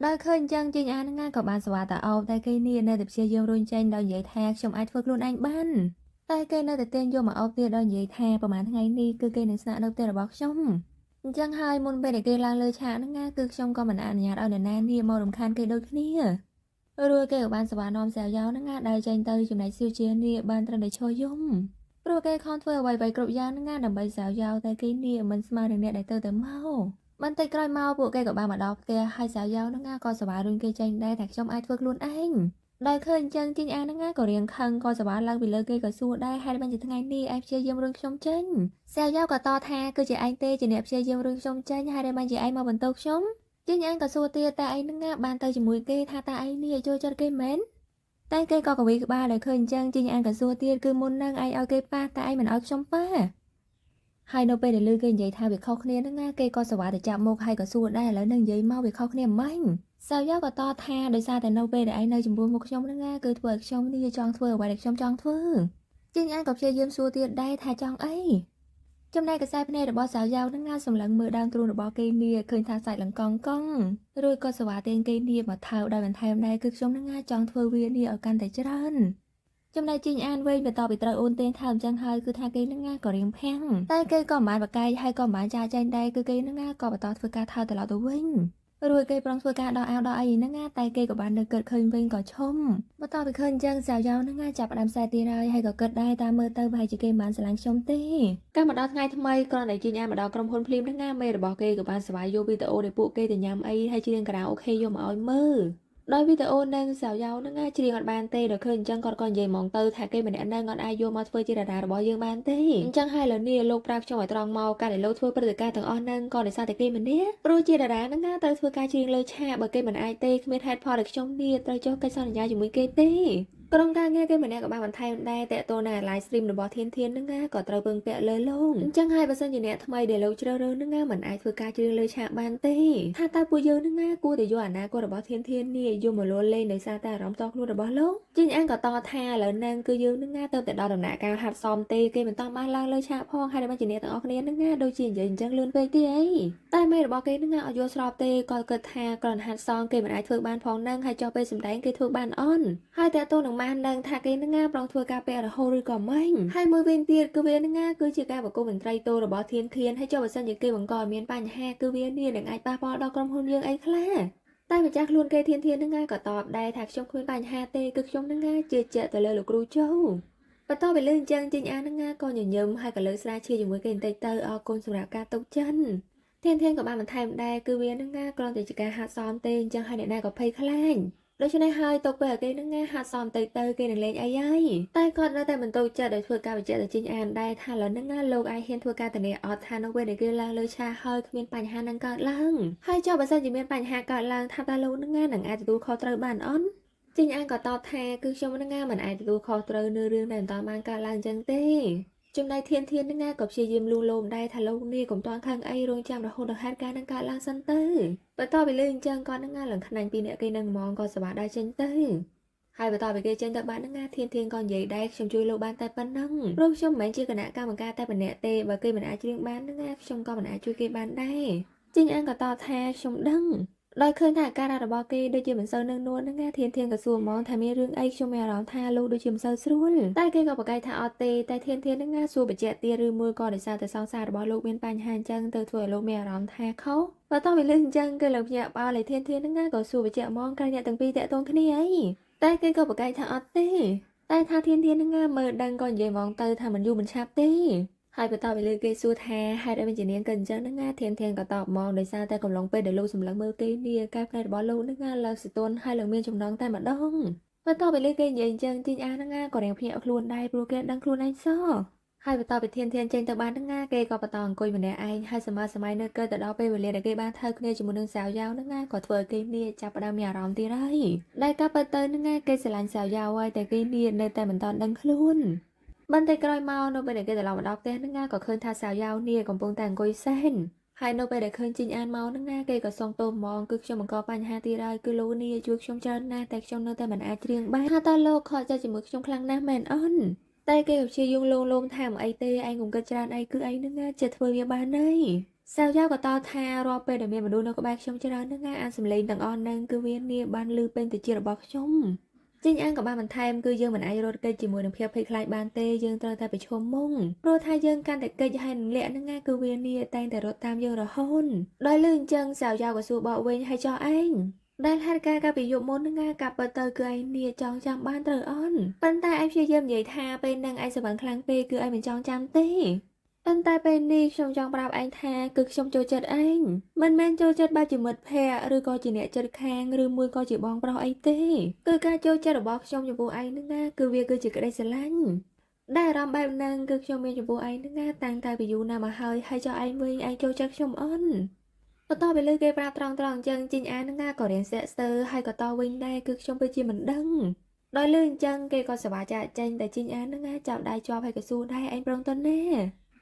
Speaker 1: ដោយឃើញអញ្ចឹងជីងអាហ្នឹងក៏បានសវ៉ាតាអោបតែគេនេះនៅតែព្យាយាមរុញចេញដោយនិយាយថាខ្ញុំអាចធ្វើខ្លួនឯងបានតែគេនៅតែទាញយកមកអោបទៀតដោយនិយាយថាប្រហែលថ្ងៃនេះគឺគេនឹងស្នាក់នៅផ្ទះរបស់ខ្ញុំអញ្ចឹងហើយមុនពេលដែលគេឡើងលើឆាកហ្នឹងគឺខ្ញុំក៏មិនអនុញ្ញាតឲ្យនរណានេះមករំខានគេដូចគ្នារួចគេក៏បានសវ៉ានាំសាវយ៉ាវហ្នឹងដើរចេញទៅចំណែកសៀវជានេះបានត្រឹមតែឈរយំព្រោះគេខំធ្វើអ្វីៗគ្រប់យ៉ាងហ្នឹងដើម្បីសាវយ៉ាវតែគេនេះមិនស្មើនឹងអ្នកដែលទៅមកបន្តិចក្រោយមកពួកគេក៏បានមកដល់ផ្ទះហើយសាវយ៉ាវហ្នឹងក៏សវ៉ារុញគេចេញដែរថាខ្ញុំអាចធ្វើខ្លួនឯងដោយឃើញអញ្ចឹងជីងអាហ្នឹងក៏រៀងខឹងក៏សវ៉ាឡើងពីលើគេក៏សួរដែរហេតុបានជាថ្ងៃនេះឯងព្យាយាមរុញខ្ញុំចេញសាវយ៉ាវក៏តថាគឺជាឯងទេជាអ្នកព្យាយាមរុញខ្ញុំចេញហើយបានជាឯងមកបន្ទោសខ្ញុំជីងអាក៏សួរទៀតតែឯងហ្នឹងបានទៅជាមួយគេថាតើឯងនេះចូលចិត្តគេមែនតែគេក៏កវីក្បាលដោយឃើញអញ្ចឹងជីងអាក៏សួរទៀតគឺមុនហ្នឹងឯងឲ្យគេប៉ះតែឯងមិនឲ្យខ្ញុំប៉ះហើយនៅពេលដែលឮគេនិយាយថាវាខុសគ្នាហ្នឹងគេក៏សវ៉ាទៅចាប់មុខហើយក៏សួរដែរឥឡូវនឹងនិយាយមកវាខុសគ្នាមិនសាវយ៉ាវក៏តថាដោយសារតែនៅពេលដែលឯងនៅចំពោះមុខខ្ញុំហ្នឹងគឺធ្វើឲ្យខ្ញុំនេះចង់ធ្វើអ្វីដែលខ្ញុំចង់ធ្វើជីងអានក៏ព្យាយាមសួរទៀតដែរថាចង់អីចំណែកខ្សែភ្នែករបស់សាវយ៉ាវហ្នឹងសម្លឹងមើលដើមទ្រូងរបស់គេនេះឃើញថាសាច់លង្កង់កង់រួចក៏សវ៉ាទេគេនេះមកថើបដោយបន្ថែមដែរគឺខ្ញុំហ្នឹងចង់ធ្វើវានេះឲ្យកាន់តែច្រើនចំណែកជីងអានវិញបន្ទាប់ពីត្រូវអូនទេថើបអញ្ចឹងហើយគឺថាគេហ្នឹងក៏រៀងភាំងតែគេក៏មិនបានបកាយហើយក៏មិនបានចាចែងដែរគឺគេហ្នឹងក៏បន្តធ្វើការថើបត្រឡប់ទៅវិញរួចគេប្រងធ្វើការដោះអាវដោះអីហ្នឹងតែគេក៏បាននឹកគិតឃើញវិញក៏ឈុំបន្ទាប់ពីឃើញអញ្ចឹងសាវយ៉ាវហ្នឹងចាប់ផ្ដើមខ្សែទៀតហើយក៏គិតដែរតាមមើលទៅប្រហែលជាគេមិនបានស្រឡាញ់ខ្ញុំទេកាលមកដល់ថ្ងៃថ្មីគ្រាន់តែជីងអានមកដល់ក្រុមហ៊ុនភ្លាមហ្នឹងមេរបស់គេក៏បានស្វែងយកវីដេអូដែលពួកគេទៅញ៉ាំអីហើយច្រៀងការ៉ាអូខេយកមកឲ្យមើល ដោយវីដេអូនឹងសៅយ៉ៅនឹងច្រៀងអត់បានទេដល់ឃើញអញ្ចឹងគាត់ក៏និយាយហ្មងទៅថាគេម្នាក់នឹងអត់អាចយកមកធ្វើជាតារារបស់យើងបានទេអញ្ចឹងហើយលើនេះលោកប្រាប់ខ្ញុំឲ្យត្រង់មកការដែលលោកធ្វើព្រឹត្តិការណ៍ទាំងអស់ហ្នឹងក៏ដោយសារតែគេម្នាក់ព្រោះជាតារានឹងត្រូវធ្វើការច្រៀងលើឆាកបើគេមិនអាចទេគ្មានហេតុផលដែលខ្ញុំនេះត្រូវចុះកិច្ចសន្យាជាមួយគេទេក្រុមការងារគេម្នាក់ក៏បានបន្ថែមដែរតើតើណា live stream របស់ធានធាននឹងក៏ត្រូវពឹងពាក់លើលោកអញ្ចឹងហើយបើសិនជាអ្នកថ្មីដែលលោកជ្រើសរើសនឹងមិនអាចធ្វើការច្រៀងលើឆាកបានទេថាតើពួកយើងនឹងគួរតែយកអនាគតរបស់ធានធាននេះយកមកលួលេងដោយសារតែអារម្មណ៍តខ្លួនរបស់លោកជីងអានក៏តថាឥឡូវហ្នឹងគឺយើងនឹងទៅតែដល់ដំណាក់កាលហាត់សមទេគេមិនต้องបានឡើងលើឆាកផងហើយតែជាអ្នកទាំងអស់គ្នានឹងដូចជានិយាយអញ្ចឹងលឿនពេកទេអីតែមេរបស់គេនឹងអត់យល់ស្របទេគាត់គិតថាគ្រាន់ហាត់សមគេមិនអាចធ្វើបានផងនឹងហើយចុះពេលសម្ដែងគេធ្វើបានអន់ហើយតើតើនឹងម៉ាស់នឹងថាគេនឹងប្រងធ្វើការពេលរហូតឬក៏មិនហើយមួយវិញទៀតគឺវានឹងគឺជាការបង្កប់មន្ត្រីតូរបស់ធានធានហើយចុះបើសិនជាគេបង្កឲ្យមានបញ្ហាគឺវានេះនឹងអាចប៉ះពាល់ដល់ក្រុមហ៊ុនយើងអីខ្លះតែម្ចាស់ខ្លួនគេធានធាននឹងក៏តបដែរថាខ្ញុំគ្មានបញ្ហាទេគឺខ្ញុំនឹងជឿជាក់ទៅលើលោកគ្រូជោបន្តទៅលើអញ្ចឹងជីងអានឹងក៏ញញឹមហើយក៏លើកស្រាជាជាមួយគេបន្តិចទៅអរគុណសម្រាប់ការទុកចិនធានធានក៏បានបន្ថែមដែរគឺវានឹងគ្រាន់តែជាការហាត់សមទេអញ្ចឹងហើយអ្នកណាក៏ភ័យខ្លាចដូច្នេះហើយទុកពេលគេនឹងហាត់សមទៅគេនឹងលេងអីហើយតែគាត់នៅតែបន្តចិត្តឲ្យធ្វើការបញ្ជាក់ទៅជីងអានដែរថាឡើយនឹងលោកអាចហ៊ានធ្វើការតនីអត់ថានៅពេលដែលគេឡើងលើឆាហើយគ្មានបញ្ហានឹងកើតឡើងហើយចុះបើសិនជាមានបញ្ហាកើតឡើងថាតើលោកនឹងអាចទទួលខុសត្រូវបានអត់ជីងអានក៏តបថាគឺខ្ញុំនឹងមិនអាចទទួលខុសត្រូវនៅរឿងដែលមិនបានកើតឡើងចឹងទេចំណែកធានធាននឹងក៏ព្យាយាមលួងលោមដែរថាលោកនេះកុំតាន់ខឹងអីរងចាំរហូតដល់ហេតុការណ៍នឹងកើតឡើងសិនទៅបន្តពីលើអញ្ចឹងគាត់នឹងឡើងខ្នាញ់ពីអ្នកគេនឹងហ្មងក៏សប្បាយដែរចេញទៅហើយបន្តពីគេចេញទៅបាននឹងធានធានក៏និយាយដែរខ្ញុំជួយលោកបានតែប៉ុណ្ណឹងព្រោះខ្ញុំមិនមែនជាគណៈកម្មការតែម្នាក់ទេបើគេមិនអាចច្រៀងបាននឹងខ្ញុំក៏មិនអាចជួយគេបានដែរជីងអានក៏តបថាខ្ញុំដឹងដោយឃើញថាអាការៈរបស់គេដូចជាមិនសូវនឹងនួននឹងធានធានក៏សួរហ្មងថាមានរឿងអីខ្ញុំមានអារម្មណ៍ថាលោកដូចជាមិនសូវស្រួលតែគេក៏ប្រកែកថាអត់ទេតែធានធាននឹងសួរបញ្ជាក់ទៀតឬមួយក៏ដោយសារតែសង្សាររបស់លោកមានបញ្ហាអញ្ចឹងទៅធ្វើឲ្យលោកមានអារម្មណ៍ថាខុសបើតោះវាលឺអញ្ចឹងគឺលោកភ្ញាក់ផ្អើលឲ្យធានធាននឹងក៏សួរបញ្ជាក់ហ្មងក្រែងអ្នកទាំងពីរតាក់ទងគ្នាអីតែគេក៏ប្រកែកថាអត់ទេតែថាធានធាននឹងមើលដឹងក៏និយាយហ្មងទៅថាមិនយូរមិនឆាប់ទេហើយបន្តទៅលើគេសួរថាហេតុអីវិជ្ជានាងក៏អញ្ចឹងនឹងធានធានក៏តបមកដោយសារតែកំឡុងពេលដែលលោកសម្លឹងមើលគេនេះកាយផ្នែករបស់លោកនឹងឡើងសទន់ហើយឡើងមានចំណងតែម្ដងបន្តទៅលើគេនិយាយអញ្ចឹងជីងអានឹងក៏រៀងភ្ញាក់ខ្លួនដែរព្រោះគេដឹងខ្លួនឯងសោះហើយបន្តពីធានធានចេញទៅបាននឹងគេក៏បន្តអង្គុយម្នាក់ឯងហើយសម័យនៅកើទៅដល់ពេលវេលាដែលគេបានថើគ្នាជាមួយនឹងសាវយ៉ាវនឹងក៏ធ្វើឲ្យគេនេះចាប់ផ្ដើមមានអារម្មណ៍ទៀតហើយដែលការពិតទៅនឹងគេស្រឡាញ់សាវយ៉ាវហើយតែគេនេះនៅតែមិនតាន់ដឹងខ្លួនបន្តិចក្រោយមកនៅពេលដែលគេត្រឡប់មកដល់ផ្ទះនឹងក៏ឃើញថាសាវយ៉ាវនេះកំពុងតែអង្គុយសែនហើយនៅពេលដែលឃើញជីងអានមកនឹងគេក៏សងទោសហ្មងគឺខ្ញុំបង្កបញ្ហាទៀតហើយគឺលោកនេះជួយខ្ញុំច្រើនណាស់តែខ្ញុំនៅតែមិនអាចច្រៀងបានថាតើលោកខកចិត្តជាមួយខ្ញុំខ្លាំងណាស់មែនអន់តែគេក៏ព្យាយាមលោមថាមិនអីទេឯងកុំគិតច្រើនអីគឺឯងនឹងចេះធ្វើវាបានហើយសាវយ៉ាវក៏តថារាល់ពេលដែលមានមនុស្សនៅក្បែរខ្ញុំច្រើននឹងអានសំឡេងទាំងអស់នឹងគឺវានេះបានលឺពេញទៅជារបស់ខ្ញុំជីងអានក៏បានបន្ថែមគឺយើងមិនអាចរត់គេចជាមួយនឹងភាពភ័យខ្លាចបានទេយើងត្រូវតែប្រឈមមុខព្រោះថាយើងកាន់តែគេចហើយនឹងលាក់នឹងគឺវានេះតែងតែរត់តាមយើងរហូតដោយលឺអញ្ចឹងសាវយ៉ាវក៏សួរបកវិញហើយចោះឯងដែលហេតុការណ៍កាលពីយប់មុននឹងកាប់ពិតទៅគឺឯងនេះចង់ចាំបានត្រូវអន់ប៉ុន្តែឯងព្យាយាមនិយាយថាពេលនឹងឯងស្រវឹងខ្លាំងពេកគឺឯងមិនចង់ចាំទេប៉ុន្តែពេលនេះខ្ញុំចង់ប្រាប់ឯងថាគឺខ្ញុំចូលចិត្តឯងមិនមែនចូលចិត្តបែបជាមិត្តភក្តិឬក៏ជាអ្នកជិតខាងឬមួយក៏ជាបងប្រុសអីទេគឺការចូលចិត្តរបស់ខ្ញុំចំពោះឯងនឹងគឺវាគឺជាក្តីស្រឡាញ់ដែលអារម្មណ៍បែបហ្នឹងគឺខ្ញុំមានចំពោះឯងនឹងតាំងតែពីយូរណាស់មកហើយចុះឯងវិញឯងចូលចិត្តខ្ញុំអន់បន្តទៅលើគេប្រាប់ត្រង់អញ្ចឹងជីងអានឹងក៏រៀងសាក់ស្ទើរហើយក៏តវិញដែរគឺខ្ញុំពិតជាមិនដឹងដោយលឺអញ្ចឹងគេក៏សប្បាយចាក់ចេញតែជីងអានឹងចាប់ដៃជាប់ហើយក៏សួរដែរឯងប្រងតណា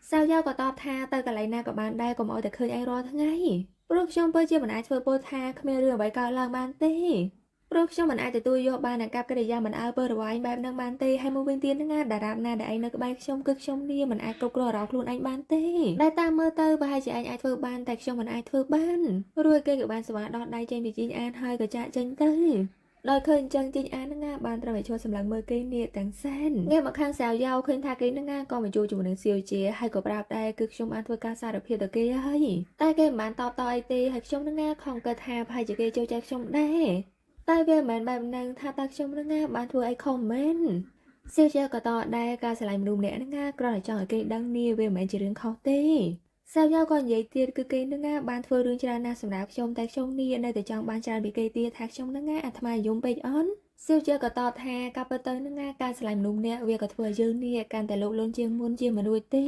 Speaker 1: សាវយ៉ាវក៏តបថាទៅកន្លែងណាក៏បានដែរកុំឲ្យតែឃើញឯងរាល់ថ្ងៃព្រោះខ្ញុំពិតជាមិនអាចធ្វើពោលថាគ្មានរឿងអ្វីកើតឡើងបានទេព្រោះខ្ញុំមិនអាចទទួលយកបានអាកប្បកិរិយាមិនអើពើរវាយបែបហ្នឹងបានទេហើយមួយវិញទៀតហ្នឹងតារាបណាដែលឯងនៅក្បែរខ្ញុំគឺខ្ញុំនេះមិនអាចគ្រប់គ្រងអារម្មណ៍ខ្លួនឯងបានទេដែលតាមមើលទៅប្រហែលជាឯងអាចធ្វើបានតែខ្ញុំមិនអាចធ្វើបានរួចគេក៏បានស្វាដោះដៃចេញពីជីងអានហើយក៏ចាក់ចេញទៅដោយឃើញអញ្ចឹងជីងអានហ្នឹងបានត្រូវឲ្យឈរសម្លឹងមើលគេនេះទាំងសែនងាកមកខាងសាវយ៉ាវឃើញថាគេហ្នឹងក៏មកជួបជាមួយនឹងសៀវជាហើយក៏ប្រាប់ដែរគឺខ្ញុំបានធ្វើការសារភាពទៅគេហើយតែគេមិនបានតបតអីទេហើយខ្ញុំហ្នឹងខំគិតថាប្រហែលជាគេចូលចិត្តខ្ញុំដែរតែវាមិនមែនបែបហ្នឹងថាតើខ្ញុំនឹងបានធ្វើអីខុសមែនសៀវជាក៏តដែរការឆ្លៃមនុស្សម្នាក់ហ្នឹងគ្រាន់តែចង់ឲ្យគេដឹងនេះវាមិនមែនជារឿងខុសទេ sao nhau còn vậy tiền cứ kê nữa nga ban phơi rương cho na sầm đạp trong tay trong ni nơi từ trong ban tràn bị kê tia thạc trong nữa nga tham ai dùng bệt ón siêu chơi có tọt hà cà phê tới nữa nga ca sài nung nè việc có thừa dư nè canแต่ลงchiên muôn chiên mà nuôi ti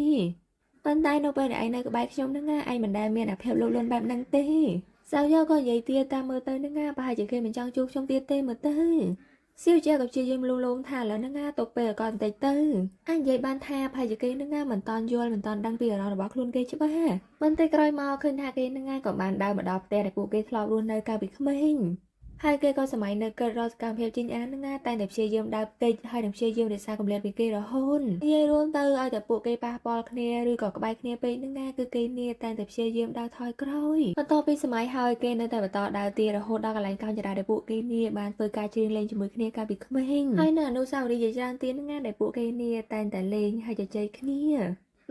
Speaker 1: ban tay nó bên ai nơi cái bài trong nữa nga ai mình đam mê nạp theo lộn bạn năng ti sao nhau còn vậy tia ta mơ tới nữa nga ba chỉ khi mình trong chuột trong tia tê mơ tới siêu chơiกับchiên luôn luôn thàแล้วnữa ngaตกไปก่อนแต่ตื้อanh vậy ban tha phải chỉ kia nữa nga mình toàn vô mình toàn đăng tiền rồi bỏ luôn kia chứ ba bên tay coi mòขึ้นทาkia nữa nga còn bạn đau mà đọcแต่ปูkia thọ luôn nơi cao bị khăm hình hai kia cóสมัยnơi cơ rồi cam theo chính án nữa nga tay đẹp chơi dương đau kia hai đẹp chơi dương để sao cùng liền bị kia rồi hôn ye luôn tư aiแต่ปูkia ba bò kia rồi còn cái bài kia bị nữa nga cứ kia nia tay đẹp chơi dương đau thôi rồi còn to bịสมัยhai kia nơi tay mà to đau tiền rồi hôn đau cái lạnh caoจะได้đểปูkia nia bàn phơi ca chơi lên choมือkia cao bị khăm hình hai nè nô sao đi về trang tiền nữa nga đểปูkia nia tayแต่lên haiจะchơi kia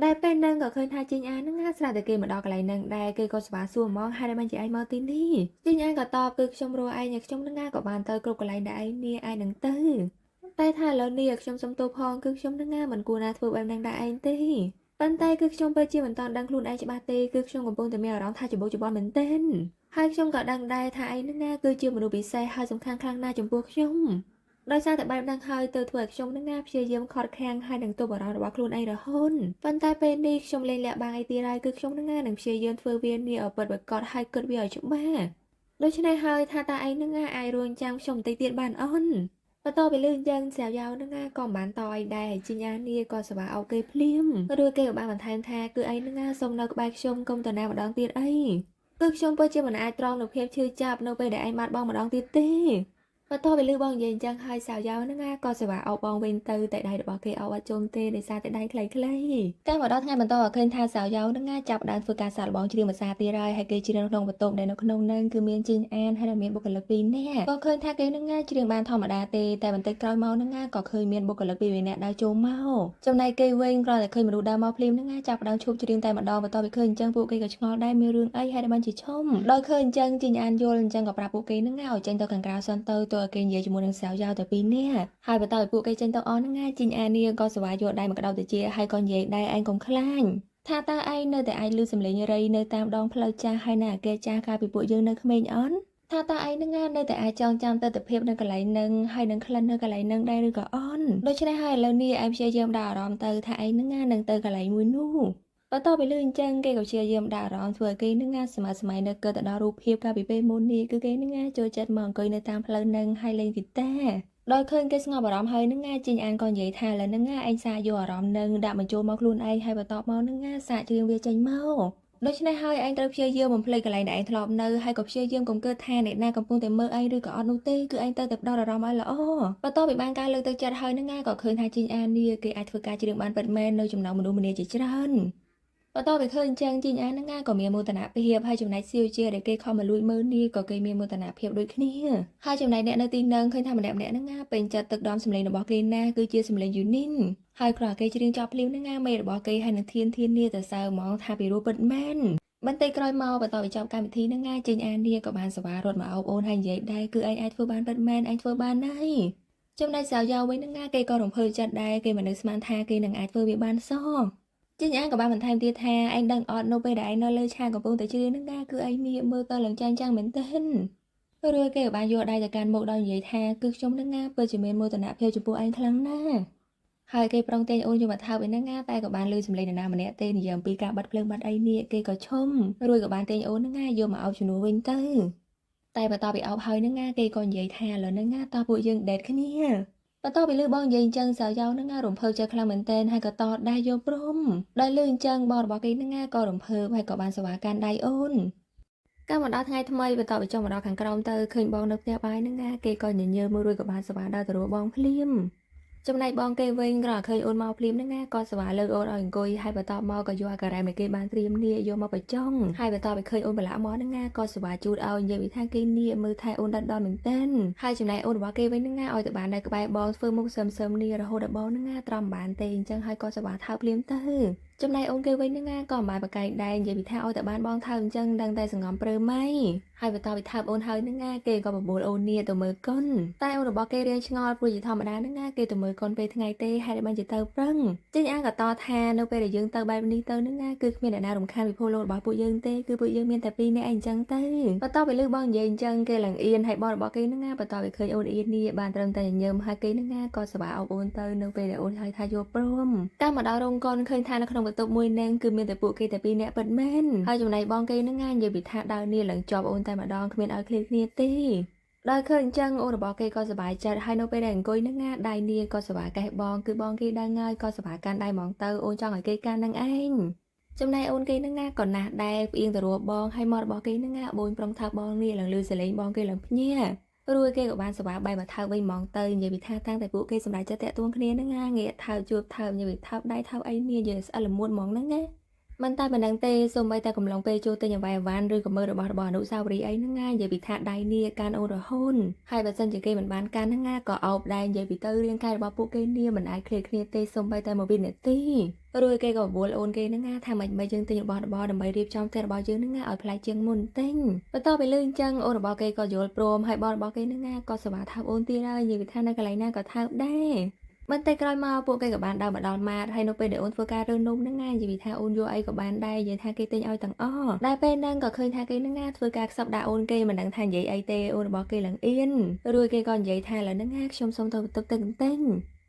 Speaker 1: ได้เป็นนึงก็เคยทายจริงอันนึงฮะสลัดแต่เกมมาดอกอะไรนึงได้เกยก็สบายส่วนมองให้ได้มันจะไอมาตินนี่จริงอันก็ตอบคือชมรัวไออยากชมนึงงากับบานเตยกรุกอะไรได้เนี่ยไอหนังตื้อได้ทายแล้วเนี่ยอยากชมสมตัวพองคือชมนึงงาเหมือนกูนะถูกแบบนังได้ไอตีปันไตคือชมไปจีเหมือนตอนดังคลุนไอจะบาตีคือชมกับปงแต่เมียร้องทายจะโบจะบอลเหมือนเต้นให้ชมกับดังได้ทายไอนึงงาคือจีเหมือนดูปีไซให้สำคัญครั้งหน้าจมพวกชมโดยสร้างแต่ใบดังเฮยเติร์ถวยชมนึงงาเพียเยี่ยมคอร์ดแข็งให้หนังตัวบรอดว่าคลุนไอระหนปันไตเป็นดีชมเลนแหละบางไอตีไรคือชมนึงงาหนังเพียเยี่ยมเฟอร์เวียนเนี่ยเปิดแบบกอดให้เกิดเบียร์จุ๊บบ้าโดยชนะเฮยทาตาไอนึงงาไอรวนจังชมตีเตียนบานอ้อนประตูไปลื่นจังแสวยาวนึงงาก่อมบานต่อยได้จิญญาเนี่ยก่อสบายเอาเกยเพลียมก็ดูเกยกับบางบันทายแท้คือไอนึงงาทรงเรากับใบชมกลมต่อหน้ามาดองตีไอคือชมเปิดเจ้าเหมือนไอตรองหนุเพียบชื่อจับโนไปได้ไอมัดบองมาดองตีตีประตูไปลื่นบองเย็นจังให้สาวยาวนึงงาก่อสบายเอาบองเวนตือแต่ได้บอกเกยเอาว่าโจมเตได้ซาแต่ได้ใครใครการมาดองไงมันต่อเคยทาสาวยาวนึงงาจับดันฝึกการสาดบองชื่อมาซาตีไรให้เกยชื่อน้องประตูได้นกนงนั่งคือเมียนจินแอนให้เราเมียนบุกลักปีแน่ก็เคยทาเกยนึงงาชื่อบานทอมดาเตแต่มันเตะกลอยเมานึงงาก็เคยเมียนบุกลักปีเวเน่ดาวโจเมาจำนายเกยเวงรอแต่เคยมาดูดาวเมาพลิมนึงงาจับดังชุบชื่อแต่มาดองประตูไปเคยจังปุกเกยกับชงอได้มีเรื่องไอให้ได้มันจิชมโดยเคยจังจินแอนโยนจังกับปราปุกเกยนึงงาเอาจังตัวกันกราวซันเตอร์ตัวเกยเยจมูนสาวยาวแต่ปีเนี่ยให้ประตูปุกเกยจังตัวอ้อนนึงงาจินแอนเนี่ยก็สบายโยดได้มากระดาแต่เจียให้ก่อนเยได้ไอคงคล้ายท่าตาไอเนอแต่ไอลือสำเร็จยังไงเนอตามดองเพลจ่าให้หน้าเกจ่าคาปิปุยืนเนอขมิ้นอ้อนท่าตาไอนึงงานเนอแต่ไอจองจำเตอแต่เพียบเนอกระไหลนึงให้นึงคลันเนอกระไหลนึงได้หรือก็อ้อนโดยใช่ให้แล้วนี่ไอเชียเยี่ยมด่ารอมเตอท่าไอนึงงานนึงเตอกระไหลมือนู่แล้วต่อไปลื่นจังเกกับเชียเยี่ยมด่ารอมถวยเกนึงงานสมัยเนอเกิดแต่ดารูเพียบกาปิเป้มูนี่คือเกนึงงานโจจัดมองเกยเนอตามเพลนึงให้เล่นกีตาร์โดยเคยเกสงอบารอมเฮยนึงงาจินอันก่อนใหญ่ทาแล้วนึงงาไอซาอยู่อารอมนึงดามันโจมอกลุนไอให้ประตอบมอนึงงาสะเจียงเวียใจเมาโดยฉะนั้นเฮยอันเตอร์เชียเยี่ยมมันเพลย์กันไหลไหนทลอบเนอให้กับเชียเยี่ยมกงเกิดแทนในหน้ากำปงแต่เมื่อไอหรือกับออนุเต้คือไอเตอร์แต่ดอรอมไอละอ้อประตอบไปบางการเลยเตอร์จัดเฮยนึงงาก็เคยทาจินอันเนี่ยคือไอฝึกการจีดึงบานเปิดแมนโดยจำนวนมันดูมันเนียจิจรันประตอบไปเคยจังจินอันนึงงาก็มีโมตนาเพียบให้จำนวนซิลเจียเด็กเกยเข้ามาลุยมือนี่ก็เกยมีโมตนาเพียบโดยขี้ให้จำนวนเนี่ยในตีนึงเคยทำแบบเนี่ยนึงงาเป็นจัดตึกดอมสำเร็จบอกเกยน่าคือเจียสำเร็จอยู่นิ่งให้กราเกยจะเรียงจอบพลิ้วนึงงาไม่บอกเกยให้นักเทียนเนี่ยแต่เซอร์มองทาไปรูปเปิดแมนบันเตยกรอยเมาประตอบไปจอบการพิธีนึงงาจินอันเนี่ยกับบานสวารถมาเอาโอนให้ใหญ่ได้คือไอเฟอร์บานเปิดแมนไอเฟอร์บานได้จำนวนสาวยาวไว้นึงงาเกยก็หลงเพลิจัดได้เกยมันนึกสมานทาเกยหนังไอเฟอร์บีบานซ้อจินอันกับบ้านมันทำเตี้ยแท้anh đang ọt nôไปได้นอเลยชากับปุ้งแต่ชื่อนึงงาคือไอเนี่ยมือตอนหลังจังเหม็นเต้นรวยเกี่ยวกับบ้านโยได้จากการโมกดอนใหญ่แท้คือชมนึงงาเปิดจิเมนโมตนาเพียวจุปูอันครั้งหน้าให้เกยปรองเตยโอนอยู่มาเท้าเป็นนึงงาแต่กับบ้านลือสำเร็จในนามันเนี่ยเตยยามปีกาบัดเพลิงบัดไอเนี่ยเกยก็ชมรวยกับบ้านเตยโอนนึงงาโยมาเอาจุนูวินเตอร์แต่ประตอไปเอาเฮยนึงงาเกยก่อนใหญ่แท้แล้วนึงงาตาปุยยังเด็ดขึ้นเนี่ยประตูไปลื่นบองยิงจังสาวยาวนึงงารวมเพลเจอคลาเหมือนเต้นให้กระตอดได้โยบรมได้ลื่นจังบอดบอกกินนึงงากอรวมเพลให้กับบานสวาการได้โอนการมาดอทไงทำไมประตูไปจงมาดอขังกรอมเตอเคยบองนึกเตียบายนึงงาเกยก่อนเยอะมือรวยกับบานสวาดาวตรัวบองพลิมจำนายบองเกยเวงกระเคยโอนมาพลิมนึงงาก่อนสวาเลิกโอนอ่อยกุยให้ประตูมอก็ยัวกระไรไม่เกยบานเตรียมเนี่ยโยมาไปจ้องให้ประตูไปเคยโอนไปละมอนึงงาก่อนสวาจูดเอาเยอะวิธีเกยเนี่ยมือไทยโอนดันดอนเหมือนเต้นให้จำนายโอนว่าเกยเวงนึงงาอ่อยแต่บานได้กับใบบอลเฟิร์มมุกเสริมเนี่ยระโหดบอลนึงงาตรอมบานเตงจังให้ก่อนสวาเท้าพลิมเตอ ចំណែកអូនគេវិញហ្នឹងណាក៏មិនបាយបកែកដែរនិយាយពីថាឲ្យតែបានបងថើបអញ្ចឹងដឹងតែសង្ងំព្រឺម៉ៃហើយបន្តពីថើបអូនហើយហ្នឹងណាគេក៏បបួលអូននីទៅមើលកុនតែអូនរបស់គេរៀងឆ្ងល់ព្រោះជាធម្មតាហ្នឹងណាគេទៅមើលកុនពេលថ្ងៃទេហេតុតែបានជាទៅប្រឹងចេញអាងក៏តថានៅពេលដែលយើងទៅបែបនេះទៅហ្នឹងណាគឺគ្មានអ្នកណារំខានពីភពលោករបស់ពួកយើងទេគឺពួកយើងមានតែពីរនាក់ឯងអញ្ចឹងទៅបន្តពីលឺបងនិយាយអញ្ចឹងគេឡើងអៀនហើយបងរបស់គេហ្នឹងណាបន្តពីឃើញអូនអៀននេះបានត្រឹមតែញញឹមហើយគេហ្នឹងណាក៏សប្បាយអបអូនទៅនៅពេលដែលអូនហើយថាយកព្រមតាមមកដល់រោងកុនឃើញថានៅក្នុងបន្ទប់មួយហ្នឹងគឺមានតែពួកគេតែពីរនាក់ពិតមែនហើយចំណែកបងគេហ្នឹងណានិយាយពីថាដើរនេះឡើងជាប់អូនតែម្ដងគ្មានឲ្យឃ្លាតគ្នាទេដល់ឃើញអញ្ចឹងអូនរបស់គេក៏សប្បាយចិត្តហើយនៅពេលដែលអង្គុយហ្នឹងណាដៃនីក៏សប្បាយកេះបងគឺបងគេដឹងហើយក៏សប្បាយកាន់ដៃហ្មងទៅអូនចង់ឲ្យគេកាន់នឹងឯងចំណែកអូនគេហ្នឹងណាក៏ណាស់ដែរផ្អៀងទៅរកបងហើយមករបស់គេហ្នឹងណាបូនប្រំថាបងនេះឡើងលឺសលេងបងគេឡើងភ្ញារួចគេក៏បានសប្បាយបែរមកថើបវិញហ្មងទៅនិយាយពីថាតាំងតែពួកគេសម្រេចចិត្តតាក់ទងគ្នាហ្នឹងណាងាកថើបជួបថើបនិយាយពីថើបដៃថើបអីនេះនិយាយស្អិតល្មួតហ្មងហ្នឹងណាមិនតែប៉ុណ្្នឹងទេសូម្បីតែកំឡុងពេលចូលទិញអវ៉ាន់ឬក៏មើលរបស់អនុស្សាវរីយ៍អីហ្នឹងណានិយាយពីថាដៃនេះកាន់អូនរហូតហើយបើសិនជាគេមិនបានកាន់ហ្នឹងណាក៏អោបដែរនិយាយពីទៅរាងកាយរបស់ពួកគេនេះមិនអាចឃ្លាតគ្នាទេសូម្បីតែ1វិនាទីរួចគេក៏បបួលអូនគេហ្នឹងណាថាមិនយើងទិញរបស់ដើម្បីរៀបចំផ្ទះរបស់យើងហ្នឹងណាឲ្យប្លែកជាងមុនទិញបន្ទាប់ពីលឺអញ្ចឹងអូនរបស់គេក៏យល់ព្រមហើយបងរបស់គេហ្នឹងណាក៏សប្បាយថើបអូនទៀតហើយនិយាយពីថានៅកន្លែងណាក៏ថើបដែរបន្តិចក្រោយមកពួកគេក៏បានដើរមកដល់ម៉ាតហើយនៅពេលដែលអូនធ្វើការរើសនំហ្នឹងណានិយាយថាអូនយកអីក៏បានដែរនិយាយថាគេទិញឲ្យទាំងអស់ដែលពេលហ្នឹងក៏ឃើញថាគេហ្នឹងណាធ្វើការខ្សឹបដាក់អូនគេមិនដឹងថានិយាយអីទេអូនរបស់គេឡើងអៀនរួចគេក៏និយាយថាឥឡូវហ្នឹងណាខ្ញុំសុំទៅបន្ទប់ទឹកបន្តិច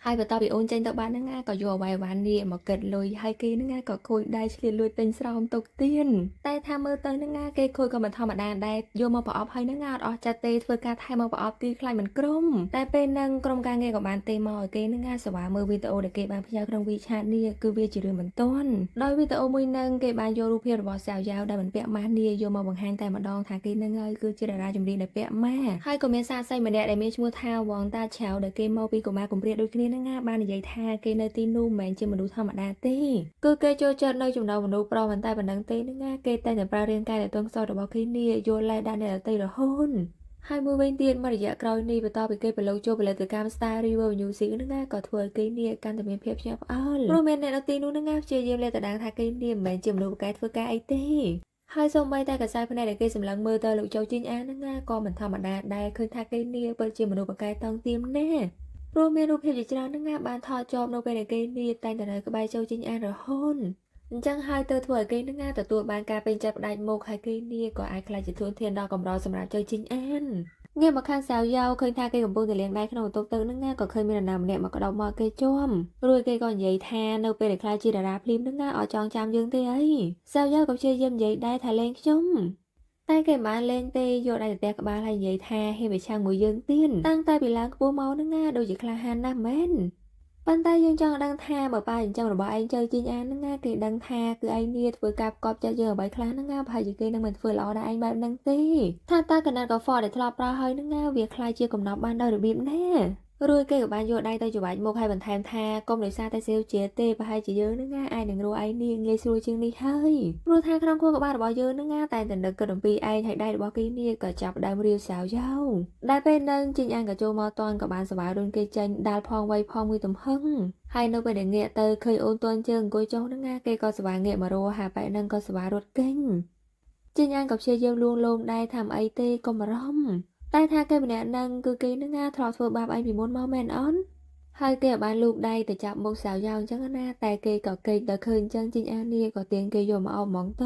Speaker 1: ហើយបន្ទាប់ពីអូនចេញទៅបានហ្នឹងណាក៏យកអវ៉ាន់នេះមកគិតលុយហើយគេហ្នឹងណាក៏ខូចដៃឆ្លៀតលួចទិញស្រោមទុកទៀនតែថាមើលទៅហ្នឹងណាគេខូចក៏មិនធម្មតាដែរយកមកប្រអប់ហើយហ្នឹងណាអត់អស់ចិត្តទេធ្វើការថែមមកប្រអប់ទីខ្លាញ់មិនក្រុមតែពេលហ្នឹងក្រុមការងារក៏បានទេមកឲ្យគេហ្នឹងណាសវ៉ាមើលវីដេអូដែលគេបានផ្ញើក្នុង WeChat នេះគឺវាជារឿងបន្ទាន់ដោយវីដេអូមួយហ្នឹងគេបានយករូបភាពរបស់សាវយ៉ាវដែលមិនពាក់ម៉ាស់នេះយកមកបង្ហាញតែម្ដងថាគេហ្នឹងហើយគឺជាតារាចម្រៀងដែលពាក់ម៉ាស់ហើយក៏មានសាស្ត្រីម្នាក់ដែលមានឈ្មោះថាវងតាឆៅដែលគេមកពីកុមារកំព្រាដូចគ្នាហ្នឹងណាបាននិយាយថាគេនៅទីនោះមិនមែនជាមនុស្សធម្មតាទេគឺគេចូលចិត្តនៅចំណោមមនុស្សប្រុសមិនតែប៉ុណ្្នឹងទេហ្នឹងណាគេតែប្រើរាងកាយដែលទន់ខ្សោយរបស់គេនេះយកឡែដាក់អ្នកដទៃរហូតហើយមួយវិញទៀតមករយៈក្រោយនេះបន្តពីគេប្រឡូកចូលផលិតកម្ម Star River Music ហ្នឹងណាក៏ធ្វើឲ្យគេនេះកាន់តែមានភាពភ្ញាក់ផ្អើលព្រោះមានអ្នកនៅទីនោះហ្នឹងណាព្យាយាមលាតត្រដាងថាគេនេះមិនមែនជាមនុស្សប្រកែកធ្វើការអីទេហើយសូម្បីតែកសែភ្នែកដែលគេសម្លឹងមើលទៅលោកជោជីងអាហ្នឹងណាក៏មិនធម្មតាដែរឃើញថាគេនេះពិតជាមនុស្សប្រកែកតង់ទៀមណាព្រោះមានរូបភាពជាច្រើនហ្នឹងណាបានថតជាប់នៅពេលដែលគេនេះតែងតែនៅក្បែរជោជីងអានរហូតអញ្ចឹងហើយទៅធ្វើឲ្យគេហ្នឹងណាទទួលបានការពេញចិត្តផ្ដាច់មុខហើយគេនេះក៏អាចខ្លាចជាធនធានដ៏កម្រសម្រាប់ជោជីងអានងាកមកខាងសាវយ៉ាវឃើញថាគេកំពុងតែលាងដៃក្នុងបន្ទប់ទឹកហ្នឹងណាក៏ឃើញមាននរណាម្នាក់មកក្តោបមកគេជាប់រួចគេក៏និយាយថានៅពេលដែលខ្លាចជាតារាភ្លាមហ្នឹងណាអត់ចង់ចាំយើងទេអីសាវយ៉ាវក៏ព្យាយាមនិយាយដែរថាលេងខ្ញុំតែគេមិនបានលេងទេយកដៃទៅទះក្បាលហើយនិយាយថាហ៊ានប្រឆាំងមួយយើងទៀតតាំងតែពីឡើងខ្ពស់មកហ្នឹងណាដូចជាក្លាហានណាស់មែនប៉ុន្តែយើងចង់ដឹងថាបើប៉ាចិញ្ចឹមរបស់ឯងជើជីងអានហ្នឹងណាគេដឹងថាគឺឯងនេះធ្វើការផ្គប់ចិត្តយើងអ្វីខ្លះហ្នឹងណាប្រហែលជាគេនឹងមិនធ្វើល្អដល់ឯងបែបហ្នឹងទេថាតើកណាត់កហ្វដែលធ្លាប់ប្រើហើយហ្នឹងណាវាខ្លាចជាកំណប់បានដោយរបៀបណារួចគេក៏បានយកដៃទៅច្របាច់មុខឲ្យបន្ថែមថាកុំដោយសារតែសេវជាទេប្រហែលជាយើងហ្នឹងណាអាចនឹងរស់ឯងនេះងាយស្រួលជាងនេះហើយព្រោះថាក្នុងខួរក្បាលរបស់យើងហ្នឹងណាតែតែនឹកគិតអំពីឯងហើយដៃរបស់គេនេះក៏ចាប់ដើមរាវសាវយ៉ាវដែលពេលហ្នឹងជីងអានក៏ចូលមកតន់ក៏បានសប្បាយរុនគេចេញដាល់ផងវៃផងមួយទំហឹងហើយនៅពេលដែលងាកទៅឃើញអូនតន់ជើងអង្គុយចុះហ្នឹងណាគេក៏សប្បាយងាកមករកហាបែកហ្នឹងក៏សប្បាយរត់គេញជីងអានក៏ព្យាយាមលួងលោមដែរថាអីទេកុំបារម្ភតែថាគេម្នាក់ហ្នឹងគឺគេនឹងណាធ្លាប់ធ្វើបាបឯងពីមុនមកមែនអត់ហើយគេបានលូកដៃទៅចាប់មុខសាវយ៉ាវអញ្ចឹងណាតែគេក៏កេកដល់ឃើញអញ្ចឹងជីងអានេះក៏ទាញគេយកមកអោបហ្មងទ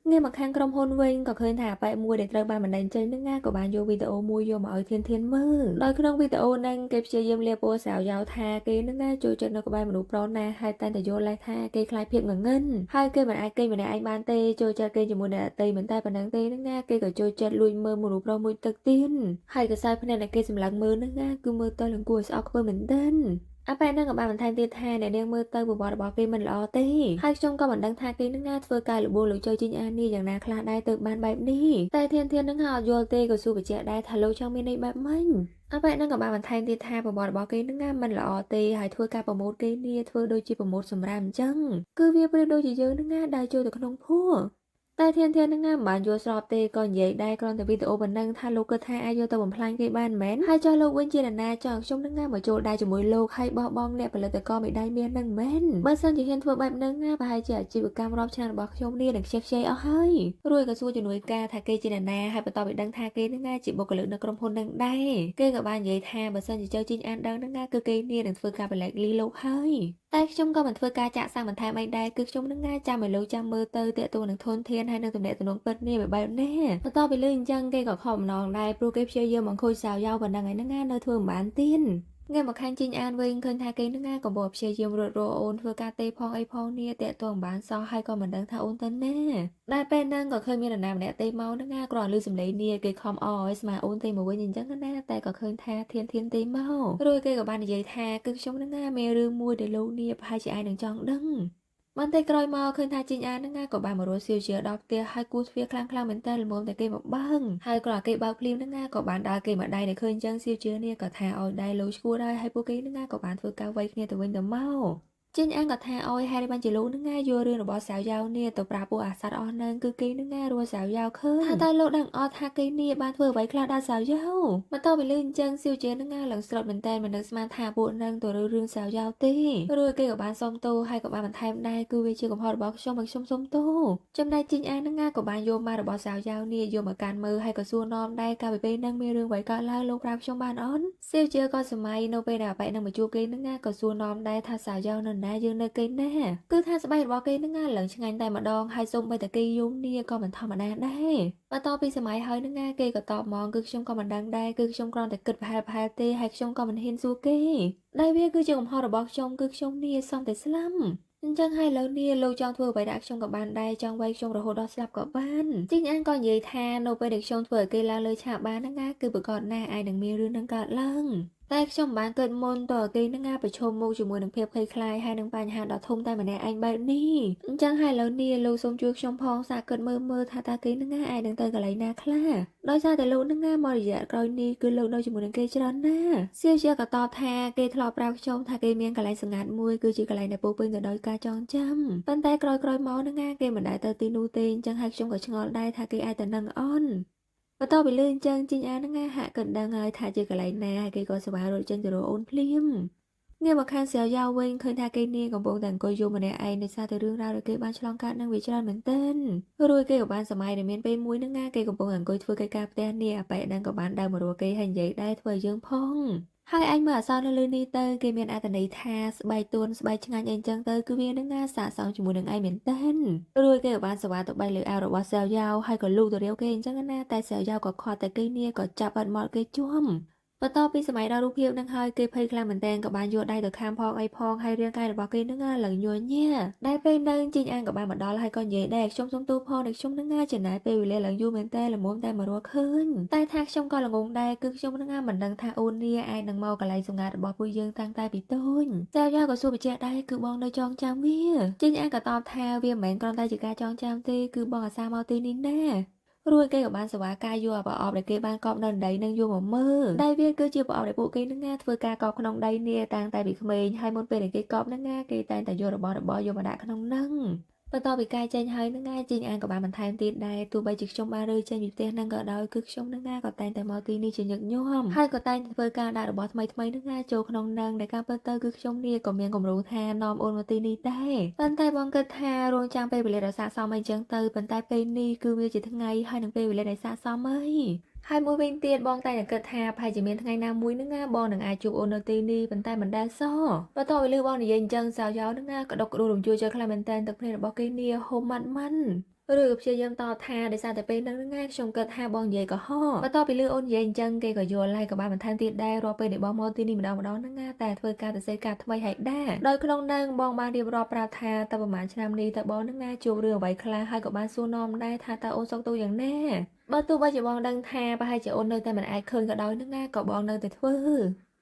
Speaker 1: ៅងាកមកខាងក្រុមហ៊ុនវិញក៏ឃើញថាប៉ែមួយដែលត្រូវបានបណ្ដឹងចេញនឹងណាក៏បានយកវីដេអូមួយយកមកឲ្យធានមើលដោយក្នុងវីដេអូហ្នឹងគេព្យាយាមលាពោសាវយ៉ាវថាគេនឹងណាចូលចិត្តនៅក្បែរមនុស្សប្រុសណាហើយតែតែយល់លេសថាគេខ្លាចភាពងងឹនហើយគេមិនអាចគេម្នាក់ឯងបានទេចូលចិត្តគេជាមួយអ្នកដទៃមិនតែប៉ុណ្្នឹងទេនឹងណាគេក៏ចូលចិត្តលួចមើលមនុស្សប្រុសមួយទឹកទៀតហើយកសែភ្នែកដែលគេសម្លឹងមើលនឹងណាគឺមើលទៅលងគួរស្អប់ខ្ពើមែនទែនអប៉ែនឹងក៏បានបន្ថែមទៀតថាអ្នកនាងមើលទៅប្រវត្តិរបស់គេមិនល្អទេហើយខ្ញុំក៏មិនដឹងថាគេនឹងណាធ្វើការលបួលលោកជើជីងអានេះយ៉ាងណាខ្លះដែរទៅបានបែបនេះតែធាននឹងហៅអត់យល់ទេក៏សួរបញ្ជាក់ដែរថាលោកចង់មានន័យបែបម៉េចអប៉ែនឹងក៏បានបន្ថែមទៀតថាប្រវត្តិរបស់គេនឹងណាមិនល្អទេហើយធ្វើការប្រម៉ូទគេនេះធ្វើដូចជាប្រម៉ូទសម្រាប់អញ្ចឹងគឺវាប្រៀបដូចជាយើងនឹងណាដើរចូលទៅក្នុងភួរ តែធាននឹងមិនបានយល់ស្របទេក៏និយាយដែរគ្រាន់តែវីដេអូប៉ុណ្ណឹងថាលោកគិតថាអាចយកទៅបំផ្លាញគេបានមែនហើយចុះលោកវិញជានរណាចង់ខ្ញុំនឹងមកចូលដែរជាមួយលោកហើយបោះបង់អ្នកផលិតករមេដៃមាននឹងមែនបើសិនជាហ៊ានធ្វើបែបហ្នឹងប្រហែលជាអាជីវកម្មរាប់ឆ្នាំរបស់ខ្ញុំនេះនឹងខ្ជិះអស់ហើយរួចក៏សួរជំនួយការថាគេជានរណាហើយបន្តពីដឹងថាគេនឹងជាបុគ្គលិកនៅក្រុមហ៊ុននឹងដែរគេក៏បាននិយាយថាបើសិនជាជើជីងអានដឹងនឹងគឺគេនេះនឹងធ្វើការប្រឡែកលីលោកហើយតែខ្ញុំក៏មិនធ្វើការចាក់សាំងបន្ថែមអីដែរគឺខ្ញុំនឹងចាំឲ្យលោកចាំមើលទៅតាក់ទងនឹងធនធានហើយនឹងតំណែងតំណងពិតនេះបែបនេះបន្តពីលើអញ្ចឹងគេក៏ខំម្ដងដែរព្រោះគេព្យាយាមបង្ខូចសាវយ៉ាវប៉ុណ្ណឹងឯនឹងនៅធ្វើមិនបានទៀនងាកមកខាងជីងអានវិញឃើញថាគេនឹងកំពុងព្យាយាមរត់រអូនធ្វើការទេផងអីផងនេះតាក់ទងបានសោះហើយក៏មិនដឹងថាអូនទៅណាដែលពេលហ្នឹងក៏ឃើញមាននរណាម្នាក់ទេមកនឹងគ្រាន់ឮសំឡេងនេះគេខំអឲ្យស្មាអូនទេមកវិញអញ្ចឹងណាតែក៏ឃើញថាធានទេមករួចគេក៏បាននិយាយថាគឺខ្ញុំនឹងមានរឿងមួយដែលលោកនេះប្រហែលជាអាចនឹងចង់ដឹងបន្តិចក្រោយមកឃើញថាជីងអាននឹងក៏បានមករស់សៀវជាដល់ផ្ទះហើយគូទ្វារខ្លាំងមែនតើល្មមតែគេមកបើងហើយគ្រាន់គេបើកភ្លាមនឹងក៏បានដើរគេមកដៃដែលឃើញអញ្ចឹងសៀវជានេះក៏ថាឲ្យដៃលោឈួរដែរហើយពួកគេនឹងក៏បានធ្វើការវាយគ្នាទៅវិញទៅមកជីងអានក៏ថាឲ្យហេតុបានជាលោកនឹងយករឿងរបស់សាវយ៉ាវនេះទៅប្រាប់ពួកអាសត្វអស់នឹងគឺគេនឹងរស់សាវយ៉ាវឃើញតែលោកដឹងអត់ថាគេនេះបានធ្វើអ្វីខ្លះដល់សាវយ៉ាវមកតទៅលើអញ្ចឹងសៀវជានឹងឡើងស្រត់មែនតើមិននឹកស្មានថាពួកនឹងទៅរឿងសាវយ៉ាវទេរួចគេក៏បានសុំទោសហើយក៏បានបន្ថែមដែរគឺវាជាកំហុសរបស់ខ្ញុំខ្ញុំសុំទោសចំណែកជីងអាននឹងក៏បានយកមករបស់សាវយ៉ាវនេះយកមកកាន់មើលហើយក៏សួរនាំដែរកាលពីពេលនឹងមានរឿងអ្វីកើតឡើងលោកប្រាប់ខ្ញុំបានអត់សៀវជាក៏សម័យនៅពេលដែលបែកនឹងមកជួបគេនឹងក៏សួរនាំដែរថាសាវយ៉ាវនៅណាយើងនៅគេណាគឺថាស្បែករបស់គេនឹងឡើងឆ្ងាញ់តែម្ដងហើយសូម្បីតែគេយំនេះក៏មិនធម្មតាដែរបន្ទាប់ពីសម័យហើយនឹងគេក៏តបមកគឺខ្ញុំក៏មិនដឹងដែរគឺខ្ញុំគ្រាន់តែគិតប្រហែលទេហើយខ្ញុំក៏មិនហ៊ានសួរគេដែលវាគឺជាកំហុសរបស់ខ្ញុំគឺខ្ញុំនេះសំតែស្លាប់អញ្ចឹងហើយឥឡូវនេះលោកចង់ធ្វើអ្វីដាក់ខ្ញុំក៏បានដែរចង់វាយខ្ញុំរហូតដល់ស្លាប់ក៏បានជីងអានក៏និយាយថានៅពេលដែលខ្ញុំធ្វើឲ្យគេឡើងលើឆាកបានហ្នឹងគឺប្រកាសណាស់អាចនឹងមានរឿងនឹងកើតឡើងតែខ្ញុំបានគិតមុនតើគេនឹងប្រឈមមុខជាមួយនឹងភាពភ័យខ្លាចហើយនឹងបញ្ហាដ៏ធំតែម្នាក់ឯងបែបនេះអញ្ចឹងហើយឥឡូវនេះលោកសូមជួយខ្ញុំផងសាគិតមើលថាតើគេនឹងអាចនឹងទៅកន្លែងណាខ្លះដោយសារតែលោកនឹងមករយៈក្រោយនេះគឺលោកនៅជាមួយនឹងគេច្រើនណាស់សៀវជាក៏តបថាគេធ្លាប់ប្រាប់ខ្ញុំថាគេមានកន្លែងសម្ងាត់មួយគឺជាកន្លែងដែលពោពេញទៅដោយការចងចាំប៉ុន្តែក្រោយមកនឹងគេមិនដែលទៅទីនោះទេអញ្ចឹងហើយខ្ញុំក៏ឆ្ងល់ដែរថាគេអាចទៅនឹងអន់បន្ទាប់ពីលឿនចឹងជីងអានឹងហាក់ក៏ដឹងហើយថាជាកន្លែងណាហើយគេក៏សប្បាយរត់ចេញទៅរកអូនភ្លាមងាកមកខាងសាវយ៉ាវវិញឃើញថាគេនេះកំពុងតែអង្គុយយំម្នាក់ឯងដោយសារតែរឿងរ៉ាវដែលគេបានឆ្លងកាត់នឹងវាច្រើនមែនទែនរួចគេក៏បានសម័យដែលមានពេលមួយនឹងគេកំពុងអង្គុយធ្វើកិច្ចការផ្ទះនេះអាប៉ែនឹងក៏បានដើរមករកគេហើយនិយាយដែរធ្វើឲ្យយើងផងហើយអញមើលអក្សរនៅលើនេះទៅគេមានអត្ថន័យថាស្បែកទួនស្បែកឆ្ងាញ់អីចឹងទៅគឺវានឹងសាកសងជាមួយនឹងឯងមែនតើរួចគេក៏បានសវ៉ាទៅបែកលើអាវរបស់សាវយ៉ាវហើយក៏លូកទៅរាវគេអញ្ចឹងណាតែសាវយ៉ាវក៏ខាត់តែគេនេះក៏ចាប់អត់មកគេជွំបន្ទាប់ពីសម័យដល់រូបភាពនឹងហើយគេភ័យខ្លាំងមែនទែនក៏បានយកដៃទៅខាំផងអីផងហើយរាងកាយរបស់គេនឹងឡើងញ័រញាដែលពេលនឹងជីងអានក៏បានមកដល់ហើយក៏និយាយដែរខ្ញុំសុំទោសផងដែលខ្ញុំនឹងចំណាយពេលវេលាឡើងយូរមែនតើល្មមតែមករកឃើញតែថាខ្ញុំក៏ល្ងងដែរគឺខ្ញុំនឹងមិនដឹងថាអូននេះអាចនឹងមកកន្លែងសម្ងាត់របស់ពួកយើងតាំងតែពីតូចតែយ៉ាក៏សួរបញ្ជាក់ដែរគឺបងនៅចងចាំវាជីងអានក៏តបថាវាមិនមែនគ្រាន់តែជាការចងចាំទេគឺបងអាសាមកទីនេះណារួចគេក៏បានសវ៉ាការយកប្រអប់ដែលគេបានកប់នៅដីនឹងយកមកមើលដែលវាគឺជាប្រអប់ដែលពួកគេនឹងធ្វើការកប់ក្នុងដីនេះតាំងតែពីក្មេងហើយមុនពេលដែលគេកប់នឹងគេតែងតែយករបស់យកមកដាក់ក្នុងនឹងបន្ទាប់ពីការចេញហើយនឹងជីងអានក៏បានបន្ថែមទៀតដែរទោះបីជាខ្ញុំបានរើចេញពីផ្ទះនឹងក៏ដោយគឺខ្ញុំនឹងក៏តែងតែមកទីនេះជាញឹកញាប់ហើយក៏តែងតែធ្វើការដាក់របស់ថ្មីនឹងចូលក្នុងនឹងដែលការពិតទៅគឺខ្ញុំនេះក៏មានគម្រោងថានាំអូនមកទីនេះដែរប៉ុន្តែបងគិតថារងចាំពេលវេលាដ៏ស័ក្តិសមអីចឹងទៅប៉ុន្តែពេលនេះគឺវាជាថ្ងៃហើយនឹងពេលវេលាដែលស័ក្តិសមអីហើយមួយវិញទៀតបងតែគិតថាប្រហែលជាមានថ្ងៃណាមួយនឹងបងនឹងអាចជួបអូននៅទីនេះប៉ុន្តែមិនដែលសោះបន្ទាប់ពីលឺបងនិយាយអញ្ចឹងសាវយ៉ាវនឹងក៏ដកដួលរំជួលចូលខ្លាំងមែនតើទឹកភ្នែករបស់គេនេះហូរម៉ាត់ឬក៏ព្យាយាមតបថាដោយសារតែពេលហ្នឹងខ្ញុំគិតថាបងនិយាយកុហកបន្ទាប់ពីលឺអូននិយាយអញ្ចឹងគេក៏យល់ហើយក៏បានបន្ថែមទៀតដែររាល់ពេលដែលបងមកទីនេះម្ដងហ្នឹងតែធ្វើការទៅសេការថ្មីហើយដែរដោយក្នុងហ្នឹងបងបានរៀបរាប់ប្រាប់ថាតើប្រហែលឆ្នាំនេះតើបងហ្នឹងជួបរឿងអ្វីខ្លះហើយក៏បានសួរនាំដែរថាតើអូនសុខទុក្ខយ៉ាងណាបើទោះបីជាបងដឹងថាប្រហែលជាអូននៅតែមិនអាចឃើញក៏ដោយហ្នឹងក៏បងនៅតែធ្វើ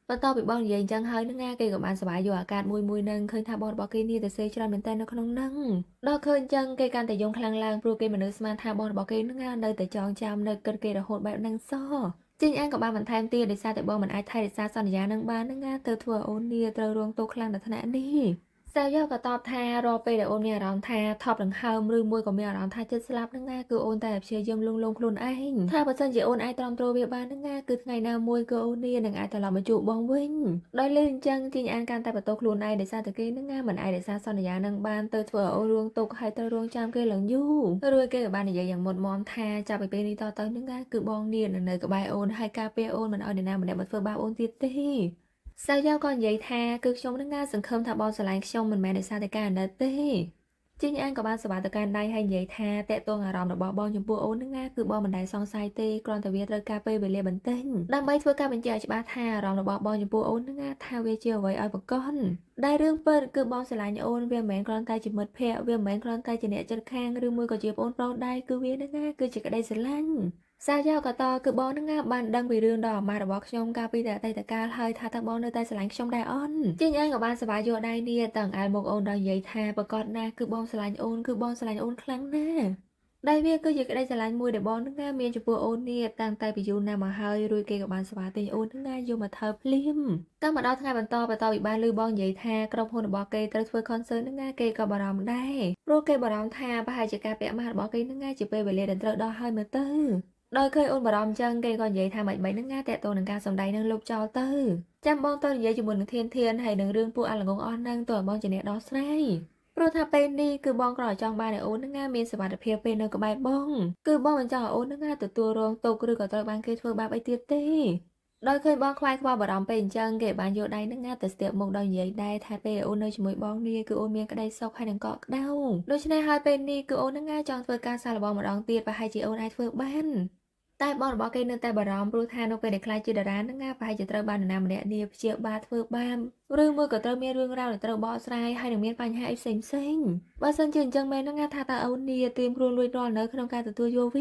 Speaker 1: បន្ទាប់ពីបងនិយាយអញ្ចឹងហើយនឹងគេក៏បានសប្បាយយកអាកាសមួយនឹងឃើញថាបងរបស់គេនេះទៅសេច្រើនមែនតើនៅក្នុងនឹងដល់ឃើញអញ្ចឹងគេកាន់តែយំខ្លាំងឡើងព្រោះគេមិននឹកស្មានថាបងរបស់គេនឹងនៅតែចងចាំនៅគិតគេរហូតបែបហ្នឹងសោះជីងអានក៏បានបន្ថែមទៀតដោយសារតែបងមិនអាចថែរក្សាសន្យានឹងបាននឹងទៅធ្វើអូននេះត្រូវរងទោសខ្លាំងដល់ថ្នាក់នេះសា សាវយ៉ៅក៏តបថារាល់ពេលដែលអូនមានអារម្មណ៍ថាថប់ដង្ហើមឬមួយក៏មានអារម្មណ៍ថាចិត្តស្លាប់នឹងណាគឺអូនតែព្យាយាមលួងលោមខ្លួនឯងថាបើសិនជាអូនអាចទ្រាំទ្រវាបាននឹងណាគឺថ្ងៃណាមួយគឺអូននាងនឹងអាចត្រឡប់មកជួបបងវិញដោយលឺអញ្ចឹងជីងអានកាន់តែបន្ទោសខ្លួនឯងដោយសារតែគេនឹងណាមិនអាចរក្សាសន្យានឹងបានទៅធ្វើឲ្យអូនរួងទុកហើយត្រូវរងចាំគេឡើងយូររួចគេក៏បាននិយាយយ៉ាងមុតមមថាចាប់ពីពេលនេះតទៅនឹងណាគឺបងនាងនៅក្បែរអូនហើយការពារអូនមិនឲ្យនរណាម្នាក់មកធ្វើបាបអូនទៀតទេសាវយ៉ៅក៏និយាយថាគឺខ្ញុំនឹងណាសង្ឃឹមថាបងស្រឡាញ់ខ្ញុំមិនមែនដោយសារតែការអាណិតទេជីងអានក៏បានសប្បាយទៅកាន់ដៃហើយនិយាយថាតេតងអារម្មណ៍របស់បងចំពោះអូននឹងណាគឺបងមិនដែលសង្ស័យទេគ្រាន់តែវាត្រូវការពេលវេលាបន្តិចដើម្បីធ្វើការបញ្ជាក់ឲ្យច្បាស់ថាអារម្មណ៍របស់បងចំពោះអូននឹងណាថាវាជាអ្វីឲ្យបកគន់ដែលរឿងពិតគឺបងស្រឡាញ់អូនវាមិនមែនគ្រាន់តែជាមិត្តភក្តិវាមិនមែនគ្រាន់តែជាអ្នកជិតខាងឬមួយក៏ជាប្អូនប្រុសដែរគឺវានឹងណាគឺជាក្តីស្រឡាញ់សាវយ៉ៅក៏តគឺបងនឹងណាបានដឹងពីរឿងដ៏អាម៉ាស់របស់ខ្ញុំកាលពីតែអតីតកាលហើយថាតើបងនៅតែស្រឡាញ់ខ្ញុំដែរអូនជីងអានក៏បានសប្បាយយកដៃនេះតឹងអែលមុខអូនដល់និយាយថាប្រកាសណាស់គឺបងស្រឡាញ់អូនគឺបងស្រឡាញ់អូនខ្លាំងណាស់ដែលវាគឺជាក្តីស្រឡាញ់មួយដែលបងនឹងណាមានចំពោះអូននេះតាំងតែពីយូរណាស់មកហើយរួចគេក៏បានស្វាទិញអូននឹងណាយកមកថើភ្លាមតាមមកដល់ថ្ងៃបន្តពីបានឮបងនិយាយថាក្រុមហ៊ុនរបស់គេត្រូវធ្វើ concert នឹងណាគេក៏បារម្ភដែរព្រោះគេបារម្ភថាប្រហែលជាការពាក់ម៉ាស់របស់គេនឹងណាជាពេលវេលាដែលត្រូវដល់ហើយមើលទៅដោយឃើញអូនបារម្ភចឹងគេក៏និយាយថាមិននឹងណាតេតូននឹងការសម្ដែងនឹងលុបចោលទៅចាំបងទៅនិយាយជាមួយនឹងធានហើយនឹងរឿងពួកអាឡងងអស់នឹងទៅឲ្យបងជាអ្នកដោះស្រាយព្រោះថាពេលនេះគឺបងក៏ចង់បានឲ្យអូននឹងណាមានសុវត្ថិភាពពេលនៅក្បែរបងគឺបងមិនចង់ឲ្យអូននឹងណាទទួលរងទុក្ខឬក៏ត្រូវបានគេធ្វើបាបអីទៀតទេដោយឃើញបងខ្វាយខ្វល់បារម្ភពេកអញ្ចឹងគេបានយកដៃនឹងណាទៅស្ទាបមុខដោយនិយាយដែរថាពេលអូននៅជាមួយបងនេះគឺអូនមានក្តីសុខហើយនឹងកក់ក្ដៅដូច្នេះហើយពេលនេះគឺអូននឹងណាចង់ធ្វើការសាកល្បងម្ដងទៀតប្រហែលជាអូនអាចធ្វើបានតែបងរបស់គេនៅតែបារម្ភព្រោះថានៅពេលដែលខ្លាចជាតារានឹងណាប្រហែលជាត្រូវបាននរណាម្នាក់នេះព្យាបាលធ្វើបាបឬមួយក៏ត្រូវមានរឿងរ៉ាវដែលត្រូវបកស្រាយហើយនឹងមានបញ្ហាអីផ្សេងបើសិនជាអញ្ចឹងមែននឹងណាថាតើអូននេះត្រៀមខ្លួនលួចរាល់នៅក្នុងការទទួលយកវា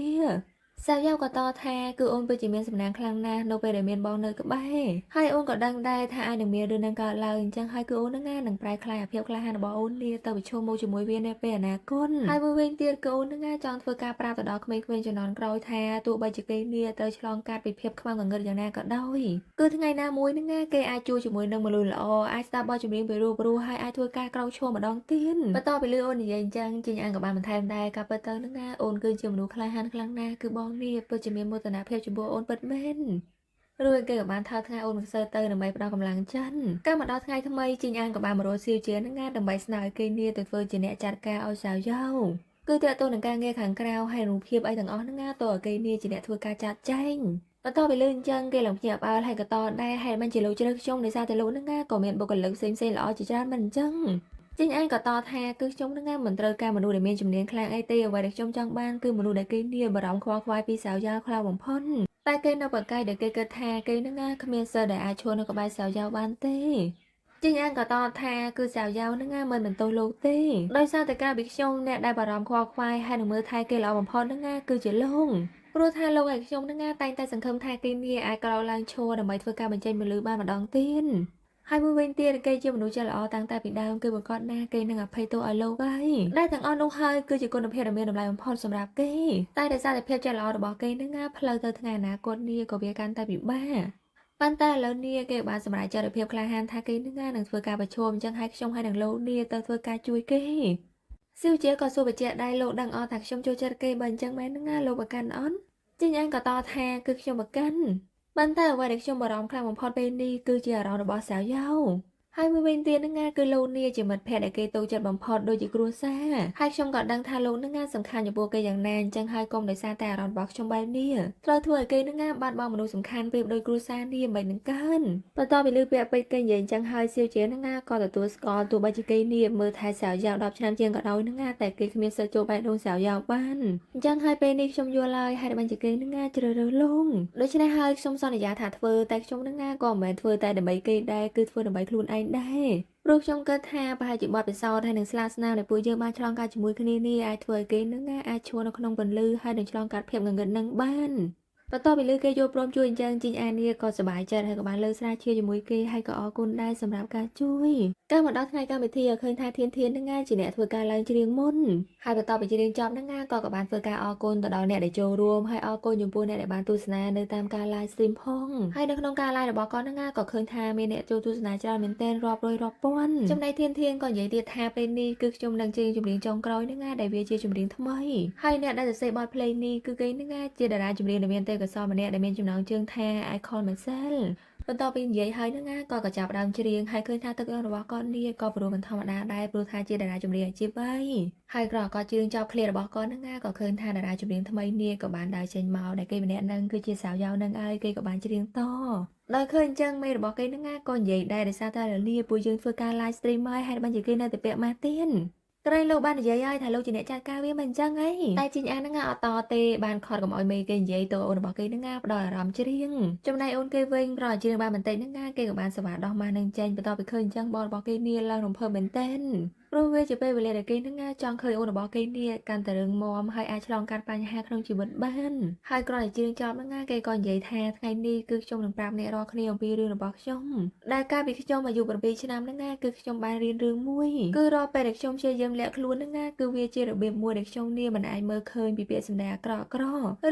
Speaker 1: សាវយ៉ៅក៏តថាគឺអូនពិតជាមានសំណាងខ្លាំងណាស់នៅពេលដែលមានបងនៅក្បែរហើយអូនក៏ដឹងដែរថាអាចនឹងមានរឿងនឹងកើតឡើងអញ្ចឹងហើយគឺអូននឹងណានឹងប្រែក្លាយអាភាពក្លាហានរបស់អូននេះទៅប្រឈមមុខជាមួយវានៅពេលអនាគតហើយមួយវិញទៀតគឺអូននឹងណាចង់ធ្វើការប្រាប់ទៅដល់ក្មេងៗជំនាន់ក្រោយថាទោះបីជាគេនេះត្រូវឆ្លងកាត់ពីភាពខ្មាំងងឹតយ៉ាងណាក៏ដោយគឺថ្ងៃណាមួយនឹងណាគេអាចជួបជាមួយនឹងមនុស្សល្អអាចស្ដាប់បទចម្រៀងពីរូបរស់ហើយអាចធ្វើការក្រោកឈរម្ដងទៀតបន្តពីលឺអូននិយាយអញ្ចឹងជីងអានក៏បានបន្ថែមដែរការពិតទៅនឹងណាអូនគឺជាមនុស្សក្លាហានខ្លាំងណាស់គឺបងនេះពិតជាមានមោទនភាពចំពោះអូនពិតមែនរួចគេក៏បានថើថ្ងៃអូនមិនសើទៅដើម្បីផ្ដល់កម្លាំងចិត្តកាលមកដល់ថ្ងៃថ្មីជីងអានក៏បានមករកសៀវជានឹងណាដើម្បីស្នើឲ្យគេនេះទៅធ្វើជាអ្នកចាត់ការឲ្យសាវយ៉ៅគឺតើតើនឹងការងារខាងក្រៅហើយរូបភាពអីទាំងអស់ហ្នឹងណាតើឲ្យគេនេះជាអ្នកធ្វើការចាត់ចែងបន្តពីលឺអញ្ចឹងគេឡើងភ្ញាក់ផ្អើលហើយក៏តដែរហេតុមិនជាលោកជ្រើសខ្ញុំដោយសារតែលោកហ្នឹងណាក៏មានបុគ្គលិកផ្សេងៗល្អជាច្រើនមិនអញ្ចឹងជីងអានក៏តថាគឺខ្ញុំនឹងមិនត្រូវការមនុស្សដែលមានជំនាញខ្លាំងអីទេអ្វីដែលខ្ញុំចង់បានគឺមនុស្សដែលគេនេះបារម្ភខ្វល់ខ្វាយពីសាវយ៉ៅខ្លាំងបំផុតតែគេនៅបកកាយដែលគេគិតថាគេនឹងគ្មានសិទ្ធិដែលអាចឈរនៅក្បែរសាវយ៉ៅបានទេជីងអានក៏តថាគឺសាវយ៉ៅនឹងមិនបន្ទោសលោកទេដោយសារតែការពីខ្ញុំអ្នកដែលបារម្ភខ្វល់ខ្វាយហើយនឹងមើលថែគេល្អបំផុតនឹងគឺជាលោកព្រោះថាលោកឲ្យខ្ញុំនឹងតែងតែសង្ឃឹមថាគេនេះអាចក្រោកឡើងឈរដើម្បីធ្វើការបញ្ចេញពលឺបានម្ដងទៀតហើយមួយវិញទៀតគេជាមនុស្សចិត្តល្អតាំងតែពីដើមគឺប្រកាសណាគេនឹងអភ័យទោសឲ្យលោកហើយដែលទាំងអស់នោះហើយគឺជាគុណភាពដ៏មានតម្លៃបំផុតសម្រាប់គេតែដោយសារតែភាពចិត្តល្អរបស់គេនឹងផ្លូវទៅថ្ងៃអនាគតនេះក៏វាកាន់តែពិបាកប៉ុន្តែឥឡូវនេះគេបានសម្រេចចិត្តភាពក្លាហានថាគេនឹងធ្វើការប្រជុំអញ្ចឹងហើយខ្ញុំហើយនឹងលោកនេះទៅធ្វើការជួយគេស៊ីវជាក៏សួរបញ្ជាក់ដែរលោកដឹងអត់ថាខ្ញុំចូលចិត្តគេបើអញ្ចឹងមែននឹងលោកប្រកាន់អត់ជីងអានក៏តថាគឺខ្ញុំប្រកាន់ប៉ុន្តែអ្វីដែលខ្ញុំបារម្ភខ្លាំងបំផុតពេលនេះគឺជាអារម្មណ៍របស់សាវយ៉ៅហើយមួយវិញទៀតនឹងគឺលោកនេះជាមិត្តភក្តិដែលគេទុកចិត្តបំផុតដូចជាគ្រួសារហើយខ្ញុំក៏ដឹងថាលោកនឹងសំខាន់ចំពោះគេយ៉ាងណាអញ្ចឹងហើយកុំដោយសារតែអារម្មណ៍របស់ខ្ញុំបែបនេះត្រូវធ្វើឲ្យគេនឹងបាត់បង់មនុស្សសំខាន់ពេលដូចគ្រួសារនេះមិននឹងកើនបន្ទាប់ពីលើពាក្យពេចន៍គេនិយាយអញ្ចឹងហើយសៀវជានឹងក៏ទទួលស្គាល់ទោះបីជាគេនេះមើលថែសាវយ៉ៅ10ឆ្នាំជាងក៏ដោយនឹងតែគេគ្មានសិទ្ធិចូលបែបដូចសាវយ៉ៅបានអញ្ចឹងហើយពេលនេះខ្ញុំយល់ហើយហើយបានជាគេនឹងជ្រើសរើសលងដូច្នេះហើយខ្ញុំសន្យាថាធ្វើតែខ្ញុំនឹងក៏មិនមែនធ្វើតែដើម្បីគេដែរគឺធ្វើដើម្បីខ្លួនឯងដែរព្រោះខ្ញុំគិតថាប្រហែលជាបទពិសោធន៍ហើយនឹងស្លាកស្នាមដែលពួកយើងបានឆ្លងកាត់ជាមួយគ្នានេះអាចធ្វើឲ្យគេនឹងអាចឈរនៅក្នុងពន្លឺហើយនឹងឆ្លងកាត់ភាពងងឹតនឹងបាន បន្ទាប់ពីលើគេយល់ព្រមជួយអញ្ចឹងជីងអានីក៏សប្បាយចិត្តហើយក៏បានលើកស្រាវជ្រាវជាមួយគេហើយក៏អរគុណដែរសម្រាប់ការជួយកាលមកដល់ថ្ងៃកម្មវិធីឲ្យឃើញថាធាននឹងជាអ្នកធ្វើការឡើងច្រៀងមុនហើយបន្ទាប់ពីច្រៀងចប់នឹងក៏បានធ្វើការអរគុណទៅដល់អ្នកដែលចូលរួមហើយអរគុណចំពោះអ្នកដែលបានទស្សនានៅតាមការ live stream ផងហើយនៅក្នុងការ live របស់គាត់នឹងក៏ឃើញថាមានអ្នកចូលទស្សនាច្រើនមែនទែនរាប់រយរាប់ពាន់ចំណែកធានក៏និយាយទៀតថាពេលនេះគឺខ្ញុំនឹងច្រៀងចម្រៀងចុងក្រោយនឹងដែលវាជាចម្រៀងថ្មីហើយអ្នកដែលសរសេរបទភ្លេងនេះគឺគេនឹងជាតារាចម្រៀងដែលមានទេពកោសល្យម្នាក់ដែលមានចំណងជើងថា I call myself បន្ទាប់ពីនិយាយហើយនឹងក៏ចាប់ដើមច្រៀងហើយឃើញថាទឹកយំរបស់គាត់នេះក៏ព្រោះមិនធម្មតាដែរព្រោះថាជាតារាចម្រៀងអាជីពហើយក្រោយគាត់ច្រៀងចប់ឃ្លារបស់គាត់នឹងក៏ឃើញថាតារាចម្រៀងថ្មីនេះក៏បានដើរចេញមកដែលគេម្នាក់នឹងគឺជាសៅយ៉ៅនឹងហើយគេក៏បានច្រៀងតដោយឃើញអញ្ចឹងមេរបស់គេនឹងក៏និយាយដែរដោយសារតែលាពួកយើងធ្វើការ live stream ហើយហេតុបានជាគេនៅតែពាក់ម៉ាស់ទៀនក្រែងលោកបាននិយាយហើយថាលោកជាអ្នកចាត់ការវាមិនអញ្ចឹងហីតែជីងអានឹងអត់តទេបានខត់កុំឲ្យមេគេនិយាយទៅអូនរបស់គេនឹងផ្ដោតអារម្មណ៍ច្រៀងចំណែកអូនគេវិញប្រហែលច្រៀងបានបន្តិចនឹងគេក៏បានសវ៉ាដោះម៉ាស់នឹងចេញបន្ទាប់ពីឃើញអញ្ចឹងបងរបស់គេនាឡើងរំភើបមែនទែនព្រោះវាជាពេលវេលាដែលគេនឹងចង់ឃើញអូនរបស់គេនាកាន់តែរឹងមាំហើយអាចឆ្លងកាត់បញ្ហាក្នុងជីវិតបានហើយគ្រាន់តែច្រៀងចប់នឹងគេក៏និយាយថាថ្ងៃនេះគឺខ្ញុំនឹងប្រាប់អ្នករាល់គ្នាអំពីរឿងរបស់ខ្ញុំដែលកាលពីខ្ញុំអាយុ7ឆ្នាំនឹងគឺខ្ញុំបានរៀនរឿងមួយគឺរាល់ពេលដែលខ្ញុំព្យាយាមលាក់ខ្លួននឹងគឺវាជារបៀបមួយដែលខ្ញុំនាមិនអាចមើលឃើញពីពាក្យសម្ដីអាក្រក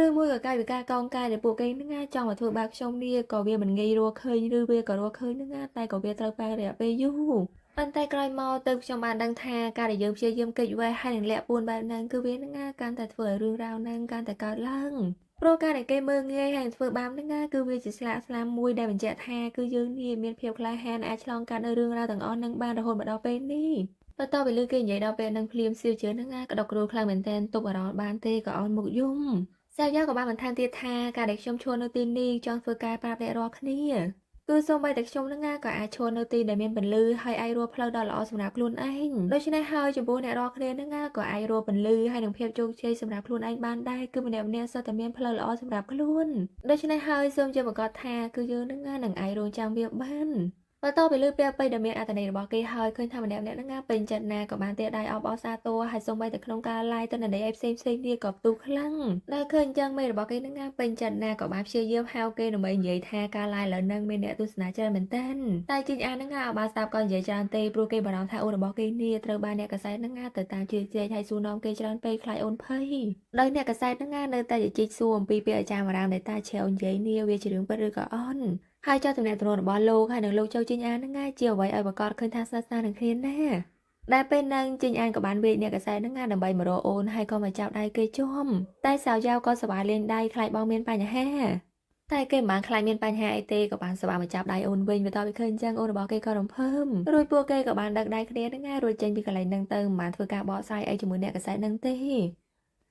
Speaker 1: ់ឬមួយក៏កាយវិការកោងកាយដែលពួកគេនឹងចង់មកធ្វើបាបខ្ញុំនាក៏វាមិនងាយរកឃើញឬវាក៏រកឃើញនឹងតែក៏វាត្រូវប្រើរយៈពេលយូរប៉ុន្តែក្រោយមកទៅខ្ញុំបានដឹងថាការដែលយើងព្យាយាមគេចវេះហើយនឹងលាក់ពួនបែបហ្នឹងគឺវានឹងកាន់តែធ្វើឲ្យរឿងរ៉ាវហ្នឹងកាន់តែកើតឡើងព្រោះការដែលគេមើលងាយហើយធ្វើបាបហ្នឹងគឺវាជាស្លាកស្នាមមួយដែលបញ្ជាក់ថាគឺយើងនេះមានភាពក្លាហានអាចឆ្លងកាត់នៅរឿងរ៉ាវទាំងអស់ហ្នឹងបានរហូតមកដល់ពេលនេះបន្ទាប់ពីលើគេនិយាយដល់ពេលហ្នឹងភ្លាមសៀវជឿហ្នឹងក៏ដកគ្រូខ្លាំងមែនទែនទប់អារម្មណ៍បានទេក៏អោនមុខយំសាវយ៉ាក៏បានបន្ថែមទៀតថាការដែលខ្ញុំឈរនៅទីនេះចង់ធ្វើការប្រាប់អ្នករាល់គ្នាគឺសូម្បីតែខ្ញុំនឹងក៏អាចឈរនៅទីដែលមានពន្លឺហើយអាចរកផ្លូវដ៏ល្អសម្រាប់ខ្លួនឯងដូច្នេះហើយចំពោះអ្នករាល់គ្នានឹងក៏អាចរកពន្លឺហើយនឹងភាពជោគជ័យសម្រាប់ខ្លួនឯងបានដែរគឺម្នាក់ៗសុទ្ធតែមានផ្លូវល្អសម្រាប់ខ្លួនដូច្នេះហើយសូមជឿប្រកាសថាគឺយើងនឹងអាចរងចាំវាបានបន្ទាប់ពីលើពាក្យពេចន៍ដែលមានអត្ថន័យរបស់គេហើយឃើញថាម្នាក់ៗនឹងពេញចិត្តណាក៏បានទេដៃអបអរសាទរហើយសូម្បីតែក្នុងការ live ទៅន័យផ្សេងនេះក៏ផ្ទុះខ្លាំងដែលឃើញអញ្ចឹងមេរបស់គេនឹងពេញចិត្តណាក៏បានព្យាយាមហៅគេដើម្បីនិយាយថាការ live លើនឹងមានអ្នកទស្សនាច្រើនមែនទែនតែជីងអានឹងអត់បានស្ដាប់ក៏និយាយច្រើនទេព្រោះគេបារម្ភថាអូនរបស់គេនេះត្រូវបានអ្នកកសែតនឹងទៅតាមជឿជែកហើយសួរនាំគេច្រើនពេកខ្លាចអូនភ័យដោយអ្នកកសែតនឹងនៅតែជជែកសួរអំពីពាក្យអាចារ្យបារាំងដែលតាឆេវនិយាយនេះវាជារឿងពិតឬក៏អន់ហើយចោះទំនាក់ទំនងរបស់លោកហើយនឹងលោកជោជីងអាននឹងជាអ្វីឲ្យប្រកាសឃើញថាស្និទ្ធស្នាលនឹងគ្នាណាដែលពេលហ្នឹងជីងអានក៏បានវាយអ្នកកសែតនឹងដើម្បីមករកអូនហើយក៏មកចាប់ដៃគេជុំតែសាវយ៉ាវក៏សប្បាយលេងដៃខ្លាចបងមានបញ្ហាតែគេមិនបានខ្លាចមានបញ្ហាអីទេក៏បានសប្បាយមកចាប់ដៃអូនវិញបន្ទាប់ពីឃើញអញ្ចឹងអូនរបស់គេក៏រំភើបរួចពួកគេក៏បានដឹកដៃគ្នានឹងរួចចេញពីកន្លែងហ្នឹងទៅមិនបានធ្វើការបកស្រាយអីជាមួយអ្នកកសែតហ្នឹងទេ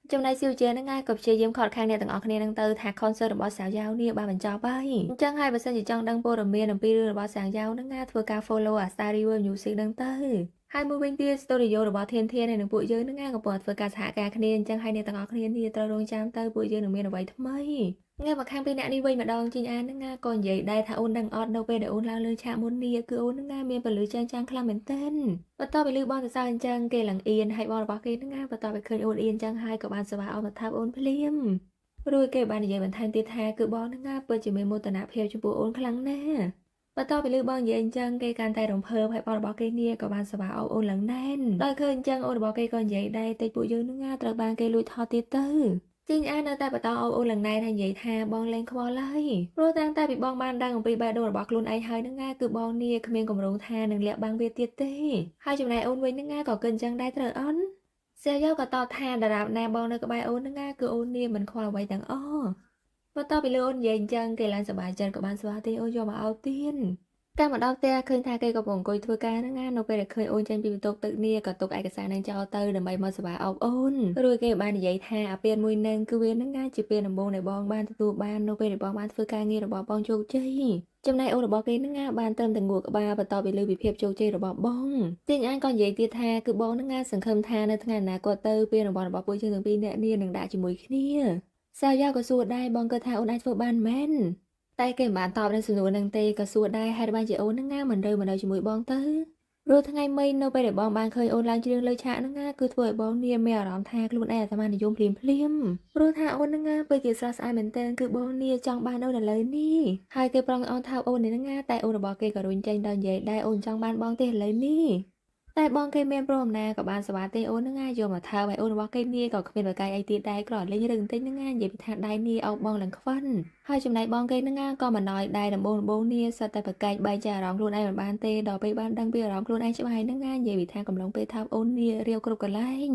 Speaker 1: ចំណែកសៀវជែនឹងក៏ព្យាយាមខកខាងអ្នកទាំងអស់គ្នានឹងទៅថា concert របស់សាវយ៉ាវនេះបានបញ្ចប់ហើយអញ្ចឹងហើយបើសិនជាចង់ដឹងព័ត៌មានអំពីរឿងរបស់សាវយ៉ាវនឹងធ្វើការ follow Star River Music នឹងទៅហើយមួយវិញទៀត studio របស់ធានហើយនឹងពួកយើងនឹងកំពុងធ្វើការសហការគ្នាអញ្ចឹងហើយអ្នកទាំងអស់គ្នានេះត្រូវរងចាំទៅពួកយើងនឹងមានអ្វីថ្មីងាកមកខាងពីអ្នកនេះវិញម្ដងជីងអាននឹងក៏និយាយដែរថាអូនដឹងអត់នៅពេលដែលអូនឡើងលើឆាកមុននេះគឺអូននឹងមានពលឺចាំងខ្លាំងមែនទែនបន្ទាប់ពីលឺបងសរសើរអញ្ចឹងគេឡើងអៀនហើយបងរបស់គេនឹងបន្ទាប់ពីឃើញអូនអៀនអញ្ចឹងហើយក៏បានសប្បាយអត់មកថាអូនភ្លាមរួចគេបាននិយាយបន្ថែមទៀតថាគឺបងនឹងពិតជាមានមោទនភាពចំពោះអូនខ្លាំងណាស់បន្ទាប់ពីលឺបងនិយាយអញ្ចឹងគេកាន់តែរំភើបហើយបងរបស់គេនេះក៏បានសប្បាយអបអូនឡើងណែនដោយឃើញអញ្ចឹងអូនរបស់គេក៏និយាយដែរតិចពួកយើងនឹងត្រូវបានគេលួចថតទៀតទៅជីងអាននៅតែបន្តអបអូនឡើងណែនហើយនិយាយថាបងលេងខ្វល់ហើយព្រោះតាំងតែពីបងបានដឹងអំពីបេះដូងរបស់ខ្លួនឯងហើយនឹងគឺបងនេះគ្មានកម្រងថានឹងលាក់បាំងវាទៀតទេហើយចំណែកអូនវិញនឹងក៏គិតអញ្ចឹងដែរត្រូវអន់សៀវយ៉ាវក៏តបថាតារាបណាបងនៅក្បែរអូននឹងគឺអូននេះមិនខ្វល់អ្វីទាំងអស់បន្ទាប់ពីលើអូននិយាយអញ្ចឹងគេឡើងសប្បាយចិត្តក៏បានស្វាគមន៍អូនយកមកអោបទៀនកាលមកដល់ផ្ទះឃើញថាគេក៏កំពុងអង្គុយធ្វើការហ្នឹងនៅពេលដែលឃើញអូនចេញពីបន្ទប់ទឹកនេះក៏ទុកឯកសារនឹងចោលទៅដើម្បីមកសប្បាយអបអូនរួចគេបាននិយាយថាអាពានមួយនឹងគឺវានឹងជាពានដំបូងដែលបងបានទទួលបាននៅពេលដែលបងបានធ្វើការងាររបស់បងជោគជ័យចំណែកអូនរបស់គេនឹងបានត្រឹមតែងួរក្បាលបន្ទាប់ពីលើពីភាពជោគជ័យរបស់បងទាញអានក៏និយាយទៀតថាគឺបងនឹងសង្ឃឹមថានៅថ្ងៃអនាគតទៅពានរបស់ពួកយើងទាំងពីរនាក់នេះនឹងដាក់ជាមួយគ្នាសាវយ៉ាក៏សួរដែរបងគិតថាអូនអាចធ្វើបានមែនតែគេមិនបានតបនឹងសំណួរនឹងទេក៏សួរដែរហេតុបានជាអូននឹងមិនរើជាមួយបងទៅ ព្រោះថ្ងៃមីនៅពេលដែលបងបានឃើញអូនឡើងច្រៀងលើឆាកហ្នឹងណាគឺធ្វើឲ្យបងនាងមានអារម្មណ៍ថាខ្លួនឯងអាត្មានិយមភ្លាមព្រោះថាអូនហ្នឹងណាពិតជាស្រស់ស្អាតមែនទែនគឺបងនាងចង់បានអូនឥឡូវនេះហើយគេប្រងអោនថោកអូននេះហ្នឹងណាតែអូនរបស់គេក៏រុញចេញដល់និយាយដែរអូនចង់បានបងទេឥឡូវនេះតែបងគេមានព្រមអំណាក៏បានសប្បាយទេអូនហ្នឹងណាយកមកថើបឲ្យអូនរបស់គេនាងក៏គ្មានប្រកែកអីទៀតដែរគ្រាន់លេងរឿងបន្តិចហ្នឹងណានិយាយពីថាដៃនាងអោបបងឡើងខ្វិនហើយចំណែកបងគេហ្នឹងណាក៏មិនណយដែរដំបងនាងសិតតែប្រកែកបែកចែកអារម្មណ៍ខ្លួនឯងមិនបានទេដល់ពេលបានដឹងពីអារម្មណ៍ខ្លួនឯងច្បាស់ហើយហ្នឹងណានិយាយពីថាកំឡុងពេលថើបអូននាងរាវគ្រប់កន្លែង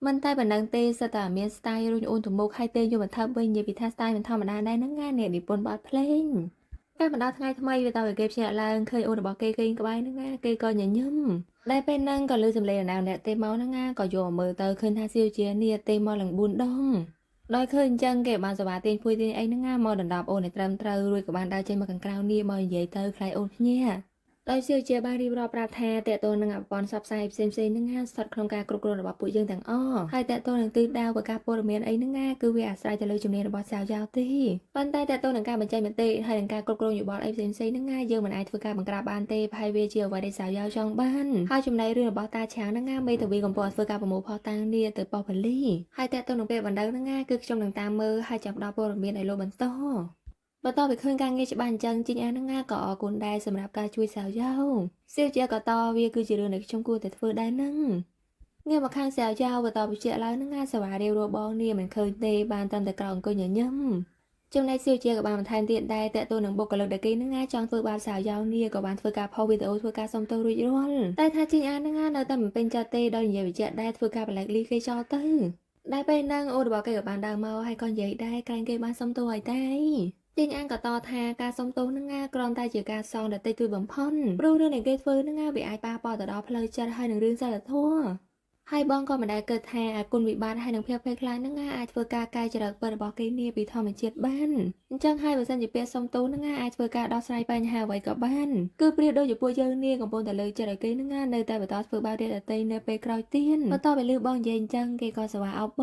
Speaker 1: មិនតែប៉ុណ្ណឹងទេសត្វតែមានស្ទាយរុញអូនទៅមុខហើយទេយកមកថើបវិញនិយាយពីថាស្ទាយមិនធម្មតាដែរហ្នឹងណាអ្នកនិពន្ធបទភ្លេងតែមកដល់ថ្ងៃថ្មីវាតើគេភ្ញាក់ឡើងឃើញអូនរបស់គេគេងក្បែរហ្នឹងណាគេក៏ញញឹមដែលពេលហ្នឹងក៏លើសំឡេងនរណាម្នាក់ទេមកហ្នឹងណាក៏យកមកមើលទៅឃើញថាសៀវជានេះទេមកឡើង4ដងដោយឃើញអញ្ចឹងគេបានសវ៉ាទាញភួយទាញអីហ្នឹងណាមកដណ្ដប់អូនឲ្យត្រឹមត្រូវរួចក៏បានដើរចេញមកខាងក្រៅនេះមកនិយាយទៅខ្លាចអូនភ្ញាក់ដោយសៀវជាបានរៀបរាប់ប្រាប់ថាតេតូននឹងអបព័ន្ធសពផ្សាយផ្សេងហ្នឹងណាស្ថិតក្នុងការគ្រប់គ្រងរបស់ពួកយើងទាំងអស់ហើយតេតូននឹងទិសដៅប្រកាសព័ត៌មានអីហ្នឹងណាគឺវាអាស្រ័យទៅលើជំនាញរបស់សាវយ៉ាវទេប៉ុន្តែតេតូននឹងការបញ្ចេញមតិហើយនឹងការគ្រប់គ្រងយោបល់អីផ្សេងហ្នឹងណាយើងមិនអាចធ្វើការបង្ក្រាបបានទេហើយវាជាអ្វីដែលសាវយ៉ាវចង់បានហើយចំណែករឿងរបស់តាឆាងហ្នឹងណាមេតាវីកំពុងធ្វើការប្រមូលផុសតាំងនេះទៅប៉ុស្តិ៍ប៉ូលីសហើយតេតូននឹងពេលបណ្ដឹងហ្នឹងណាគឺខ្ញុំនឹងតាមមើលហើយចាំផ្ដល់ព័ត៌មានឲ្យលោកបន្តបន្ទាប់ពីឃើញការងារច្បាស់អញ្ចឹងជីងអាហ្នឹងណាក៏អរគុណដែរសម្រាប់ការជួយសាវយ៉ាវសៀវជាក៏តវាគឺជារឿងដែលខ្ញុំគួរតែធ្វើដែរហ្នឹងងាកមកខាងសាវយ៉ាវបន្ទាប់ពីជាឡើងហ្នឹងណាសវ៉ារៀបរបងនេះមិនឃើញទេបានតាមតែក្រោយអង្គុយញញឹមចំណែកសៀវជាក៏បានបន្ថែមទៀតដែរតើតួនឹងបុគ្គលិកដែលគេហ្នឹងណាចង់ធ្វើបាបសាវយ៉ាវនេះក៏បានធ្វើការផុសវីដេអូធ្វើការសុំទោសរួចរាល់តែថាជីងអាហ្នឹងណានៅតែមិនពេញចិត្តទេដោយនិយាយវិជ្ជាដែរធ្វើការបលែកលីគេចោលទៅដែលពេលហ្នឹងអូនរបស់គេក៏បានដើរមកហើយក៏និយាយដែរក្រែងគេបានសុំទោសឲ្យតែចេញអានក៏តថាការសុំទោសនឹងណាគ្រាន់តែជាការសងដែលតិចតួចបំផុតព្រោះរឿងដែលគេធ្វើនឹងណាវាអាចប៉ះពាល់ទៅដល់ផ្លូវចិត្តហើយនឹងរឿងសិលធម៌ហើយបងក៏មិនដែលគិតថាអាគុណវិបត្តិហើយនឹងភាពភ័យខ្លាចនឹងណាអាចធ្វើការកែច្រកពិតរបស់គេនេះពីធម្មជាតិបានអញ្ចឹងហើយបើសិនជាពាក្យសុំទោសនឹងណាអាចធ្វើការដោះស្រាយបញ្ហាអ្វីក៏បានគឺប្រៀបដូចជាពួកយើងនេះកំពុងតែលើកចិត្តឲ្យគេនឹងណានៅតែបន្តធ្វើបាបរាជដតីនៅពេលក្រោយទៀតបន្ទាប់ពីលឺបងនិយាយអញ្ចឹងគេក៏ស្វាអោប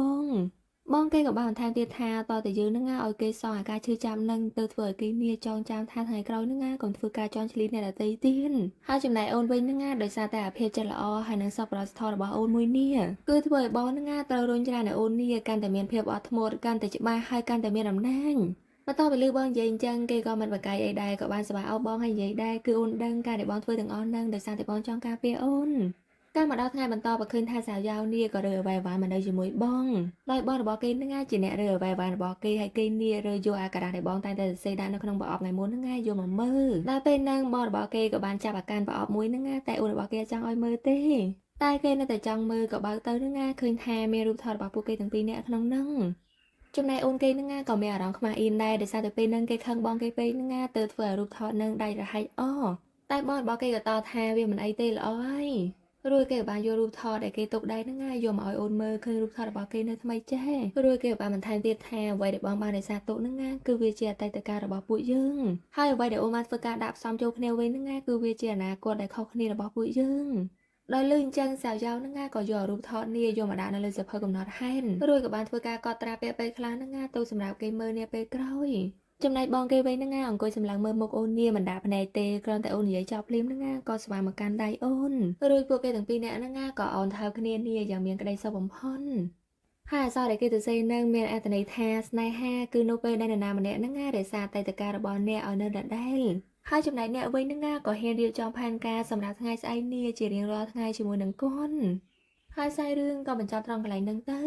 Speaker 1: បងគេក៏បានបន្ថែមទៀតថាតើតើយើងនឹងឲ្យគេសងអាការឈឺចាប់នឹងទៅធ្វើឲ្យគេនាចងចាំថាថ្ងៃក្រោយនឹងកុំធ្វើការចន់ឈ្លីអ្នកដទៃទៀតហើយចំណែកអូនវិញនឹងដោយសារតែអាភាពចិត្តល្អហើយនឹងសប្បុរសធម៌របស់អូនមួយនេះគឺធ្វើឲ្យបងនឹងត្រូវរុញច្រានឲ្យអូននេះកាន់តែមានភាពអត់ធ្មត់កាន់តែច្បាស់ហើយកាន់តែមានអំណាចបន្ទាប់ពីលឺបងនិយាយអញ្ចឹងគេក៏មិនបកកាយអីដែរក៏បានសប្បាយអោបបងហើយនិយាយដែរគឺអូនដឹងការដែលបងធ្វើទាំងអស់នឹងដោយសារតែបងចង់ការពារអូនកាលមកដល់ថ្ងៃបន្តបើឃើញថាសាវយ៉ាវនេះក៏រើអ្វីៗមកនៅជាមួយបងដោយបងរបស់គេនឹងជាអ្នករើអ្វីៗរបស់គេហើយគេនេះរើយកអាការៈដែលបងតែងតែសរសេរដាក់នៅក្នុងប្រអប់ថ្ងៃមុនហ្នឹងយកមកមើលដល់ពេលហ្នឹងបងរបស់គេក៏បានចាប់អាការប្រអប់មួយហ្នឹងតែអូនរបស់គេចង់ឲ្យមើលទេតែគេនៅតែចង់មើលក៏បើកទៅហ្នឹងឃើញថាមានរូបថតរបស់ពួកគេទាំងពីរនាក់ក្នុងហ្នឹងចំណែកអូនគេហ្នឹងក៏មានអារម្មណ៍ខ្មាស់អៀនដែរដោយសារតែពេលហ្នឹងគេខឹងបងគេពេកហ្នឹងទៅធ្វើឲ្យរូបថតហ្នឹងដាច់រហែកអតែបងរបស់គេក៏តថាវាមិនអីទេល្អហើយរួចគេក៏បានយករូបថតដែលគេទុកដែរហ្នឹងយកមកឲ្យអូនមើលឃើញរូបថតរបស់គេនៅថ្មីចេះរួចគេក៏បានបន្ថែមទៀតថាអ្វីដែលបងបានរក្សាទុកហ្នឹងគឺវាជាអតីតកាលរបស់ពួកយើងហើយអ្វីដែលអូនបានធ្វើការដាក់ផ្សំចូលគ្នាវិញហ្នឹងគឺវាជាអនាគតដែលខុសគ្នារបស់ពួកយើងដោយលឺអញ្ចឹងសាវយ៉ាវហ្នឹងក៏យករូបថតនេះយកមកដាក់នៅលើសៀវភៅកំណត់ហេតុរួចក៏បានធ្វើការកត់ត្រាពាក្យពេចន៍ខ្លះហ្នឹងទៅសម្រាប់គេមើលនាពេលក្រោយចំណែកបងគេវិញហ្នឹងអង្គុយសម្លឹងមើលមុខអូននាមិនដាក់ភ្នែកទេគ្រាន់តែអូននិយាយចោលភ្លាមហ្នឹងក៏ស្វាមកកាន់ដៃអូនរួចពួកគេទាំងពីរនាក់ហ្នឹងក៏អោនថើបគ្នានេះយ៉ាងមានក្តីសុខបំផុតហើយអក្សរដែលគេសរសេរនឹងមានអត្ថន័យថាស្នេហាគឺនៅពេលដែលនរណាម្នាក់ហ្នឹងរក្សាអតីតកាលរបស់អ្នកឲ្យនៅដដែលហើយចំណែកអ្នកវិញហ្នឹងក៏ហ៊ានរៀបចំផែនការសម្រាប់ថ្ងៃស្អែកនេះជារៀងរាល់ថ្ងៃជាមួយនឹងគាត់ហើយខ្សែរឿងក៏បញ្ចប់ត្រង់កន្លែងហ្នឹងទៅ